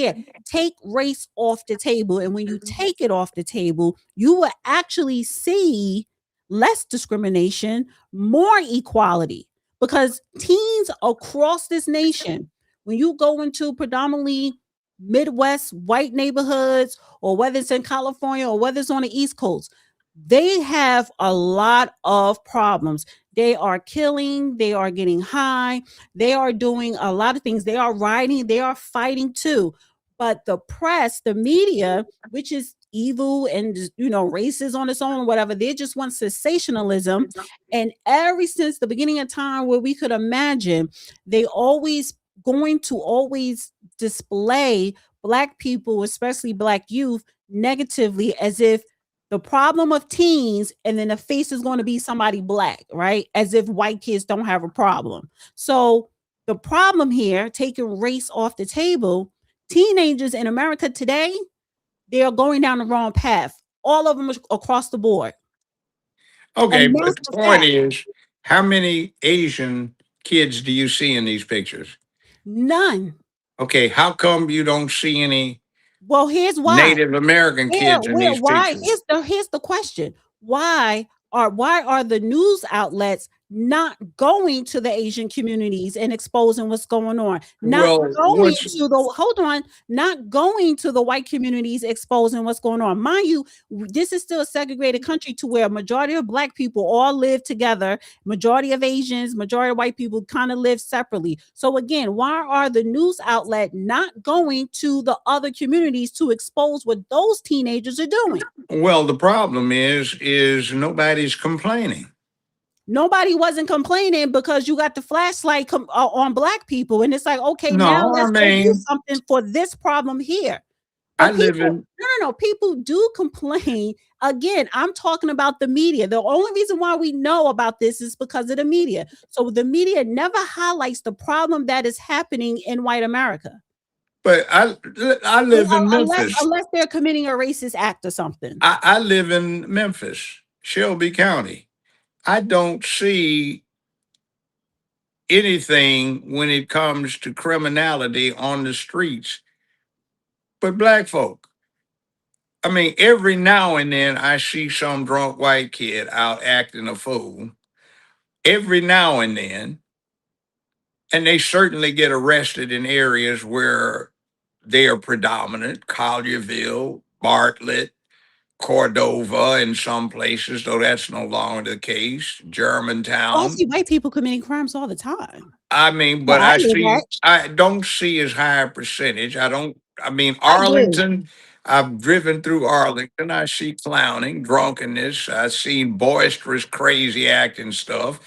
take race off the table, and when you take it off the table, you will actually see less discrimination, more equality, because teens across this nation, when you go into predominantly Midwest white neighborhoods, or whether it's in California or whether it's on the East Coast, they have a lot of problems. They are killing, they are getting high, they are doing a lot of things. They are rioting, they are fighting too. But the press, the media, which is evil and racist on its own, whatever, they just want sensationalism. And ever since the beginning of time where we could imagine, they always going to always display black people, especially black youth, negatively, as if the problem of teens, and then the face is going to be somebody black, right? As if white kids don't have a problem. So the problem here, taking race off the table, teenagers in America today, they are going down the wrong path. All of them across the board. Okay, And but that's the the point fact. is, how many Asian kids do you see in these pictures? None. Okay, how come you don't see any Well, here's why. Native American kids in these Why? pictures? Here's the question. Why are the news outlets not going to the Asian communities and exposing what's going on, not Well, going to the not going to the white communities exposing what's going on. Mind you, this is still a segregated country to where a majority of black people all live together, majority of Asians, majority of white people kind of live separately. So again, why are the news outlet not going to the other communities to expose what those teenagers are doing? well, the problem is nobody's complaining. Nobody wasn't complaining because you got the flashlight on black people, and it's like, okay, now No, I let's go do mean, something for this problem here. I But live people, in. no, people do complain. Again, I'm talking about the media. The only reason why we know about this is because of the media. So the media never highlights the problem that is happening in white America, But I live in Memphis. unless they're committing a racist act or something. I live in Memphis, Shelby County. I don't see anything when it comes to criminality on the streets but black folk. I mean, every now and then I see some drunk white kid out acting a fool. Every now and then. And they certainly get arrested in areas where they are predominant, Collierville, Bartlett, Cordova in some places, though that's no longer the case, Oh, I Germantown. see white people committing crimes all the time. I mean, Well, but I live at. I don't see as high a percentage. I mean, I do. Arlington, I've driven through Arlington. I see clowning, drunkenness. I see boisterous, crazy acting stuff,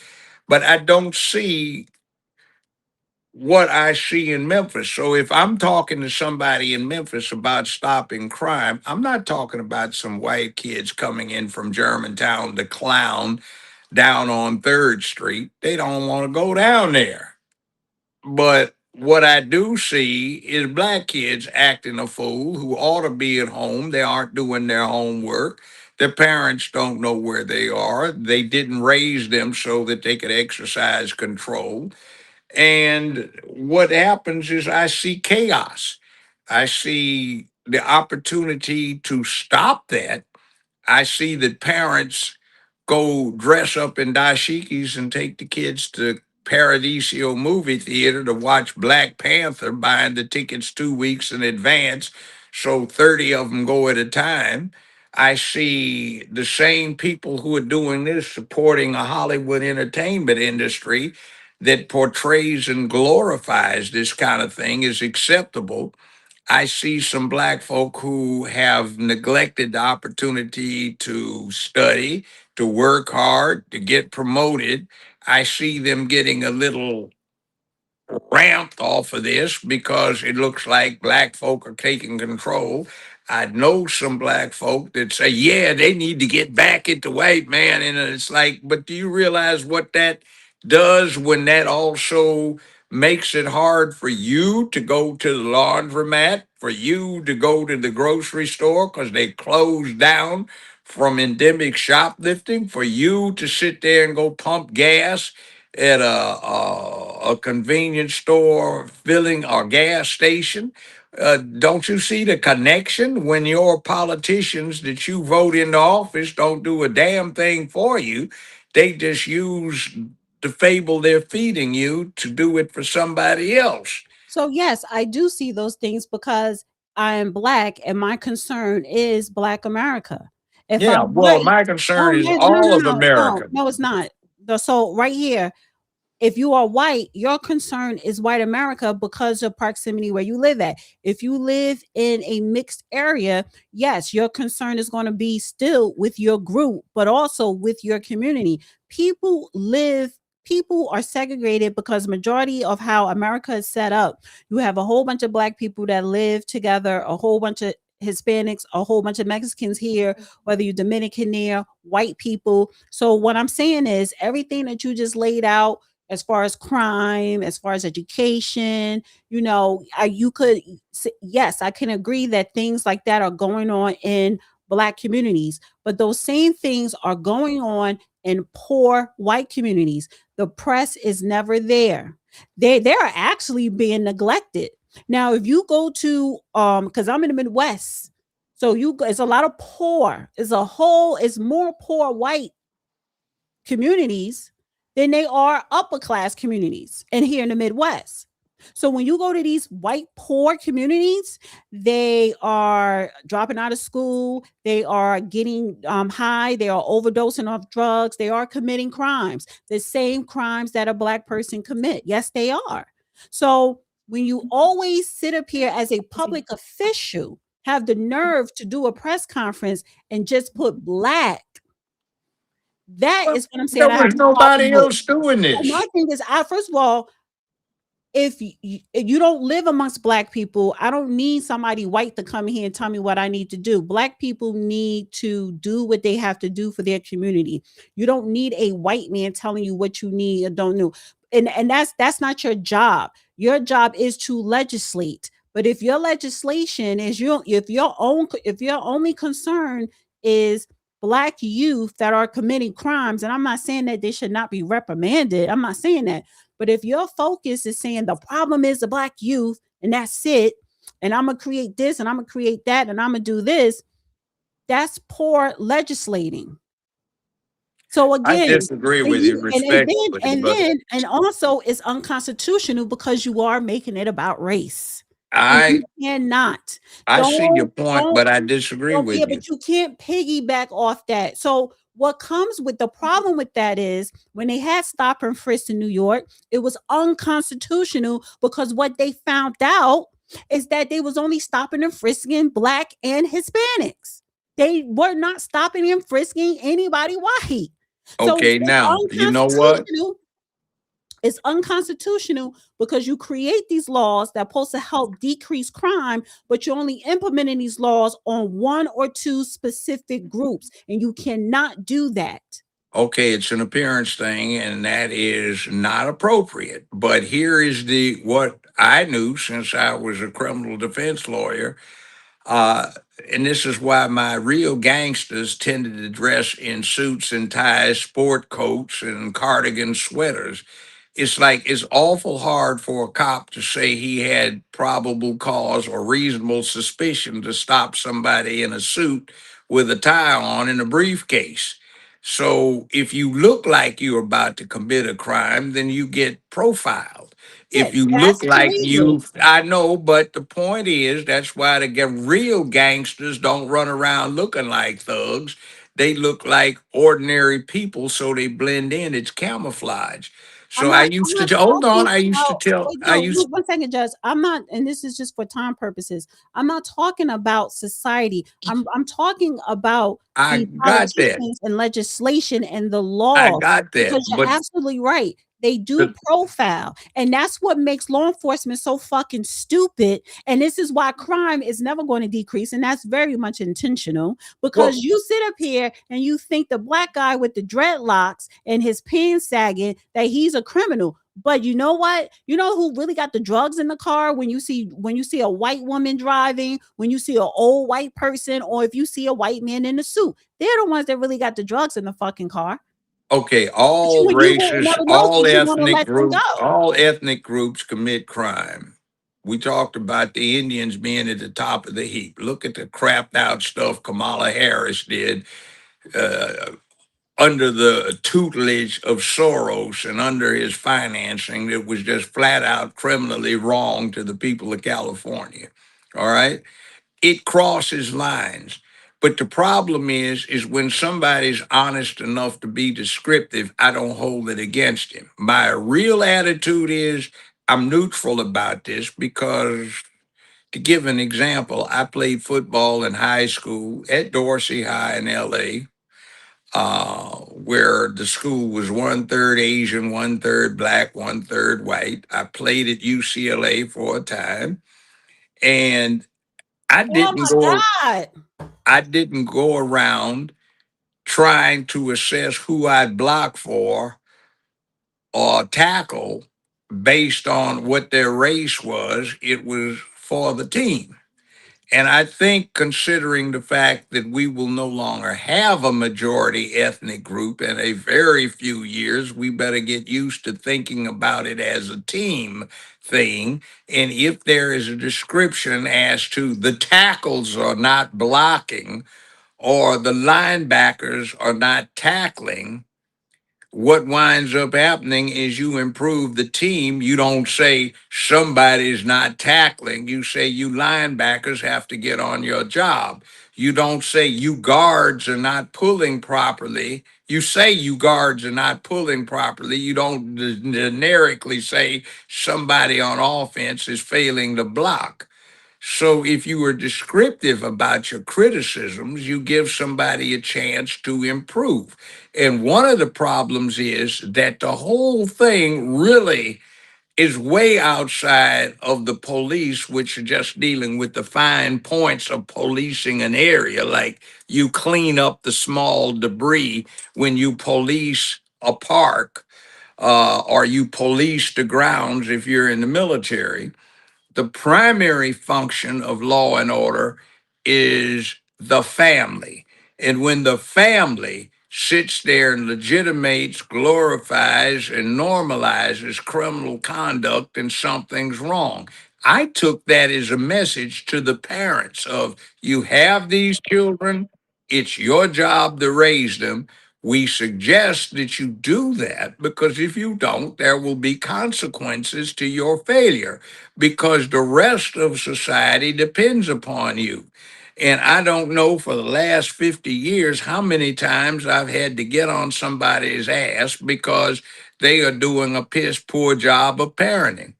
but I don't see what I see in Memphis. So if I'm talking to somebody in Memphis about stopping crime, I'm not talking about some white kids coming in from Germantown to clown down on 3rd Street. They don't want to go down there. But what I do see is black kids acting a fool who ought to be at home. They aren't doing their homework. Their parents don't know where they are. They didn't raise them so that they could exercise control. And what happens is I see chaos. I see the opportunity to stop that. I see that parents go dress up in dashikis and take the kids to Paradiso movie theater to watch Black Panther, buying the tickets 2 weeks in advance, so 30 of them go at a time. I see the same people who are doing this supporting a Hollywood entertainment industry that portrays and glorifies this kind of thing as acceptable. I see some black folk who have neglected the opportunity to study, to work hard, to get promoted. I see them getting a little ramped off of this because it looks like black folk are taking control. I know some black folk that say, yeah, they need to get back at the white man. And it's like, but do you realize what that does when that also makes it hard for you to go to the laundromat, for you to go to the grocery store because they closed down from endemic shoplifting, for you to sit there and go pump gas at a convenience store filling or gas station. Don't you see the connection when your politicians that you vote into office don't do a damn thing for you? They just use the fable they're feeding you to do it for somebody else. So yes, I do see those things because I am black and my concern is black America. If Yeah, I'm well, white, my oh concern is no, all of America. no, it's not. So right here, if you are white, your concern is white America because of proximity where you live at. If you live in a mixed area, yes, your concern is going to be still with your group, but also with your community. People are segregated because majority of how America is set up, you have a whole bunch of black people that live together, a whole bunch of Hispanics, a whole bunch of Mexicans here, whether you're Dominican there, white people. So what I'm saying is everything that you just laid out as far as crime, as far as education, yes, I can agree that things like that are going on in black communities, but those same things are going on in poor white communities. The press is never there. They are actually being neglected. Now, if you go to because I'm in the Midwest, so it's a lot of poor, it's more poor white communities than they are upper class communities and here in the Midwest. So when you go to these white poor communities, they are dropping out of school, they are getting high, they are overdosing off drugs, they are committing crimes, the same crimes that a black person commit. Yes, they are. So when you always sit up here as a public official, have the nerve to do a press conference and just put black, that is what I'm saying. There I have was a problem nobody with. else doing So my this. thing is, first of all, if you don't live amongst black people, I don't need somebody white to come here and tell me what I need to do. Black people need to do what they have to do for their community. You don't need a white man telling you what you need or don't know. And that's not your job. Your job is to legislate. But if your legislation is if your only concern is black youth that are committing crimes, and I'm not saying that they should not be reprimanded. I'm not saying that. But if your focus is saying the problem is the black youth and that's it, and I'm gonna create this and I'm gonna create that and I'm gonna do this, that's poor legislating. So I again, disagree with you respectfully, but and also it's unconstitutional because you are making it about race. And I you cannot. I see your point, Don't but I disagree yeah, with you. but you can't piggyback off that. So what comes with the problem with that is when they had stop and frisk in New York, it was unconstitutional because what they found out is that they was only stopping and frisking black and Hispanics. They were not stopping and frisking anybody white. So Okay, it's now, you know what? unconstitutional. It's unconstitutional because you create these laws that are supposed to help decrease crime, but you're only implementing these laws on one or two specific groups, and you cannot do that. Okay, it's an appearance thing, and that is not appropriate. But here is the what I knew since I was a criminal defense lawyer. Uh, and this is why my real gangsters tended to dress in suits and ties, sport coats, and cardigan sweaters. It's like it's awful hard for a cop to say he had probable cause or reasonable suspicion to stop somebody in a suit with a tie on and a briefcase. So if you look like you're about to commit a crime, then you get profiled. Yeah, If you that's look like crazy. you, I know, but the point is that's why real gangsters don't run around looking like thugs. They look like ordinary people, so they blend in. It's camouflage. So I I'm used not to hold on. talking I used to about tell. wait, I no, used. 1 second, Judge. I'm not, and this is just for time purposes. I'm not talking about society. I'm talking about I the got that. politicians and legislation and the I laws. got that. Because you're But absolutely right. They do the, profile. And that's what makes law enforcement so fucking stupid. And this is why crime is never going to decrease. And that's very much intentional because well, you sit up here and you think the black guy with the dreadlocks and his pants sagging that he's a criminal. But you know what? You know who really got the drugs in the car when you see a white woman driving, when you see an old white person, or if you see a white man in a suit. They're the ones that really got the drugs in the fucking car. okay, But all you won't races, never know all because you want to ethnic let them groups, go. all ethnic groups commit crime. We talked about the Indians being at the top of the heap. Look at the crapped out stuff Kamala Harris did uh, under the tutelage of Soros and under his financing that was just flat out criminally wrong to the people of California. All right. It crosses lines. But the problem is when somebody's honest enough to be descriptive, I don't hold it against him. My real attitude is I'm neutral about this because, to give an example, I played football in high school at Dorsey High in LA, where the school was 1/3 Asian, 1/3 black, 1/3 white. I played at UCLA for a time, and I Oh didn't my go. God. I didn't go around trying to assess who I'd block for or tackle based on what their race was. It was for the team. And I think, considering the fact that we will no longer have a majority ethnic group in a very few years, we better get used to thinking about it as a team thing. And if there is a description as to the tackles are not blocking, or the linebackers are not tackling, what winds up happening is you improve the team. You don't say somebody's not tackling. You say you linebackers have to get on your job. You don't say you guards are not pulling properly. You say you guards are not pulling properly. You don't generically say somebody on offense is failing to block. So if you were descriptive about your criticisms, you give somebody a chance to improve. And one of the problems is that the whole thing really is way outside of the police, which are just dealing with the fine points of policing an area, like you clean up the small debris when you police a park, or you police the grounds if you're in the military. The primary function of law and order is the family. And when the family sits there and legitimates, glorifies, and normalizes criminal conduct, and something's wrong. I took that as a message to the parents of you have these children, it's your job to raise them. We suggest that you do that because if you don't, there will be consequences to your failure because the rest of society depends upon you. And I don't know for the last 50 years how many times I've had to get on somebody's ass because they are doing a piss poor job of parenting.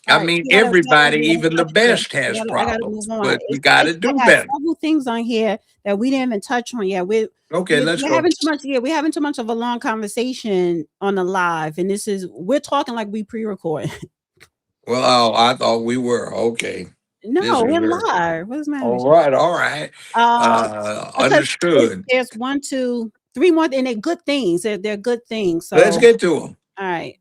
All I right, mean, we gotta everybody, we gotta even the stop you there. best, has I gotta move problems, on. but we got to I do got better. several things on here that we didn't even touch on yet. Okay, let's We're go. having too much. Yeah, we're having too much of a long conversation on the live, and we're talking like we pre-record. Well, I thought we were. Okay. This No, is we're very, live. What's the matter with all right, all right. because Understood. there's one, two, three more, and they're good things. They're good things. So Let's get to them. all right.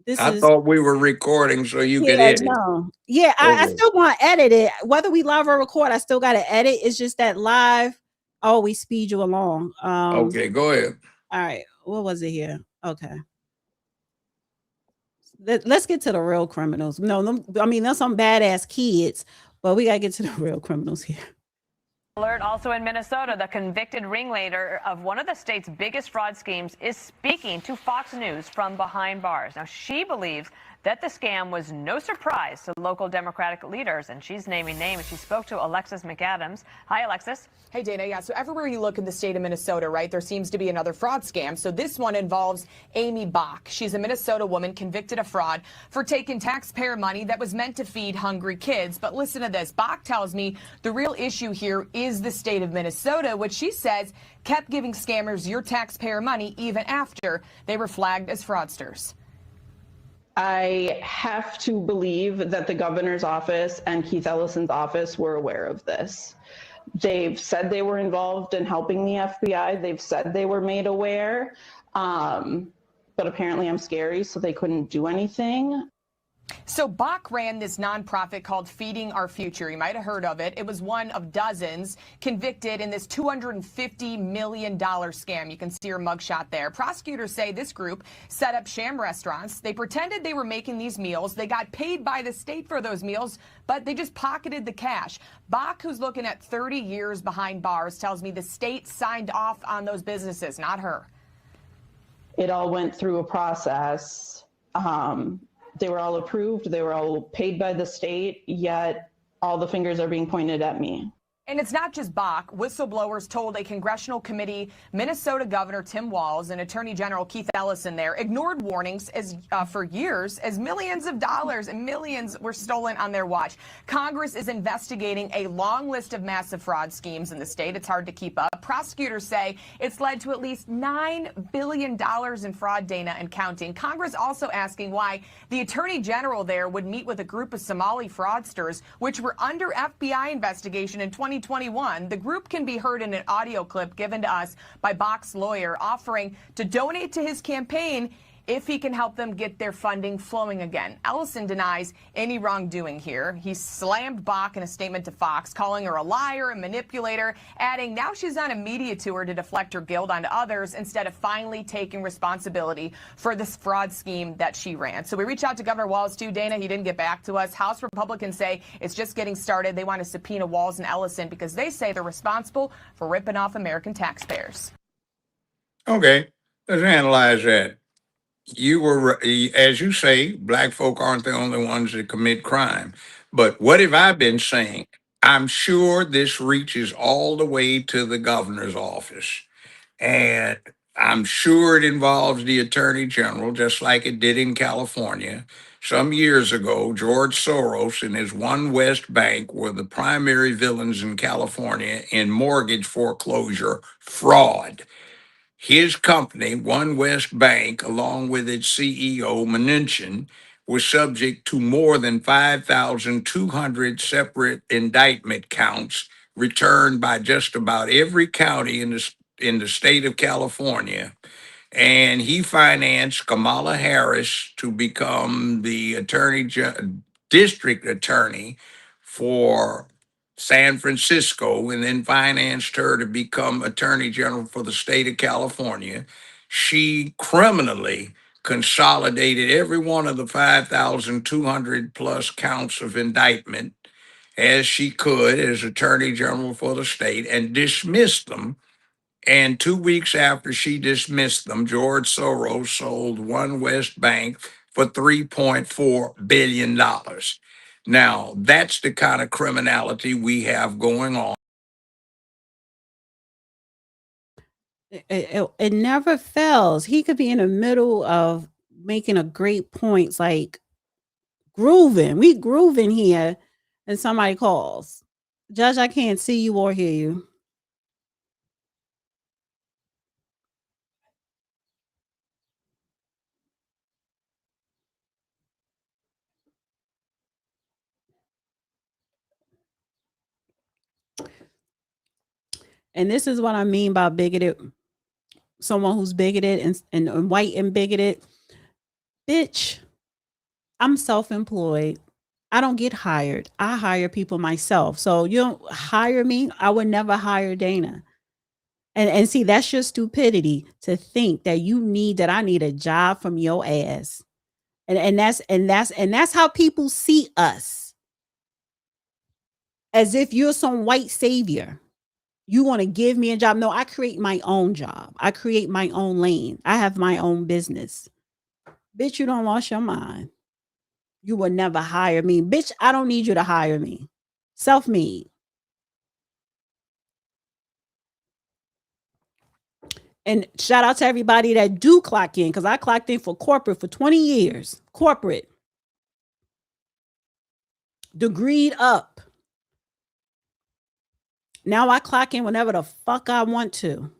This I is thought we were recording so you could yeah, edit. no. Yeah, I Okay. still want to edit it. Whether we live or record, I still got to edit. It's just that live always speed you along. Okay, go ahead. All right. What was it here? Okay. Let's get to the real criminals. No, I mean, there's some badass kids, but we got to get to the real criminals here. Alert also in Minnesota, the convicted ringleader of one of the state's biggest fraud schemes is speaking to Fox News from behind bars. Now, she believes that the scam was no surprise to local Democratic leaders, and she's naming names. She spoke to Alexis McAdams. Hi, Alexis. Hey, Dana. Yeah, so everywhere you look in the state of Minnesota, right, there seems to be another fraud scam. So this one involves Amy Bach. She's a Minnesota woman convicted of fraud for taking taxpayer money that was meant to feed hungry kids. But listen to this. Bach tells me the real issue here is the state of Minnesota, which she says kept giving scammers your taxpayer money even after they were flagged as fraudsters. I have to believe that the governor's office and Keith Ellison's office were aware of this. They've said they were involved in helping the FBI. They've said they were made aware, but apparently I'm scary, so they couldn't do anything. So Bach ran this nonprofit called Feeding Our Future. You might have heard of it. It was one of dozens convicted in this $250 million scam. You can see her mugshot there. Prosecutors say this group set up sham restaurants. They pretended they were making these meals. They got paid by the state for those meals, but they just pocketed the cash. Bach, who's looking at 30 years behind bars, tells me the state signed off on those businesses, not her. It all went through a process. They were all approved. They were all paid by the state, yet all the fingers are being pointed at me. And it's not just Bach. Whistleblowers told a congressional committee Minnesota Governor Tim Walz and Attorney General Keith Ellison there ignored warnings for years as millions of dollars and millions were stolen on their watch. Congress is investigating a long list of massive fraud schemes in the state. It's hard to keep up. Prosecutors say it's led to at least $9 billion in fraud, Dana, and counting. Congress also asking why the Attorney General there would meet with a group of Somali fraudsters, which were under FBI investigation in 2021. The group can be heard in an audio clip given to us by Bach's lawyer offering to donate to his campaign if he can help them get their funding flowing again. Ellison denies any wrongdoing here. He slammed Bach in a statement to Fox, calling her a liar, a manipulator, adding now she's on a media tour to deflect her guilt onto others instead of finally taking responsibility for this fraud scheme that she ran. So we reached out to Governor Walz too, Dana. He didn't get back to us. House Republicans say it's just getting started. They want to subpoena Walz and Ellison because they say they're responsible for ripping off American taxpayers. Okay. Let's analyze that. You were, as you say, black folk aren't the only ones that commit crime. But what have I been saying? I'm sure this reaches all the way to the governor's office. And I'm sure it involves the attorney general, just like it did in California. Some years ago, George Soros and his One West Bank were the primary villains in California in mortgage foreclosure fraud. His company, One West Bank, along with its CEO, Mnuchin, was subject to more than 5,200 separate indictment counts returned by just about every county in the state of California, and he financed Kamala Harris to become the district attorney for San Francisco, and then financed her to become attorney general for the state of California. She criminally consolidated every one of the 5,200 plus counts of indictment as she could as attorney general for the state and dismissed them, and 2 weeks after she dismissed them, George Soros sold One West Bank for $3.4 billion. Now, that's the kind of criminality we have going on. It never fails. He could be in the middle of making a great points, like grooving. We grooving here, and somebody calls. Judge, I can't see you or hear you. And this is what I mean by bigoted. Someone who's bigoted and white and bigoted. Bitch, I'm self-employed. I don't get hired. I hire people myself. So you don't hire me. I would never hire Dana. And see, that's your stupidity to think that I need a job from your ass. And that's how people see us. As if you're some white savior. You want to give me a job. No, I create my own job. I create my own lane. I have my own business. Bitch, you don't lost your mind. You will never hire me. Bitch, I don't need you to hire me. Self-made. And shout out to everybody that do clock in, because I clocked in for corporate for 20 years. Corporate. Degreed up. Now I clock in whenever the fuck I want to.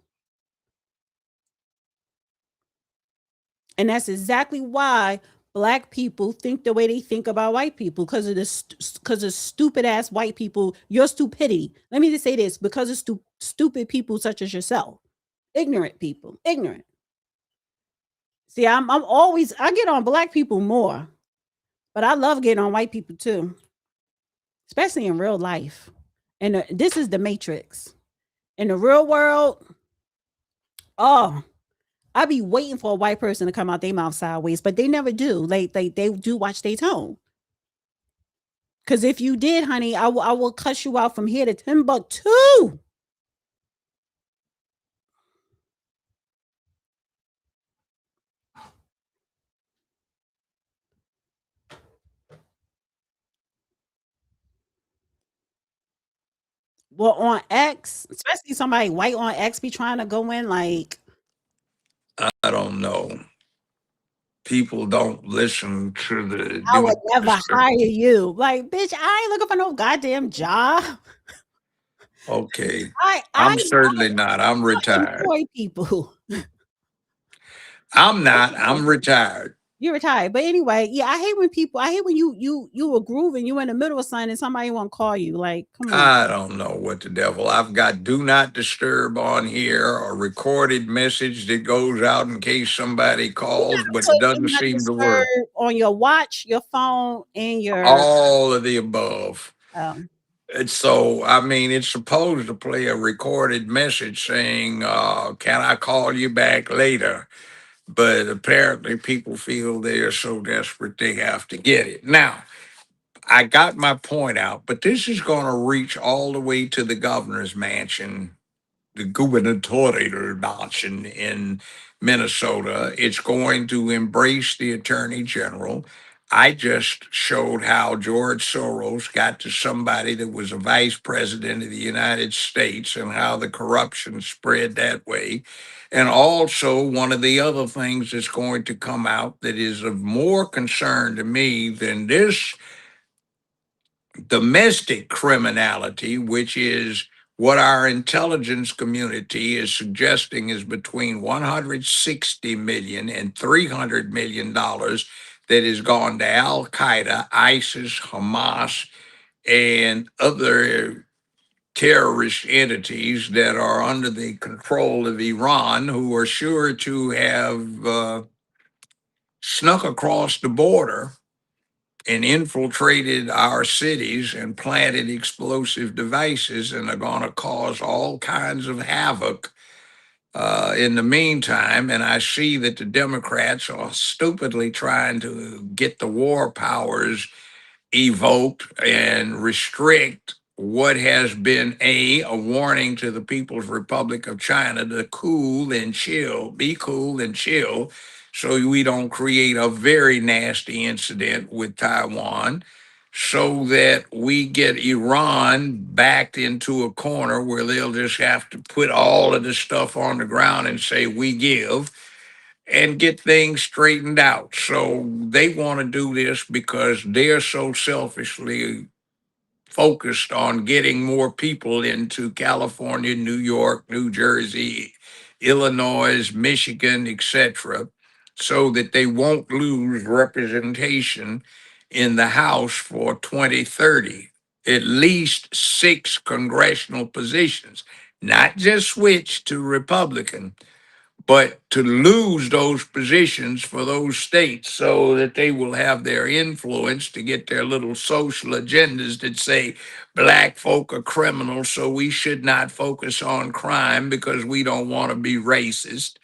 And that's exactly why black people think the way they think about white people, because of this, because of stupid ass white people. Your stupidity. Let me just say this: because of stupid people such as yourself, ignorant people, ignorant. See, I'm always, I get on black people more, but I love getting on white people too, especially in real life. And this is the matrix. In the real world, oh, I be waiting for a white person to come out their mouth sideways, but they never do. Like they do watch their tone. Because if you did, honey, I will cuss you out from here to Timbuktu. Well, on X, especially somebody white on X be trying to go in like, I don't know. People don't listen to the I would do. never hire you. Like, bitch, I ain't looking for no goddamn job. Okay. I I'm certainly not. I'm retired. employ people. I'm not. I'm retired. You're retired. But anyway, yeah, I hate when you were grooving, you in the middle of something and somebody won't call you. Like, come on. I don't know what the devil. I've got do not disturb on here, a recorded message that goes out in case somebody calls, but So it do doesn't not seem to disturb work. on your watch, your phone, and your All of the above. um And so, I mean, it's supposed to play a recorded message saying, can I call you back later? But apparently people feel they are so desperate they have to get it. Now, I got my point out, but this is going to reach all the way to the governor's mansion, the gubernatorial mansion in Minnesota. It's going to embrace the attorney general. I just showed how George Soros got to somebody that was a vice president of the United States and how the corruption spread that way. And also, one of the other things that's going to come out that is of more concern to me than this domestic criminality, which is what our intelligence community is suggesting is between 160 million and 300 million dollars that has gone to Al Qaeda, ISIS, Hamas, and other terrorist entities that are under the control of Iran, who are sure to have snuck across the border and infiltrated our cities and planted explosive devices and are going to cause all kinds of havoc in the meantime. And I see that the Democrats are stupidly trying to get the war powers evoked and restrict what has been a warning to the People's Republic of China to cool and chill, be cool and chill, so we don't create a very nasty incident with Taiwan, so that we get Iran backed into a corner where they'll just have to put all of the stuff on the ground and say, we give, and get things straightened out. So they want to do this because they're so selfishly focused on getting more people into California, New York, New Jersey, Illinois, Michigan, etc., so that they won't lose representation in the House for 2030. At least 6 congressional positions, not just switch to Republican, but to lose those positions for those states so that they will have their influence to get their little social agendas that say black folk are criminals, so we should not focus on crime because we don't want to be racist.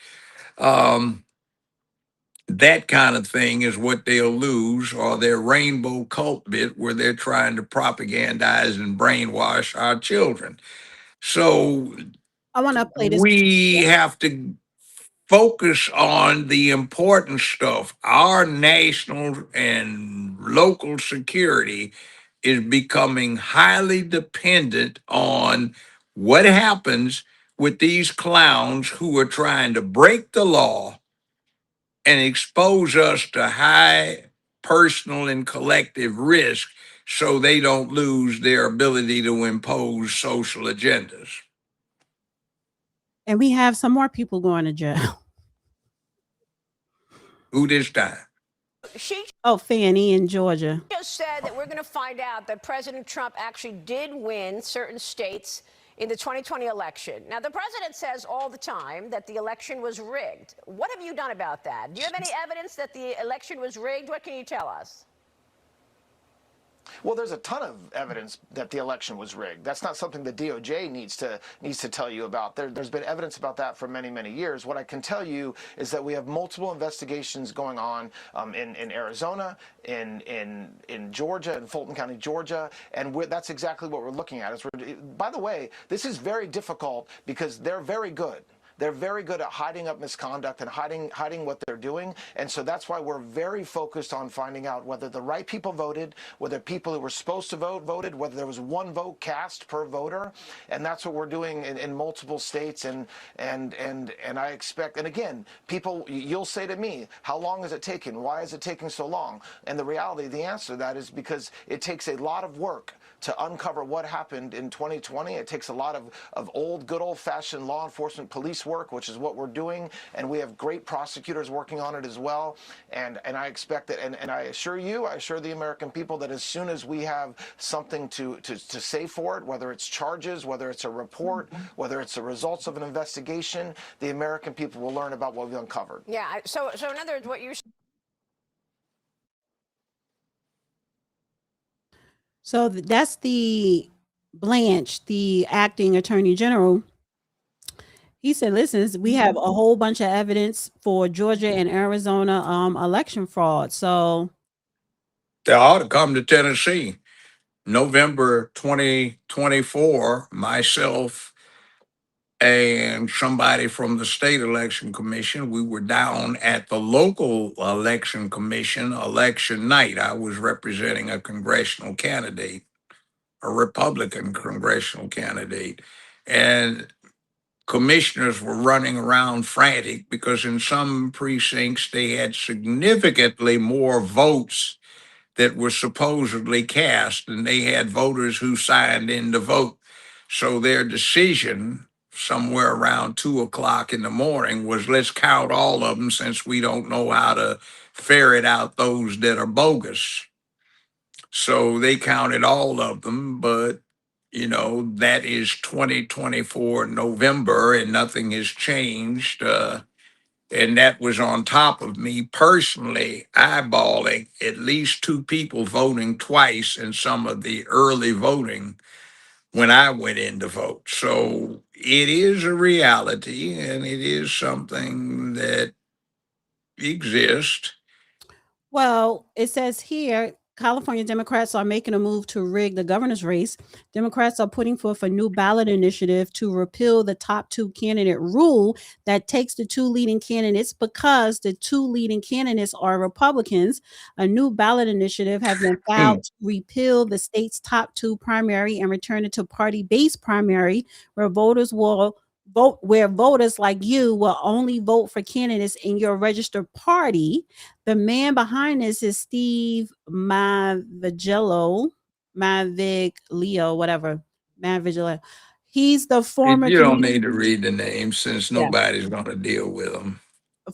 That kind of thing is what they'll lose, or their rainbow cult bit where they're trying to propagandize and brainwash our children. So I want to play this. we have to focus on the important stuff. Our national and local security is becoming highly dependent on what happens with these clowns who are trying to break the law and expose us to high personal and collective risk so they don't lose their ability to impose social agendas. And we have some more people going to jail. Who this time? Oh, Fanny in Georgia. Just said that we're going to find out that President Trump actually did win certain states in the 2020 election. Now, the president says all the time that the election was rigged. What have you done about that? Do you have any evidence that the election was rigged? What can you tell us? Well, there's a ton of evidence that the election was rigged. That's not something the DOJ needs to tell you about. There's been evidence about that for many, many years. What I can tell you is that we have multiple investigations going on in Arizona, in Georgia, in Fulton County, Georgia, and that's exactly what we're looking at. By the way, this is very difficult because they're very good. They're very good at hiding up misconduct and hiding what they're doing. And so that's why we're very focused on finding out whether the right people voted, whether people who were supposed to vote voted, whether there was one vote cast per voter. And that's what we're doing in multiple states. And I expect, and again, people, you'll say to me, how long has it taken? Why is it taking so long? And the reality, the answer to that is because it takes a lot of work to uncover what happened in 2020. It takes a lot of old, good old-fashioned law enforcement police work, which is what we're doing, and we have great prosecutors working on it as well. And I expect that, and I assure the American people that as soon as we have something to say for it, whether it's charges, whether it's a report, whether it's the results of an investigation, the American people will learn about what we've uncovered. Yeah, so in other words, what you're So that's the Blanche, the acting attorney general. He said, listen, we have a whole bunch of evidence for Georgia and Arizona election fraud. So They ought to come to Tennessee. November 2024, myself and somebody from the state election commission. We were down at the local election commission election night. I was representing a congressional candidate, a Republican congressional candidate, and commissioners were running around frantic because in some precincts they had significantly more votes that were supposedly cast, and they had voters who signed in to vote. So their decision, somewhere around 2 o'clock in the morning, was let's count all of them since we don't know how to ferret out those that are bogus. So they counted all of them, but that is 2024 November and nothing has changed. And that was on top of me personally eyeballing at least two people voting twice in some of the early voting when I went in to vote. So it is a reality and it is something that exists. Well, it says here California Democrats are making a move to rig the governor's race. Democrats are putting forth a new ballot initiative to repeal the top two candidate rule that takes the two leading candidates because the two leading candidates are Republicans. A new ballot initiative has been filed to repeal the state's top two primary and return it to party-based primary, where voters like you will only vote for candidates in your registered party. The man behind this is Steve Maviglio, whatever. Maviglio. He's the former. You don't need to read the names since Yeah. nobody's going to deal with them.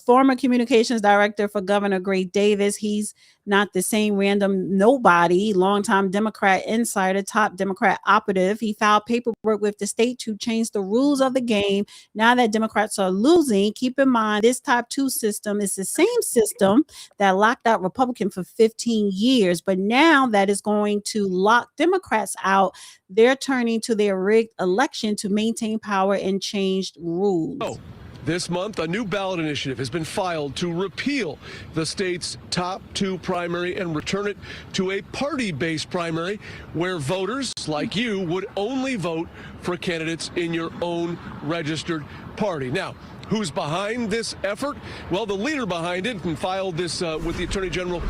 Former communications director for Governor Gray Davis. He's not the same random nobody, longtime Democrat insider, top Democrat operative. He filed paperwork with the state to change the rules of the game. Now that Democrats are losing, keep in mind this top two system is the same system that locked out Republicans for 15 years. But now that is going to lock Democrats out, they're turning to their rigged election to maintain power and changed rules. This month, a new ballot initiative has been filed to repeal the state's top two primary and return it to a party-based primary where voters like you would only vote for candidates in your own registered party. Now, who's behind this effort? Well, the leader behind it and filed this with the Attorney General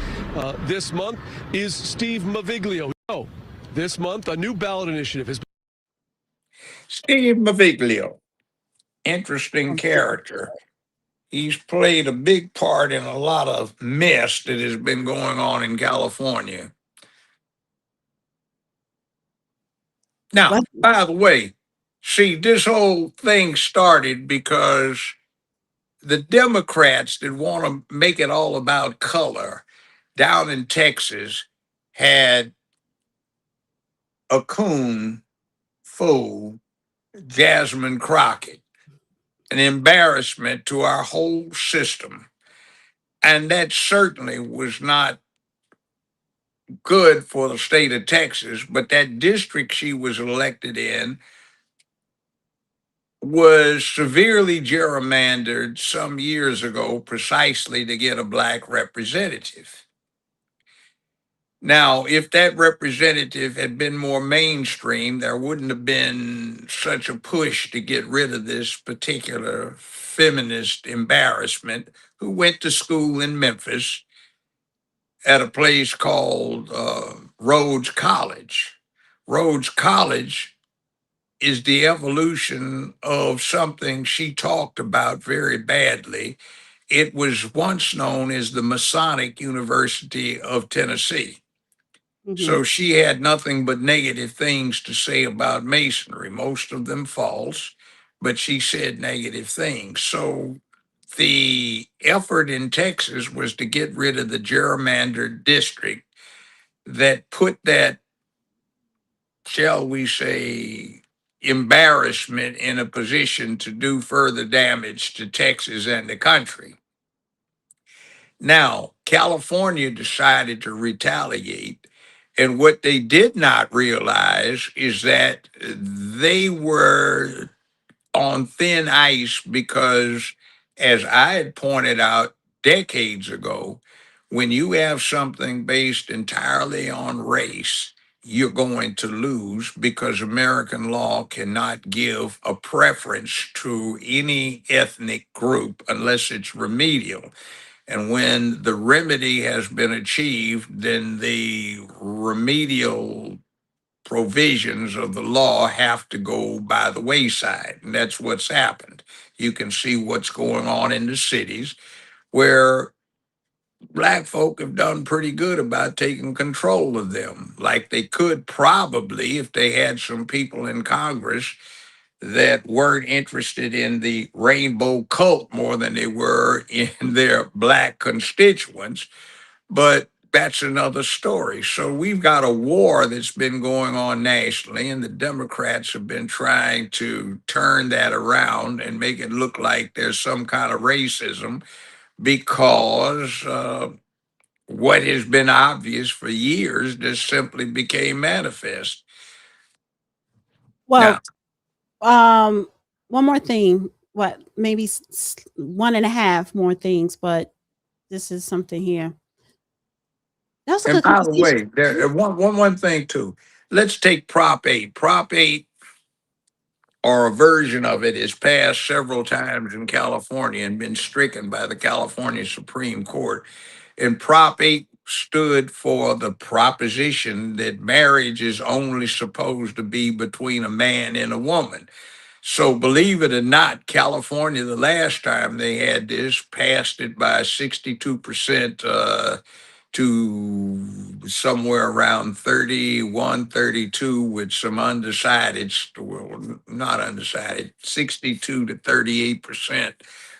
this month is Steve Maviglio. So, this month, a new ballot initiative has been... Steve Maviglio. Interesting character. He's played a big part in a lot of mess that has been going on in California. Now, by the way, see, this whole thing started because the Democrats that want to make it all about color down in Texas had a coon fool, Jasmine Crockett, an embarrassment to our whole system. And that certainly was not good for the state of Texas, but that district she was elected in was severely gerrymandered some years ago precisely to get a black representative. Now, if that representative had been more mainstream, there wouldn't have been such a push to get rid of this particular feminist embarrassment who went to school in Memphis at a place called Rhodes College. Rhodes College is the evolution of something she talked about very badly. It was once known as the Masonic University of Tennessee. So she had nothing but negative things to say about Masonry, most of them false, but she said negative things. So the effort in Texas was to get rid of the gerrymandered district that put that, shall we say, embarrassment in a position to do further damage to Texas and the country. Now, California decided to retaliate. And what they did not realize is that they were on thin ice because, as I had pointed out decades ago, when you have something based entirely on race, you're going to lose because American law cannot give a preference to any ethnic group unless it's remedial. And when the remedy has been achieved, then the remedial provisions of the law have to go by the wayside. And that's what's happened. You can see what's going on in the cities where black folk have done pretty good about taking control of them, like they could probably if they had some people in Congress that weren't interested in the rainbow cult more than they were in their black constituents. But that's another story. So we've got a war that's been going on nationally, and the Democrats have been trying to turn that around and make it look like there's some kind of racism because what has been obvious for years just simply became manifest. Well, Now, one more thing. What? Maybe one and a half more things, but this is something here. That was a and good by the way, conversation. there one thing too. Let's take Prop 8. Prop 8, or a version of it, is passed several times in California and been stricken by the California Supreme Court. And Prop 8 stood for the proposition that marriage is only supposed to be between a man and a woman. So believe it or not, California, the last time they had this, passed it by 62% to somewhere around 31, 32, with some undecided, well, not undecided, 62 to 38%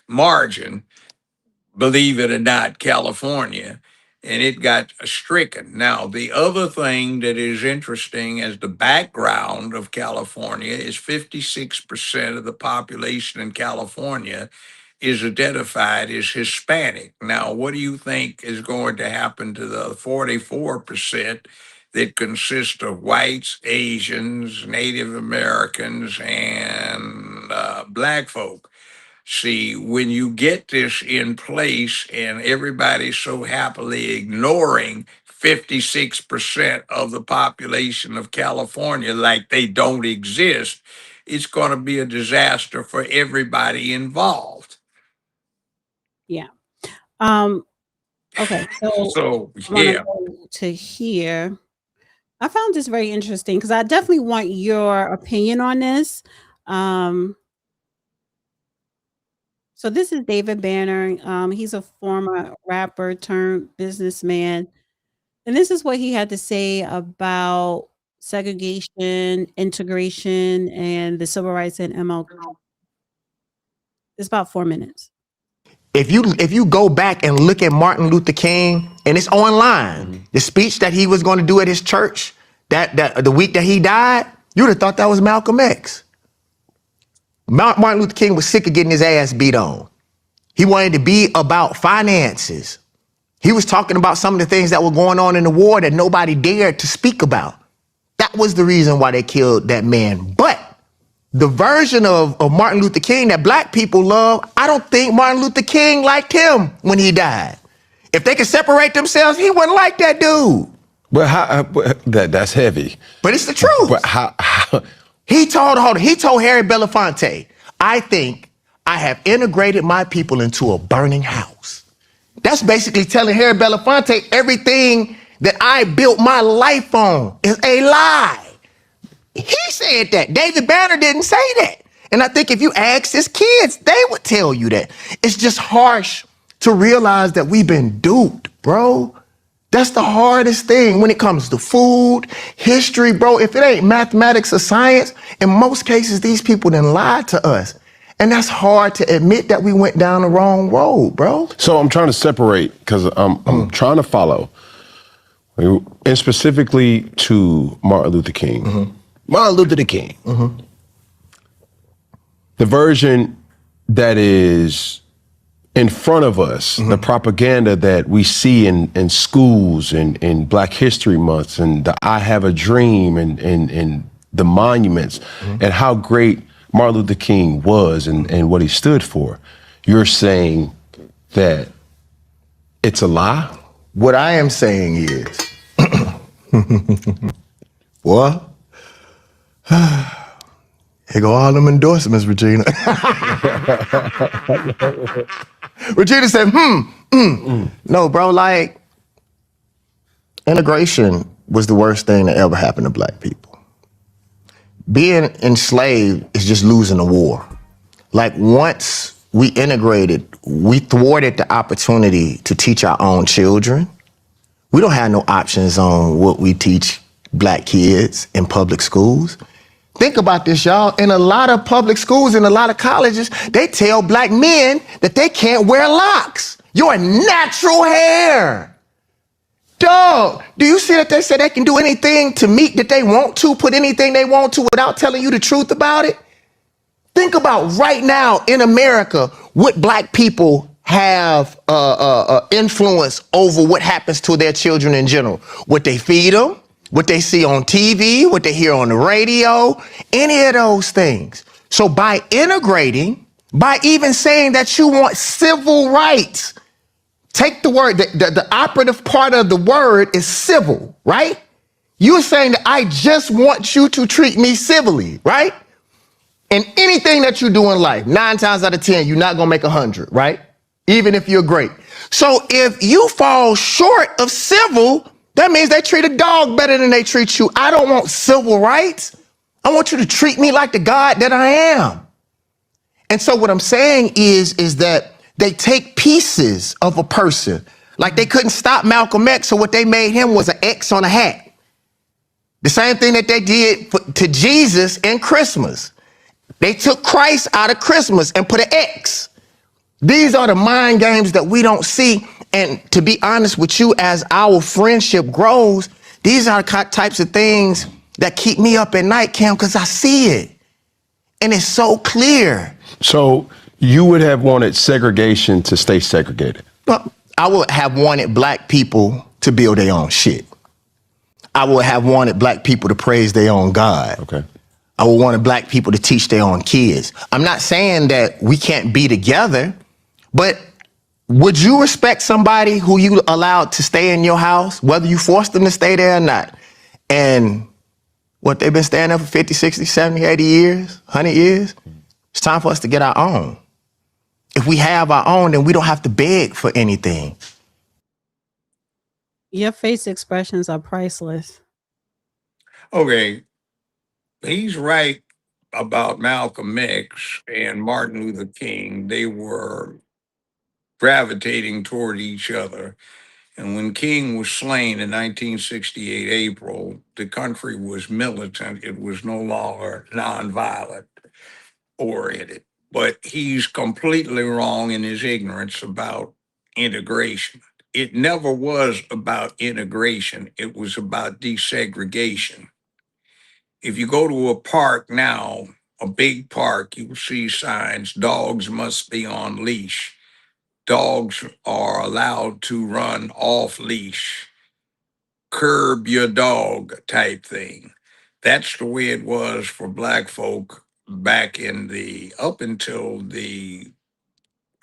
margin, believe it or not, California, and it got stricken. Now, the other thing that is interesting as the background of California is 56% of the population in California is identified as Hispanic. Now, what do you think is going to happen to the 44% that consist of whites, Asians, Native Americans, and black folk? See, when you get this in place and everybody's so happily ignoring 56% of the population of California like they don't exist, it's going to be a disaster for everybody involved. Yeah. Okay. So So, I want to yeah. go to here. I found this very interesting because I definitely want your opinion on this. So this is David Banner. He's a former rapper turned businessman. And this is what he had to say about segregation, integration, and the civil rights in MLK. It's about 4 minutes. If you go back and look at Martin Luther King, and it's online, the speech that he was going to do at his church, that the week that he died, you would have thought that was Malcolm X. Martin Luther King was sick of getting his ass beat on. He wanted to be about finances. He was talking about some of the things that were going on in the war that nobody dared to speak about. That was the reason why they killed that man. But the version of Martin Luther King that black people love, I don't think Martin Luther King liked him when he died. If they could separate themselves, he wouldn't like that dude. Well, that's heavy. But it's the truth. But how? He told Harry Belafonte, I think I have integrated my people into a burning house. That's basically telling Harry Belafonte everything that I built my life on is a lie. He said that. David Banner didn't say that. And I think if you ask his kids, they would tell you that. It's just harsh to realize that we've been duped, bro. That's the hardest thing when it comes to food, history, bro. If it ain't mathematics or science, in most cases, these people done lied to us. And that's hard to admit that we went down the wrong road, bro. So I'm trying to separate because I'm trying to follow. And specifically to Martin Luther King. Martin Luther King. The version that is in front of us, the propaganda that we see in schools and in Black History Months and the I Have a Dream and the monuments and how great Martin Luther King was and what he stood for. You're saying that it's a lie? What I am saying is Boy, here go all them endorsements, Regina. Regina said, No, bro, like, integration was the worst thing that ever happened to black people. Being enslaved is just losing a war. Like, once we integrated, we thwarted the opportunity to teach our own children. We don't have no options on what we teach black kids in public schools. Think about this, y'all. In a lot of public schools, in a lot of colleges, they tell black men that they can't wear locks. Your natural hair. Dog, do you see that they say they can do anything to meet that they want to, put anything they want to without telling you the truth about it? Think about right now in America, what black people have influence over what happens to their children in general. What they feed them, what they see on TV, what they hear on the radio, any of those things. So by integrating, by even saying that you want civil rights, take the word, the operative part of the word is civil, right? You're saying that I just want you to treat me civilly, right? And anything that you do in life, 9 times out of 10, you're not gonna make 100, right? Even if you're great. So if you fall short of civil, that means they treat a dog better than they treat you. I don't want civil rights. I want you to treat me like the God that I am. And so what I'm saying is that they take pieces of a person. Like they couldn't stop Malcolm X, so what they made him was an X on a hat. The same thing that they did to Jesus in Christmas. They took Christ out of Christmas and put an X. These are the mind games that we don't see. And to be honest with you, as our friendship grows, these are the types of things that keep me up at night, Cam, because I see it. And it's so clear. So you would have wanted segregation to stay segregated? Well, I would have wanted black people to build their own shit. I would have wanted black people to praise their own God. Okay. I would want black people to teach their own kids. I'm not saying that we can't be together, but would you respect somebody who you allowed to stay in your house, whether you forced them to stay there or not? And what, they've been staying there for 50, 60, 70, 80 years, 100 years? It's time for us to get our own. If we have our own, then we don't have to beg for anything. Your face expressions are priceless. Okay, he's right about Malcolm X and Martin Luther King. They were gravitating toward each other. And when King was slain in 1968 April, the country was militant. It was no longer nonviolent oriented. But he's completely wrong in his ignorance about integration. It never was about integration. It was about desegregation. If you go to a park now, a big park, you will see signs, dogs must be on leash. Dogs are allowed to run off leash, curb your dog type thing. That's the way it was for black folk back up until the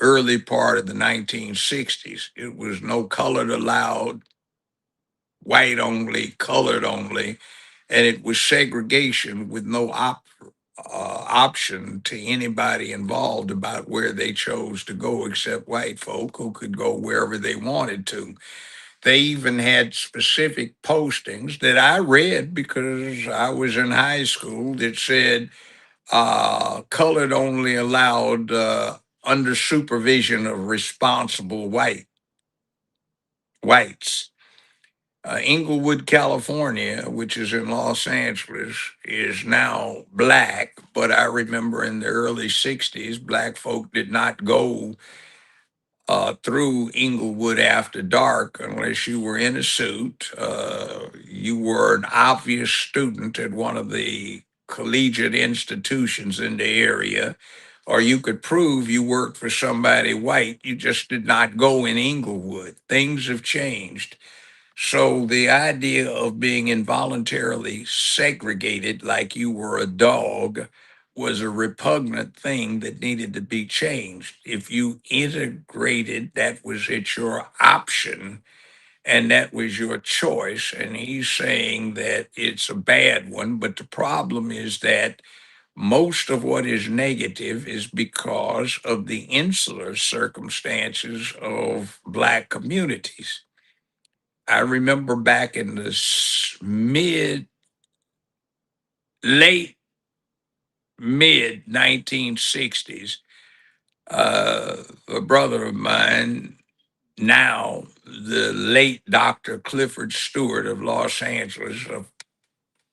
early part of the 1960s. It was no colored allowed, white only, colored only, and it was segregation with no option to anybody involved about where they chose to go except white folk who could go wherever they wanted to. They even had specific postings that I read because I was in high school that said colored only allowed under supervision of responsible whites. Inglewood, California, which is in Los Angeles, is now black, but I remember in the early 60s, black folk did not go through Inglewood after dark unless you were in a suit. You were an obvious student at one of the collegiate institutions in the area, or you could prove you worked for somebody white. You just did not go in Inglewood. Things have changed. So the idea of being involuntarily segregated like you were a dog was a repugnant thing that needed to be changed. If you integrated, that was at your option. and that was your choice. And he's saying that it's a bad one, but the problem is that most of what is negative is because of the insular circumstances of Black communities. I remember back in the late mid 1960s, a brother of mine, now the late Dr. Clifford Stewart of Los Angeles, a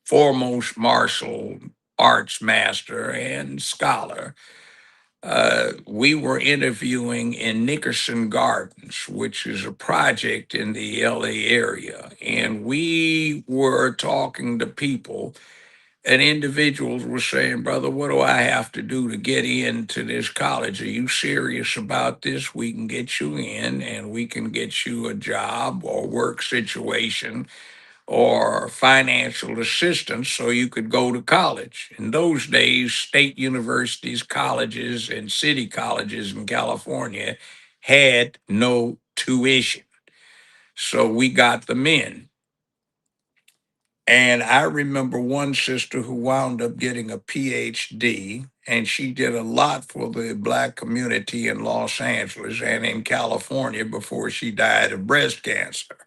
foremost martial arts master and scholar, we were interviewing in Nickerson Gardens, which is a project in the LA area. And we were talking to people, and individuals were saying, "Brother, what do I have to do to get into this college? Are you serious about this? We can get you in and we can get you a job or work situation or financial assistance so you could go to college." In those days, state universities, colleges, and city colleges in California had no tuition. So we got them in. And I remember one sister who wound up getting a PhD, and she did a lot for the Black community in Los Angeles and in California before she died of breast cancer.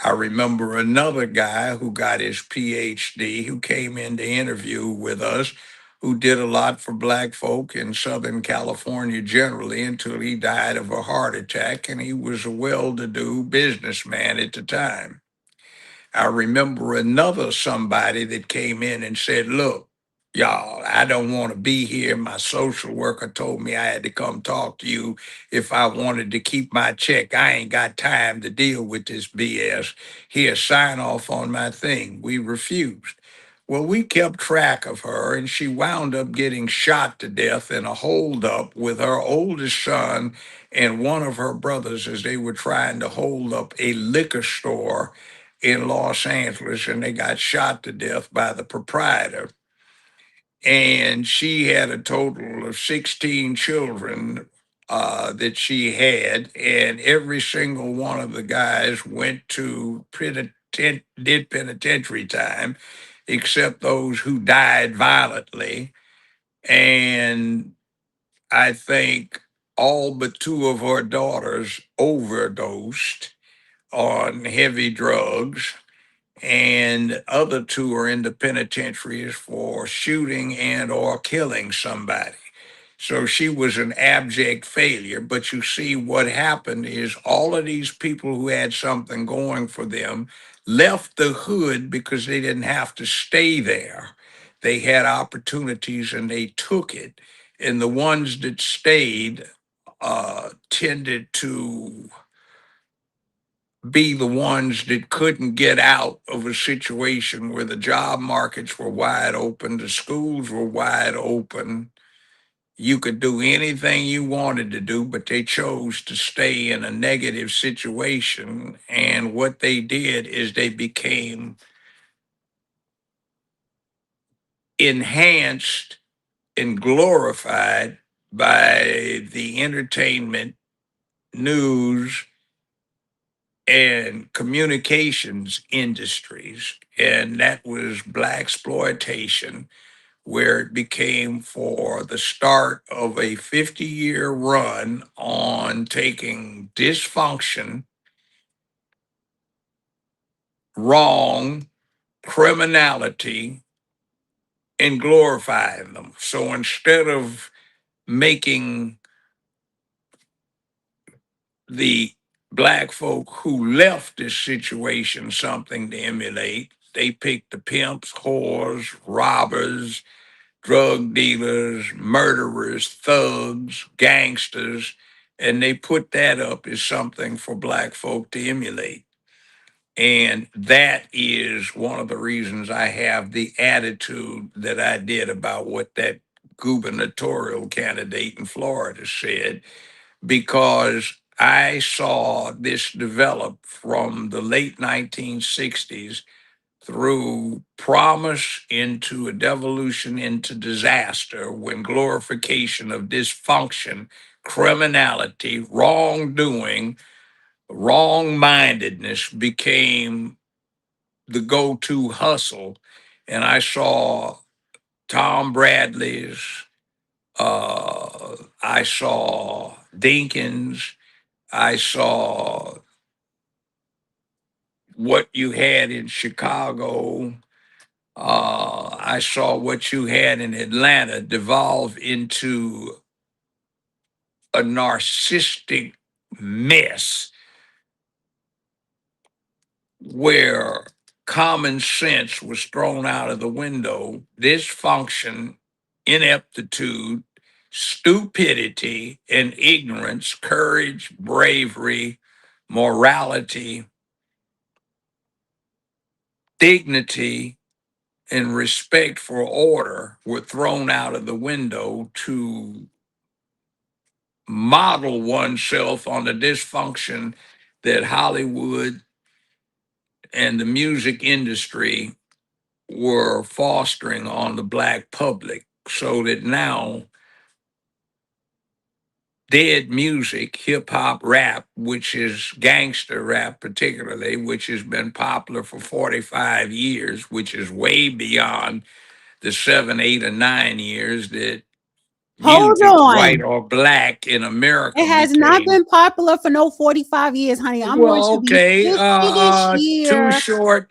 I remember another guy who got his PhD who came in to interview with us, who did a lot for Black folk in Southern California generally until he died of a heart attack, and he was a well-to-do businessman at the time. I remember another somebody that came in and said, "Look, y'all, I don't want to be here. My social worker told me I had to come talk to you if I wanted to keep my check. I ain't got time to deal with this BS. Here, sign off on my thing." We refused. Well, we kept track of her, and she wound up getting shot to death in a holdup with her oldest son and one of her brothers as they were trying to hold up a liquor store in Los Angeles, and they got shot to death by the proprietor. And she had a total of 16 children that she had, and every single one of the guys went to did penitentiary time, except those who died violently. And I think all but two of her daughters overdosed on heavy drugs, and other two are in the penitentiaries for shooting and or killing somebody. So she was an abject failure. But you see, what happened is all of these people who had something going for them left the hood because they didn't have to stay there. They had opportunities and they took it. And the ones that stayed tended to be the ones that couldn't get out of a situation where the job markets were wide open, the schools were wide open. You could do anything you wanted to do, but they chose to stay in a negative situation. And what they did is they became enhanced and glorified by the entertainment, news, and communications industries, and that was Black exploitation, where it became for the start of a 50-year run on taking dysfunction, wrong, criminality, and glorifying them. So instead of making the Black folk who left this situation something to emulate, they picked the pimps, whores, robbers, drug dealers, murderers, thugs, gangsters, and they put that up as something for Black folk to emulate. And that is one of the reasons I have the attitude that I did about what that gubernatorial candidate in Florida said, because I saw this develop from the late 1960s through promise into a devolution into disaster, when glorification of dysfunction, criminality, wrongdoing wrong-mindedness became the go-to hustle, and I saw Tom Bradley's, I saw Dinkins, I saw what you had in Chicago, I saw what you had in Atlanta devolve into a narcissistic mess where common sense was thrown out of the window, dysfunction, ineptitude, stupidity, and ignorance, courage, bravery, morality, dignity, and respect for order were thrown out of the window to model oneself on the dysfunction that Hollywood and the music industry were fostering on the black public, so that now dead music, hip hop, rap, which is gangster rap particularly, which has been popular for 45 years, which is way beyond the 7, 8, or 9 years that Hold music, white on. or black, in America It has not became. been popular for no 45 years, honey. I'm going Well, to be okay, 50 this Too year. Short,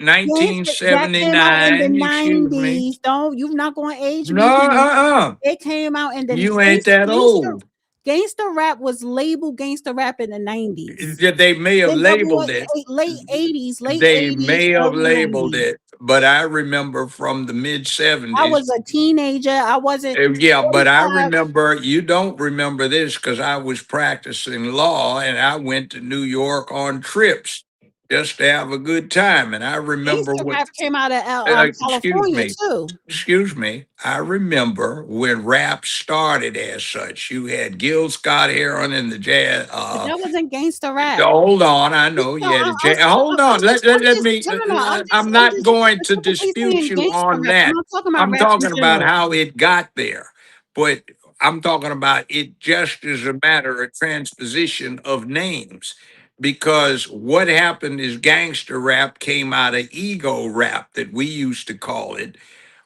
That came out in the 1979, excuse me. 90s. Don't, you're not going to age No, me, honey. It came out in the you ain't that old. gangster rap was labeled gangster rap in the 90s. They may have labeled it. Late 80s, They may have early labeled 90s. it, but I remember from the mid I 70s. was a teenager. I wasn't Yeah, but I 45. remember, you don't remember this because I was practicing law and I went to New York on trips just to have a good time. And I remember Gangster what, rap came out of excuse California me, too. I remember when rap started as such. You had Gil Scott Heron and the jazz. But that wasn't gangster rap. Hold on, I know you No, had a jazz. Hold on, let me. no, no, no. I'm not going to Specifically dispute saying you gangster on rap. I'm that. not talking about I'm rap in talking about general. how it got there, but I'm talking about it just as a matter of transposition of names. Because what happened is gangster rap came out of ego rap that we used to call it,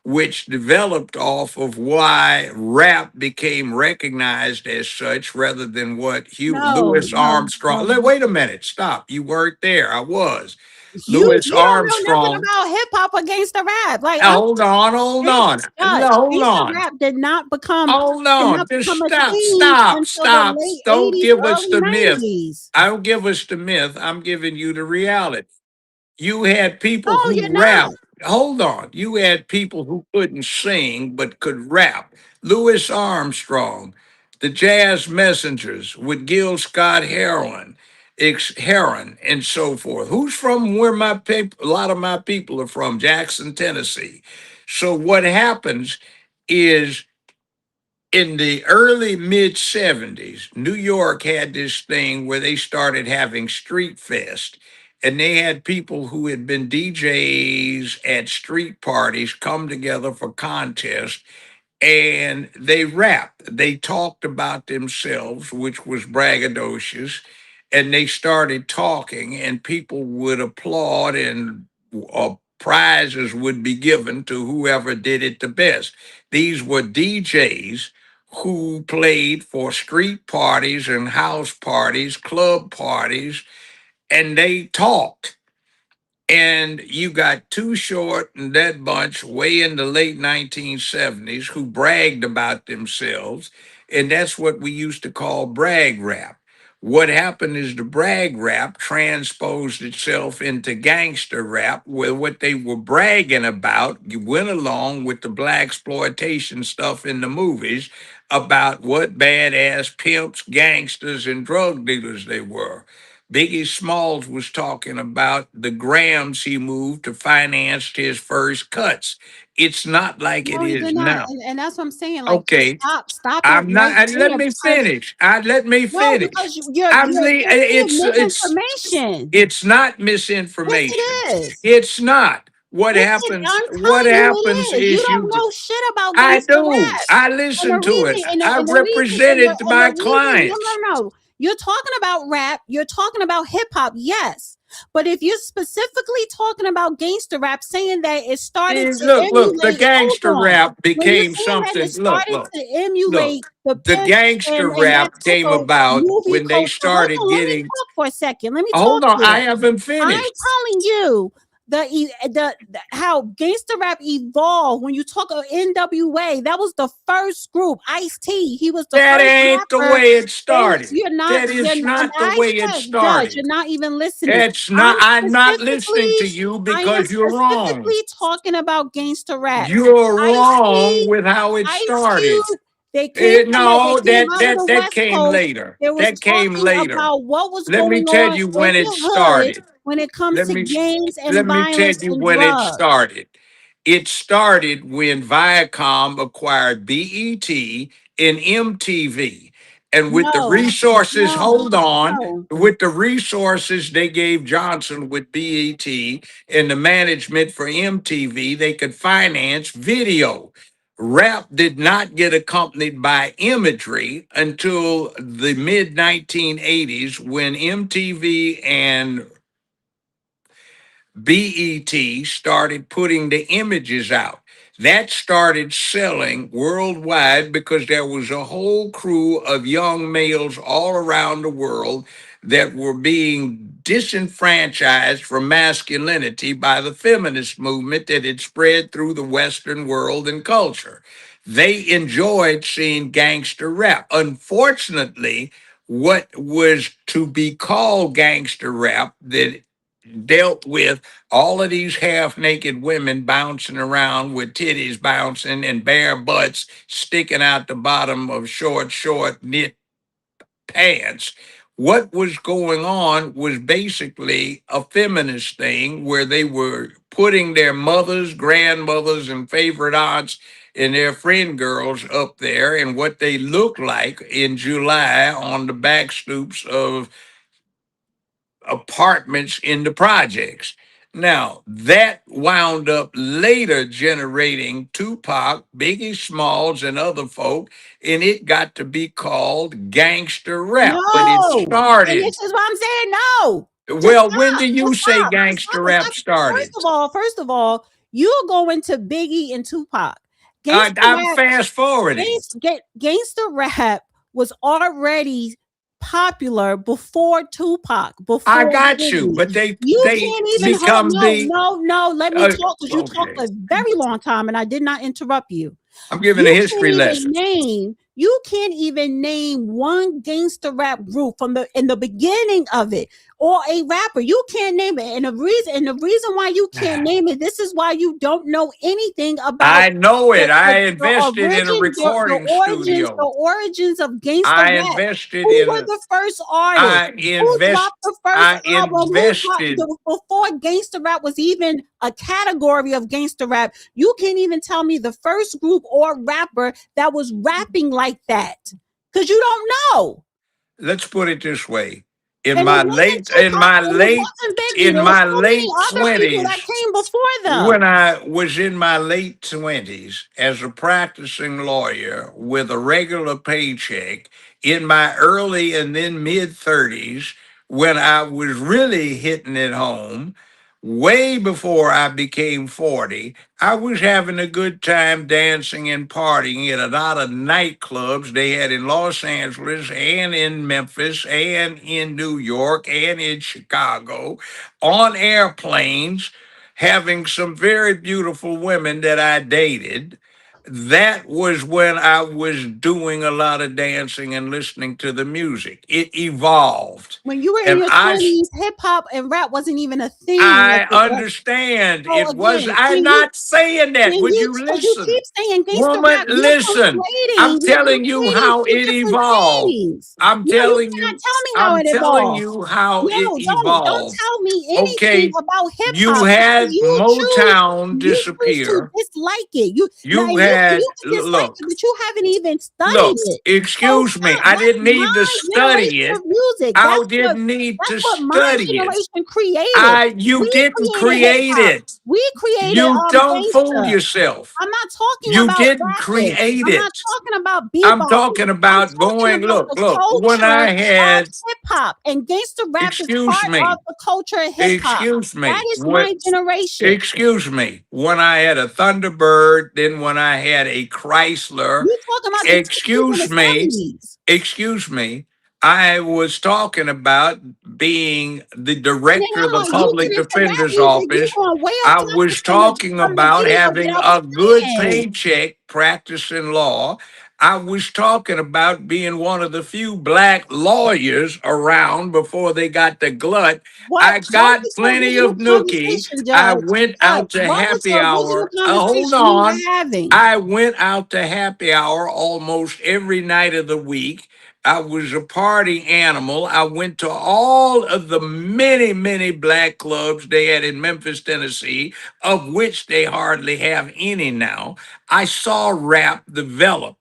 which developed off of why rap became recognized as such rather than what No, Louis no, Armstrong. no. Wait a minute, stop. You weren't there. I was. Louis You don't know nothing Armstrong. about hip hop or gangster rap. Like Hold on, hold on. No, hold gangster on. rap did not become Hold on. Just a stop, thing stop, until the stop. late Don't 80s, give us early the myth. 90s. Don't give us the myth. I'm giving you the reality. You had people No, who you're not. rap. Hold on. You had people who couldn't sing but could rap. Louis Armstrong, the Jazz Messengers with Gil Scott Heron, and so forth. Who's from where my people? A lot of my people are from Jackson, Tennessee. So what happens is in the early mid 70s, New York had this thing where they started having street fest. And they had people who had been DJs at street parties come together for contests and they rapped. They talked about themselves, which was braggadocious, and they started talking, and people would applaud, and prizes would be given to whoever did it the best. These were DJs who played for street parties and house parties, club parties, and they talked. And you got Too Short and that bunch way in the late 1970s who bragged about themselves. And that's what we used to call brag rap. What happened is the brag rap transposed itself into gangster rap, where what they were bragging about went along with the black exploitation stuff in the movies about what badass pimps, gangsters, and drug dealers they were. Biggie Smalls was talking about the grams he moved to finance his first cuts. It's not like it No, you is did not. now. And that's what I'm saying. Like, just Okay, stop it I'm not. right And let there me because finish. Let me no, finish. because you're saying misinformation. It's not Yes, misinformation. it is. It's not. What Yes, it, happens? I'm What telling you happens it is. You is don't you. know shit about I gangster do. rap. I And the listen to it. reason, and the, I and the reason, and the, represented and the my reason, no, clients. no, no. You're talking about rap. You're talking about hip hop. Yes. But if you're specifically talking about gangster rap, saying that it started to Look, the emulate, hold gangster on. rap When you're became saying that it something. started to Look. emulate the The Pimp gangster and that rap type came of about movie when they culture, hold started on, let me getting. talk for a second. Let me talk Hold on, here. I haven't I'm finished. telling you the how gangster rap evolved. When you talk of NWA, that was the first group. Ice-T, he was the That first ain't the rapper. way it started. You're not. That is not the I way it said, Judge, started. you're not even listening. That's not. I'm not listening to you I am because you're wrong. specifically talking about gangster rap. You're Ice wrong Cube, with how it Ice started. Cube. They came No, out of the that West came Coast. later. They was That came talking later. about what was Let me going tell on you in when it the hood started. when it comes Let to me gangs let and me tell violence you and when it drugs. started. It started when Viacom acquired BET and MTV. And with the No, resources, no, hold on, no. with the resources they gave Johnson with BET and the management for MTV, they could finance video. Rap did not get accompanied by imagery until the mid 1980s when MTV and BET started putting the images out. That started selling worldwide because there was a whole crew of young males all around the world that were being disenfranchised from masculinity by the feminist movement that had spread through the Western world and culture. They enjoyed seeing gangster rap. Unfortunately, what was to be called gangster rap that dealt with all of these half-naked women bouncing around with titties bouncing and bare butts sticking out the bottom of short knit pants. What was going on was basically a feminist thing where they were putting their mothers, grandmothers, and favorite aunts and their friend girls up there and what they look like in July on the back stoops of apartments in the projects. Now, that wound up later generating Tupac, Biggie Smalls, and other folk, and it got to be called gangster rap. But it No. And started. this is what I'm saying. No. Just Well, when stop. do you Just say stop. Just gangster stop. Just rap stop. started? First of all, you're going to Biggie and Tupac. Gangster I'm rap, fast forwarding. gangster rap was already popular before Tupac, I before got you, Biggie. but You they can't even hold. become No, the no, no. Let me talk because you talked okay. a very long time and I did not interrupt you. I'm giving a history lesson. You can't even name one gangster rap group from in the beginning of it or a rapper. You can't name it. And the reason why you can't name it, this is why you don't know anything about I know it. I invested in a the recording origins, studio. of gangster I rap. invested Who were in. the first artists? I Who dropped the first I album? invested. Before gangster rap was even a category of gangster rap? You can't even tell me the first group or rapper that was rapping like that because you don't know. Let's put it this way: in And it my wasn't late, Tupac and it wasn't Biggie. in There was my so many late other people that 20s, came before them. when I was in my late 20s as a practicing lawyer with a regular paycheck, in my early and then mid 30s, when I was really hitting it home, way before I became 40, I was having a good time dancing and partying at a lot of nightclubs they had in Los Angeles and in Memphis and in New York and in Chicago, on airplanes, having some very beautiful women that I dated. That was when I was doing a lot of dancing and listening to the music. It evolved. When you were in And your I 20s, hip hop and rap wasn't even a thing. I understand. So It was, again, I'm not saying that. Would you when you listen? keep saying gangster Woman, rap, listen. I'm you're telling you conflating how two it different evolved. things. I'm No, you telling cannot you, tell me how I'm it telling evolved. you how No, it don't evolved. tell me anything Okay. about hip You hop because had Motown disappear. you choose to dislike it. You And had, you can dislike look, it, but you haven't even studied look, it. So excuse me. stop. I That's didn't need to my study generation it. of music. I didn't need to That's what my study it. generation created. You We didn't created hip create hop. it. We created You don't fool gangsta. yourself. I'm not talking You about didn't rapping. create I'm not it. talking about I'm bebopping. talking I'm about talking going, about look, the look, when culture I of had, hip hop. And gangster rap is excuse part of me, the culture of hip hop. excuse That me, is my generation. excuse me, when I had a Thunderbird, then when I had a Chrysler, You talking about the 60s and excuse the me, 70s. excuse me, I was talking about being the And then director of I'm the like, you public get into rap defender's music, you office. going way off I topic was talking from the about video that having I was a good saying. paycheck practicing law. I was talking about being one of the few black lawyers around before they got the glut. What I got was the plenty original of nookie. conversation, I Judge? went Judge, out to what was happy the original hour. Hold conversation we on. were having? I went out to happy hour almost every night of the week. I was a party animal. I went to all of the many, many black clubs they had in Memphis, Tennessee, of which they hardly have any now. I saw rap develop.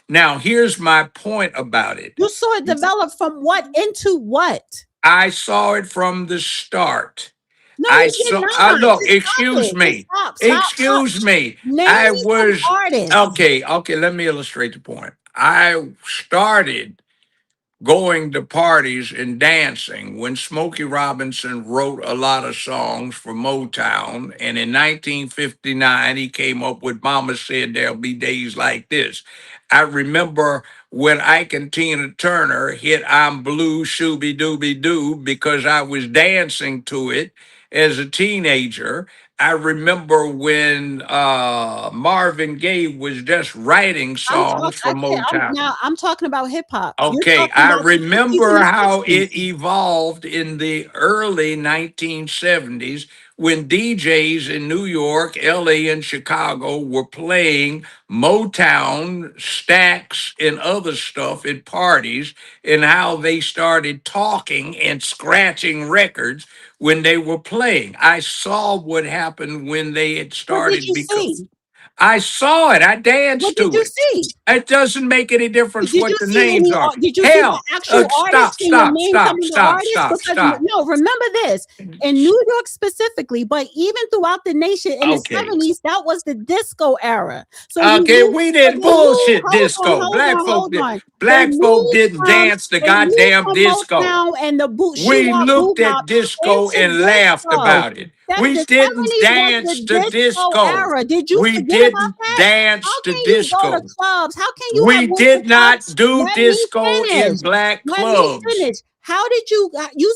Now, here's my point about it. You saw it develop from what into what? I saw it from the start. No, I you did saw, not. look, Just stop excuse it. Just me. stop. Stop. Excuse me. Name I me some was, artists. okay, let me illustrate the point. I started going to parties and dancing when Smokey Robinson wrote a lot of songs for Motown. And in 1959, he came up with Mama Said There'll Be Days Like This. I remember when Ike and Tina Turner hit I'm Blue, Shooby Dooby Doo, because I was dancing to it as a teenager. I remember when Marvin Gaye was just writing songs for Motown. I'm talking about hip hop. You're Okay, talking I about the 50s and remember the how 60s. it evolved in the early 1970s when DJs in New York, LA, and Chicago were playing Motown, Stax, and other stuff at parties, and how they started talking and scratching records when they were playing. I saw what happened when they had What did started you because see? I saw it. I What danced did to you it. see? It doesn't make any difference Did you what the see names any? are. Did you see the Hell, actual artists? stop, Can you stop, name some stop, of the stop, artists? stop, Because stop. no, remember this: in New York specifically, but even throughout the nation in the Okay. 70s, that was the disco era. So Okay, we so didn't they moved. bullshit disco. Hold on. They Black folk moved didn't from dance the goddamn disco. Motown and the boot shoe We wop looked bebop at disco into and laughed disco. about it. That We the didn't 70s was dance the to disco disco. era. Did you We forget about didn't that? How dance to can you go to disco. clubs? How can you have We went to did clubs? not do Let me disco in finish. black Let me clubs. finish. How did you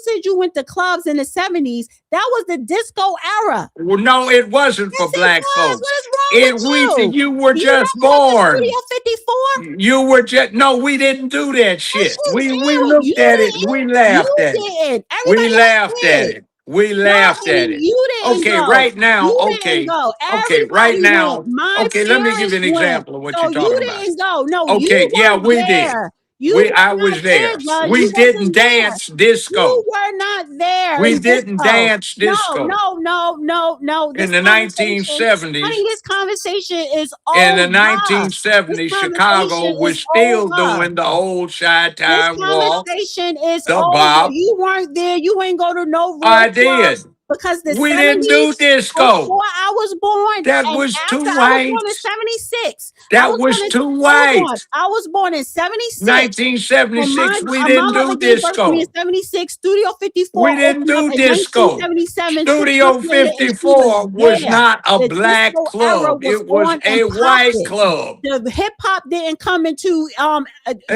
said you went to clubs in the 70s? That was the disco era. Well, no, it wasn't for Yes, it black was. folks. What is wrong with you? You were You just never went to Studio born. 54? You were just no. We didn't do that Yes, shit. you We did. looked You at it and didn't. we laughed You at it. didn't. We Everybody else laughed at did. it. We No, laughed at honey, it. you didn't Okay, go. right now. You didn't Okay, go. okay, right Everybody went. now. My Okay, let me give you parents an went. example of what So you're you talking about. didn't go. No, Okay, you yeah, weren't we did. there. You I were not was there, there. Judge. We You didn't wasn't there. dance You disco. were not there We in didn't disco. dance No, disco no, no, no, no. in This the conversation, honey, 1970s. this conversation is In the over. This 1970s, Chicago conversation was is still over. doing the old shy This time walk, conversation is the over. bop. You weren't there. You ain't go to no real I did. clubs because the We didn't 70s, do disco. before I was born That and was after too I was born in white. 76. I That was was born in too hold on. white. I was born in 76. When 1976, we my didn't mother do gave birth to me in disco. 76, Studio 54 We didn't opened up do in disco. 1977. 6 months Studio later, and she was 54 was there. not a The black disco era club. was It was on and a white popping. club. The hip hop didn't come into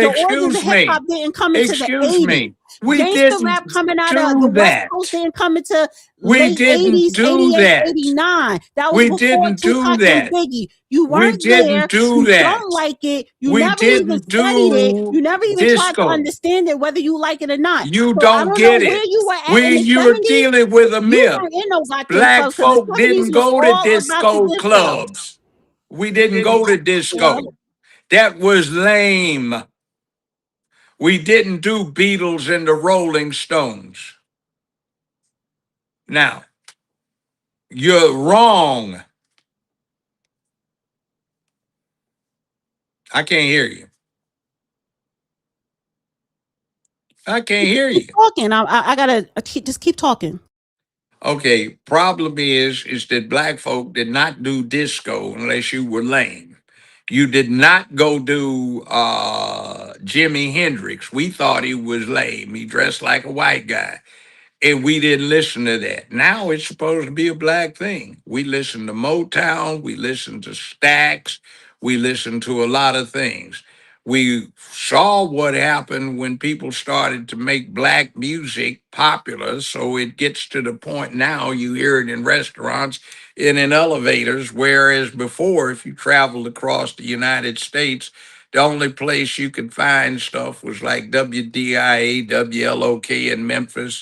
the origins of Excuse hip me. hop didn't come into the Excuse 80s. me. We Gangster didn't rap coming out of the do West Coast that. didn't come into We late didn't 80s, do 88, that. 89. That was We before didn't do Tupac and that. Biggie. You We weren't didn't there. do You don't that. like it. You We never even didn't studied it. do You never even tried to disco. understand it, whether you like it or not. You So I don't don't know get where it. you were at in the You were 70s. dealing with a You myth. weren't in no goddamn Black clubs because folk the 70s didn't was go to all about the disco disco. clubs. We didn't go to disco. That was lame. We didn't do Beatles and the Rolling Stones. Now, you're wrong. I can't hear you. I can't hear Keep you. talking. I gotta just keep talking. Okay, problem is that black folk did not do disco unless you were lame. You did not go do Jimi Hendrix. We thought he was lame. He dressed like a white guy. And we didn't listen to that. Now it's supposed to be a black thing. We listen to Motown, we listen to Stax, we listen to a lot of things. We saw what happened when people started to make black music popular. So it gets to the point now you hear it in restaurants and in elevators, whereas before, if you traveled across the United States, the only place you could find stuff was like WDIA, WLOK in Memphis,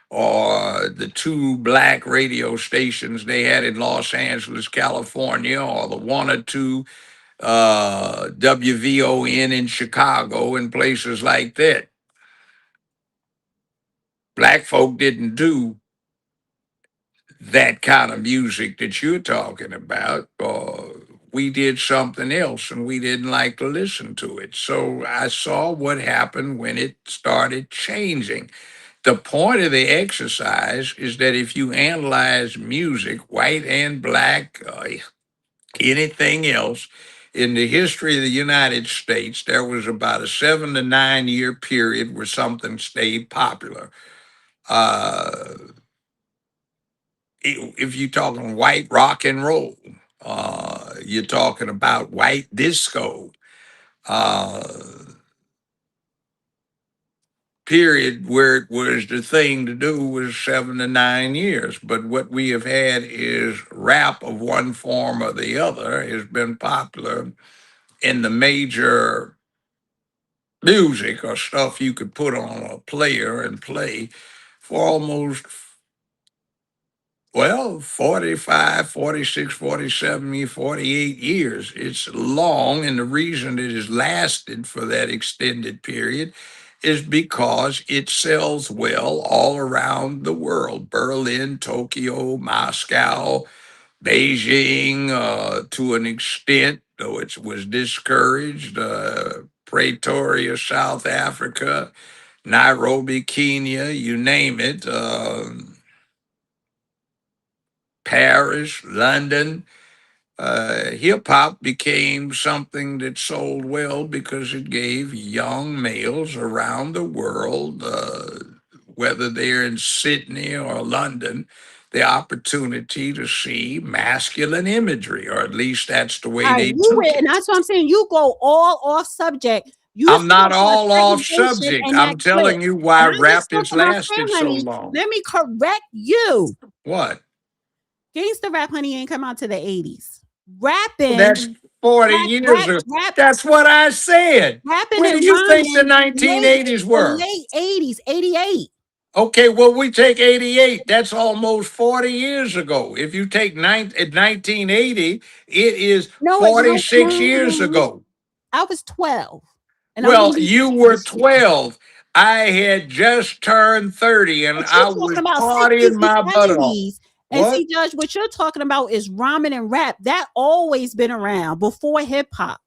or the two black radio stations they had in Los Angeles, California, or the one or two WVON in Chicago and places like that. Black folk didn't do that kind of music that you're talking about. We did something else and we didn't like to listen to it. So I saw what happened when it started changing. The point of the exercise is that if you analyze music, white and black, anything else, in the history of the United States, there was about a 7 to 9 year period where something stayed popular. Uh, if you're talking white rock and roll, you're talking about white disco. Uh, Period where it was the thing to do was 7 to 9 years. But what we have had is rap of one form or the other has been popular in the major music or stuff you could put on a player and play for almost, well, 45, 46, 47, 48 years. It's long, and the reason it has lasted for that extended period is because it sells well all around the world. Berlin, Tokyo, Moscow, Beijing, to an extent, though it was discouraged, Pretoria, South Africa, Nairobi, Kenya, you name it, Paris, London. Hip hop became something that sold well because it gave young males around the world, whether they're in Sydney or London, the opportunity to see masculine imagery, or at least that's the way All right, they you took went, and it. that's what I'm saying. You go all off subject. You I'm not spoke about all off segregation subject. in that I'm clip, telling you and why I just rap spoke has about Fair lasted so Honey. long. Let me correct you. What? Gangsta Rap Honey ain't come out to the 80s. Rapping, That's 40 years ago. That's what I said. rapping When do and you think the rhyming 1980s the were? late 80s, 88. Okay, well, we take 88. That's almost 40 years ago. If you take 1980, it is No, it no, 46 years ago. I was 12. And I'm gonna Well, use you were 12. I had just turned 30 and but you're I was talking about 60s partying and my butt off. 70s. And What? see, Judge, what you're talking about is rhyming and rap. That always been around before hip hop.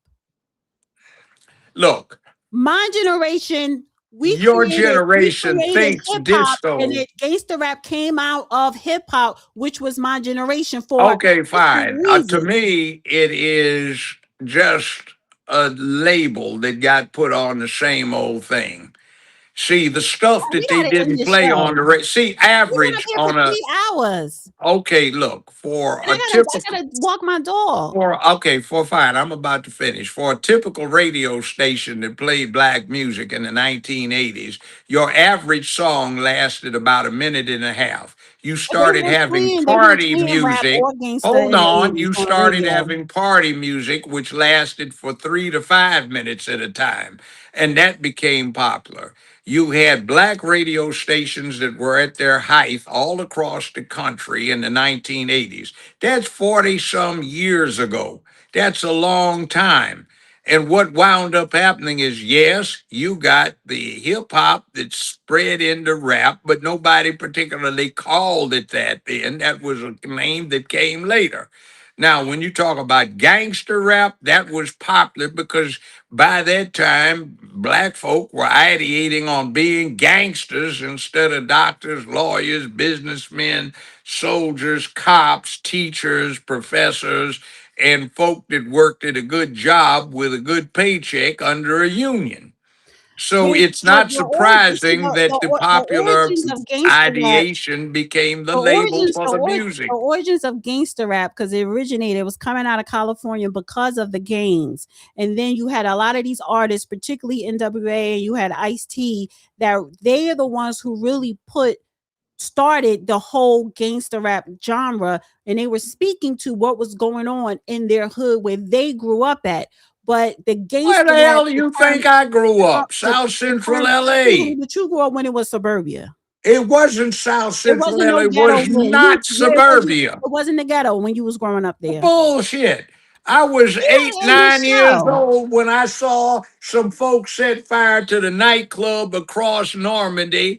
Look, My generation, we your generation created thinks hip hop, and disco. it gangster rap came out of hip hop, which was my generation for Okay, different fine. To reasons. me, it is just a label that got put on the same old thing. See, the stuff Oh, we that they gotta end didn't this play show. on the see, We've been up average here for on a 3 hours. okay, look, for And a I typical gotta walk my dog. for fine, I'm about to finish. For a typical radio station that played black music in the 1980s, your average song lasted about a minute and a half. You started having They've been party playing rap music. or gangster Hold in the on, 80s you on the started radio. having party music, which lasted for 3 to 5 minutes at a time, and that became popular. You had black radio stations that were at their height all across the country in the 1980s. That's 40 some years ago. That's a long time. And what wound up happening is, yes, you got the hip hop that spread into rap, but nobody particularly called it that then. That was a name that came later. Now, when you talk about gangster rap, that was popular because by that time, black folk were ideating on being gangsters instead of doctors, lawyers, businessmen, soldiers, cops, teachers, professors, and folk that worked at a good job with a good paycheck under a union. So it's But not surprising that the the popular origins of gangster rap, ideation became the label for the the music. origins of gangster rap, because it originated, it was coming out of California because of the gangs. And then you had a lot of these artists, particularly NWA, and you had Ice-T, that they are the ones who really started the whole gangster rap genre, and they were speaking to what was going on in their hood where they grew up at. But the Where gangster the rap, hell do you think I grew up? South the Central term, LA. but you grew up when it was suburbia. It wasn't South It Central wasn't LA. no It ghetto was when not it wasn't. suburbia. It wasn't the ghetto when you was growing up there. Bullshit. I was Yeah, 8, in the 9 years show. old when I saw some folks set fire to the nightclub across Normandy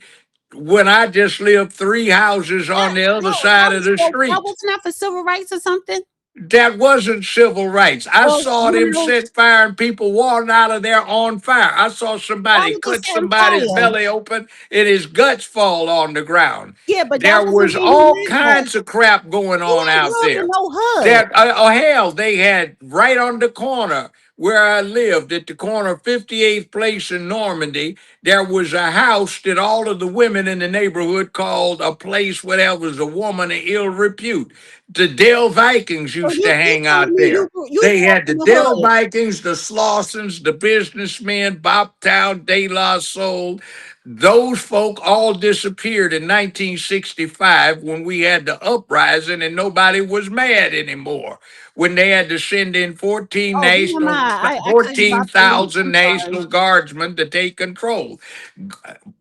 when I just lived 3 houses on the other side of the That street. was not for civil rights or something. That wasn't civil rights. I Well, saw you them know, set fire and people walking out of there on fire. I saw why somebody was it cut setting somebody's fire? belly open and his guts fall on the ground. Yeah, but that There wasn't was where you all lived at. kinds of crap going You on ain't out grew up in there. no hood. That hell, they had right on the corner where I lived, at the corner of 58th Place in Normandy, there was a house that all of the women in the neighborhood called a place where there was a woman of ill repute. The Dale Vikings So used to you hang telling out me there. you They grew up had the in the Dale hood? Vikings, the Slausons, the businessmen, Bobtown, De La Soul. Those folk all disappeared in 1965 when we had the uprising and nobody was mad anymore. When they had to send in Oh, BMI. I cut you off for a minute. 14,000 I'm sorry. National Guardsmen to take control.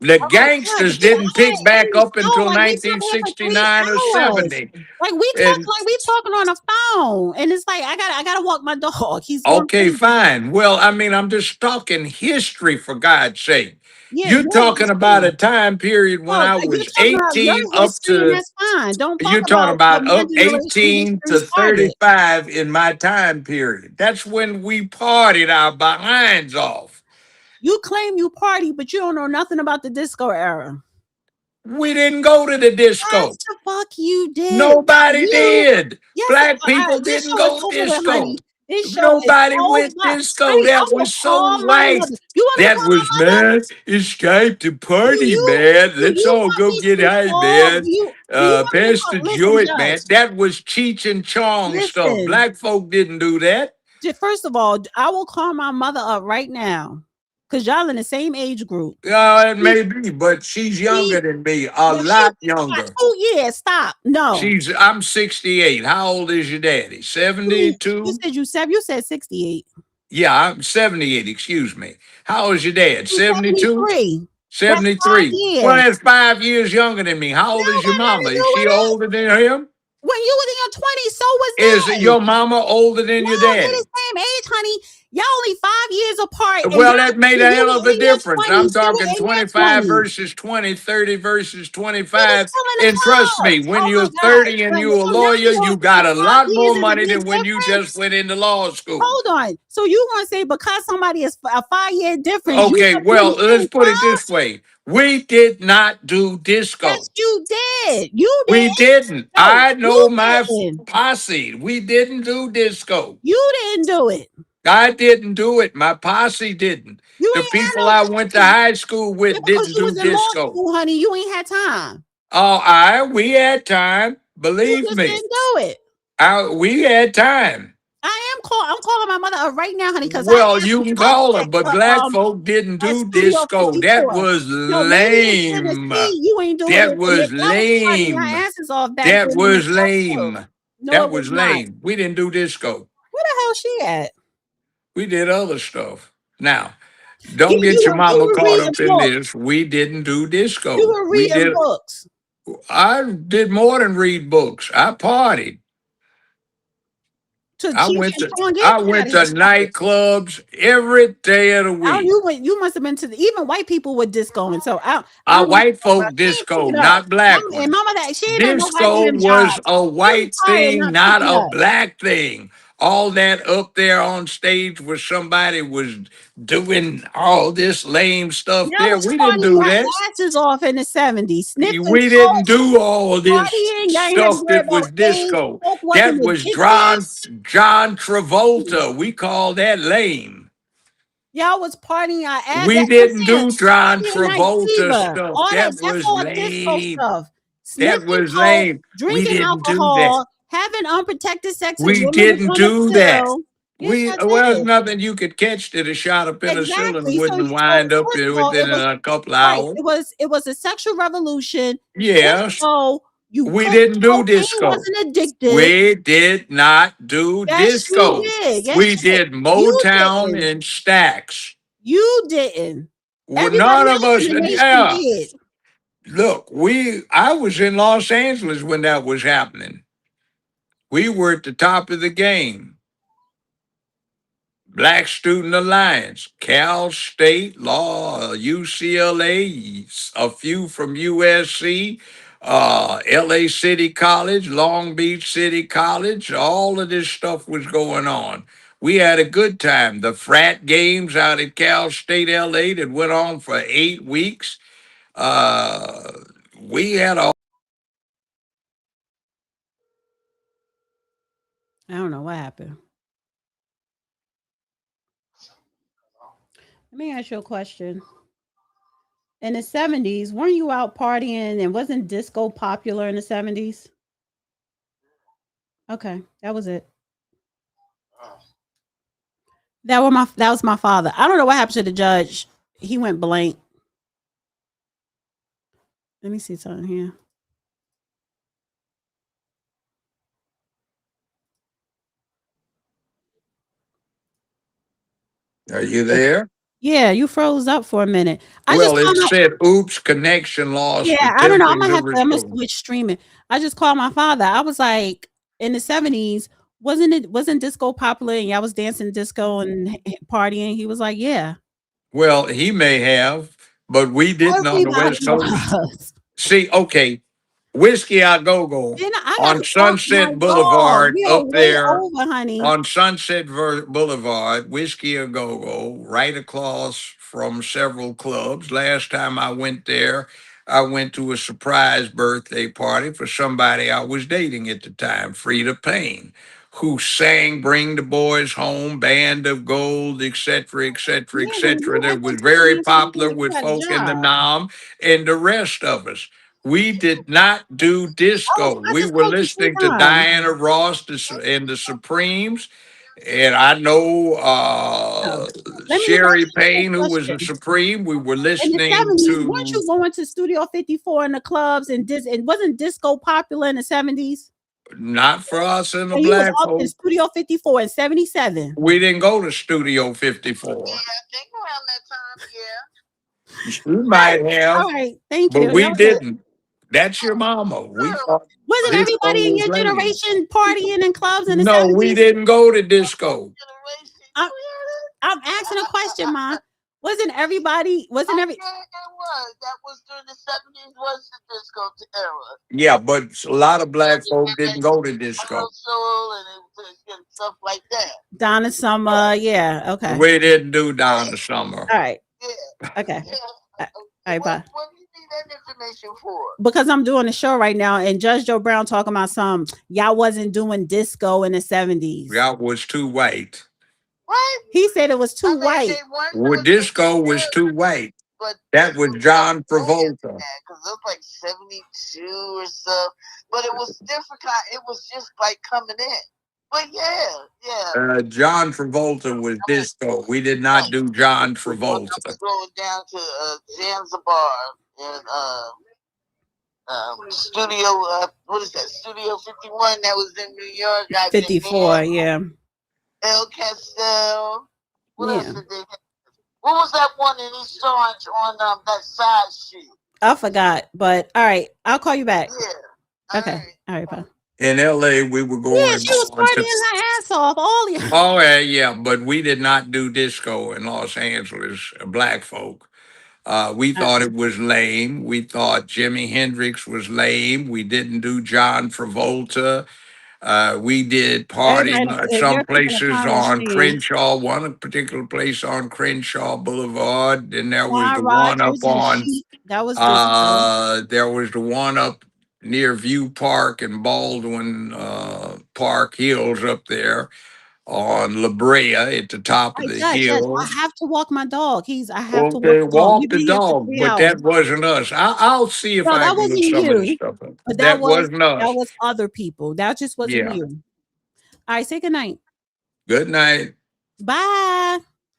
The All right, good. gangsters Yeah, didn't pick I back ain't up so until like we talking here for 1969 or 3 hours. 70. Like we And talking on the phone, and it's like I gotta walk my dog. He's going okay, crazy. fine. Well, I mean, I'm just talking history for God's sake. Yeah, You're your talking about history. a time period when No, I you're was talking about your 18 up history, and to, that's fine. Don't talk you're talking about what about my up generation 18 history to started. 35 in my time period. That's when we partied our behinds off. You claim you party, but you don't know nothing about the disco era. We didn't go to the Yes, disco. the fuck you did. Nobody You did. yes, Black people this didn't show is go over with, disco. honey. This show is Nobody went over. disco. Honey, I That will was so call my white. mother. You want me to That call was, my mother? man, it's time to Do party, you man. Let's you all want go me get to high, call? man. Do you want me to Pass call? the Listen, joint, man. Judge. That was Cheech and Chong stuff. Listen. Black folk didn't do that. First of all, I will call my mother up right now because y'all in the same age group. It may be, but she's younger than me, a Well, she lot got younger. 2 years. Stop. No. I'm 68. How old is your daddy? You 72? said you said 68. Yeah, I'm 78, excuse me. How old is your dad? He's 72? 73. That's 5 73. Well, years. that's 5 years younger than me. How That old is don't your got nothing mama? to Is do she with it. older than him? When you was in your 20s, so was Is they. your mama older than your No, they're daddy? the same age, honey. Y'all only 5 years apart, and Well, that made when a you hell was of a in your difference. I'm 20s, they were talking in their 25 20s. versus 20, 30 versus They was 25. still in the And trust me, clubs. when Oh my you're God. 30 and But you're a so now lawyer, you you want got so a 5 lot more years is a money big than when you just difference. went into law school. Hold on. So you gonna say because somebody is a 5 year difference, you Okay, gonna be in well, the let's same put it club? this way. We did not do disco. Yes, you did. You We did. didn't. No, I know you my didn't. posse. We didn't do disco. You didn't do it. I didn't do it. My posse didn't. You The ain't had people no I time went to because high school with because didn't you do was in law disco. school, honey. You ain't had time. Oh, we had time. You Believe just me. didn't do it. We had time. I'm calling my mother up right now, honey, because I Well, asked you her can call her, but black um folk didn't at do Studio disco. That 54. was No, maybe in lame. Tennessee you ain't doing That it, but was y'all was partying lame. our asses off back That then in the was South too. lame. No, That it was was not. lame. We didn't do disco. Where the hell she at? We did other stuff. Now, don't You get your you mama were caught reading up in books. this. We didn't do You disco. were We reading did. books. I did more than read books. I partied. to I Cheech went and to Chong. Get I out went of to here. Stop it. nightclubs every day of the I don't, week. you must have been to even white people with discoing. So I don't know White about. folk She ain't disco, pick it up. not black And ones. mama that she ain't at no Disco goddamn was job. a She white retired, thing, not pick not it a up. black thing. All that up there on stage where somebody was doing all this lame stuff Y'all there. was We didn't partying do your that. asses off in the 70s, sniffing We didn't coke, do all this partying. Y'all ain't had to stuff worry that about was AIDS. disco. Coke wasn't That was John addictive. Travolta. We call that lame. Y'all was partying your ass. We I'm didn't saying do John Saturday Night Travolta Fever, stuff. all that. That That's was all disco lame. stuff. That Sniffing was coke, lame. We drinking didn't do that. alcohol, having unprotected sex with We women didn't was on a do that. pill. Yes, I Well, there's did. nothing you could catch that a shot of penicillin Exactly. So, wouldn't wind up first of all, within it was a couple of right. hours. It was a sexual revolution. Yes, Disco. You we could didn't do cocaine disco. wasn't addictive. We did not do Yes, you disco. did. Yes, We you did. did You Motown didn't. and Stax. You didn't. Well, Everybody none of else us. in the nation Yeah, did. look, I was in Los Angeles when that was happening. We were at the top of the game. Black Student Alliance, Cal State Law, UCLA, a few from USC, LA City College, Long Beach City College, all of this stuff was going on. We had a good time. The frat games out at Cal State LA that went on for 8 weeks. We had a I don't know what happened. Let me ask you a question. In the 70s, weren't you out partying and wasn't disco popular in the 70s? Okay, that was it. That was my father. I don't know what happened to the judge. He went blank. Let me see something here. Are you there? Yeah, you froze up for a minute. I just Well, it called my said, oops, connection lost, yeah, I don't know. attempting to I'm gonna restore. switch streaming. I just called my father. I was like, in the 70s, wasn't disco popular and y'all was dancing disco and partying? He was like, yeah. Well, he may have, but we didn't on the Everybody West Coast. was. See, okay, Whiskey A Go Go Then I got on to walk my Sunset dog. Boulevard We are up way there over, honey. on Boulevard, Whiskey A Go Go, right across from several clubs. Last time I went there, I went to a surprise birthday party for somebody I was dating at the time, Frida Payne, who sang Bring the Boys Home, Band of Gold, etc., etc., Yeah, when etc. you That at was that time, very you supposed to popular do with a folk in the job. NOM and the rest of us. We did not do Oh, disco. I We just were called you 3 listening to times. Diana Ross and the Supremes. And I know Oh, let Sherry me ask you Payne, a who was a question. Supreme. We were In the listening 70s, weren't to you going to Studio 54 in the clubs and wasn't disco popular in the 70s? not for us and the And you was black up in folk. Studio 54 in 77. We didn't go to Studio 54. You Right. might have, All right. Thank but you. That we was it. didn't. That's your mama. We thought Wasn't disco everybody in was your lame. generation partying in clubs in the No, we 70s? didn't go to disco. I'm, I'm asking a question, Ma. Wasn't everybody, wasn't every Yeah, but a lot of black folk didn't go to disco. Donna Summer? Yeah. Okay. We didn't do Donna Summer. All right. Okay. All right. Bye. Because I'm doing a show right now, and Judge Joe Brown talking about y'all wasn't doing disco in the 70s. Y'all was too white. He said it was too white. Well, disco was too white. That was John Travolta. John Travolta was disco. We did not do John Travolta. Studio 54, yeah. Yeah. I forgot, but all right, I'll call you back. Okay. All right, bye. In LA, we were Yeah, going she was on to. partying her ass off. All you. Oh, yeah, but we did not do disco in Los Angeles, black folk. We thought it was lame. We thought Jimi Hendrix was lame. We didn't do John Travolta. We did party Everybody, at if some you're thinking of places Conrad on Shan, Crenshaw, one particular place on Crenshaw Boulevard. Then there was the Juan one up Rogers and on, Chic, that was disco. there was the one up near View Park and Baldwin Park Hills up there on La Brea at the top of Right, the yes, hill. I have to walk my dog. I have to walk Okay, the dog. walk We've the been here for dog, 3 but hours. that wasn't us. I'll see if No, I that can look wasn't some of this you, stuff up. but That wasn't that us. was other people. That just wasn't Yeah. you. All right, say good night. Good night. Bye.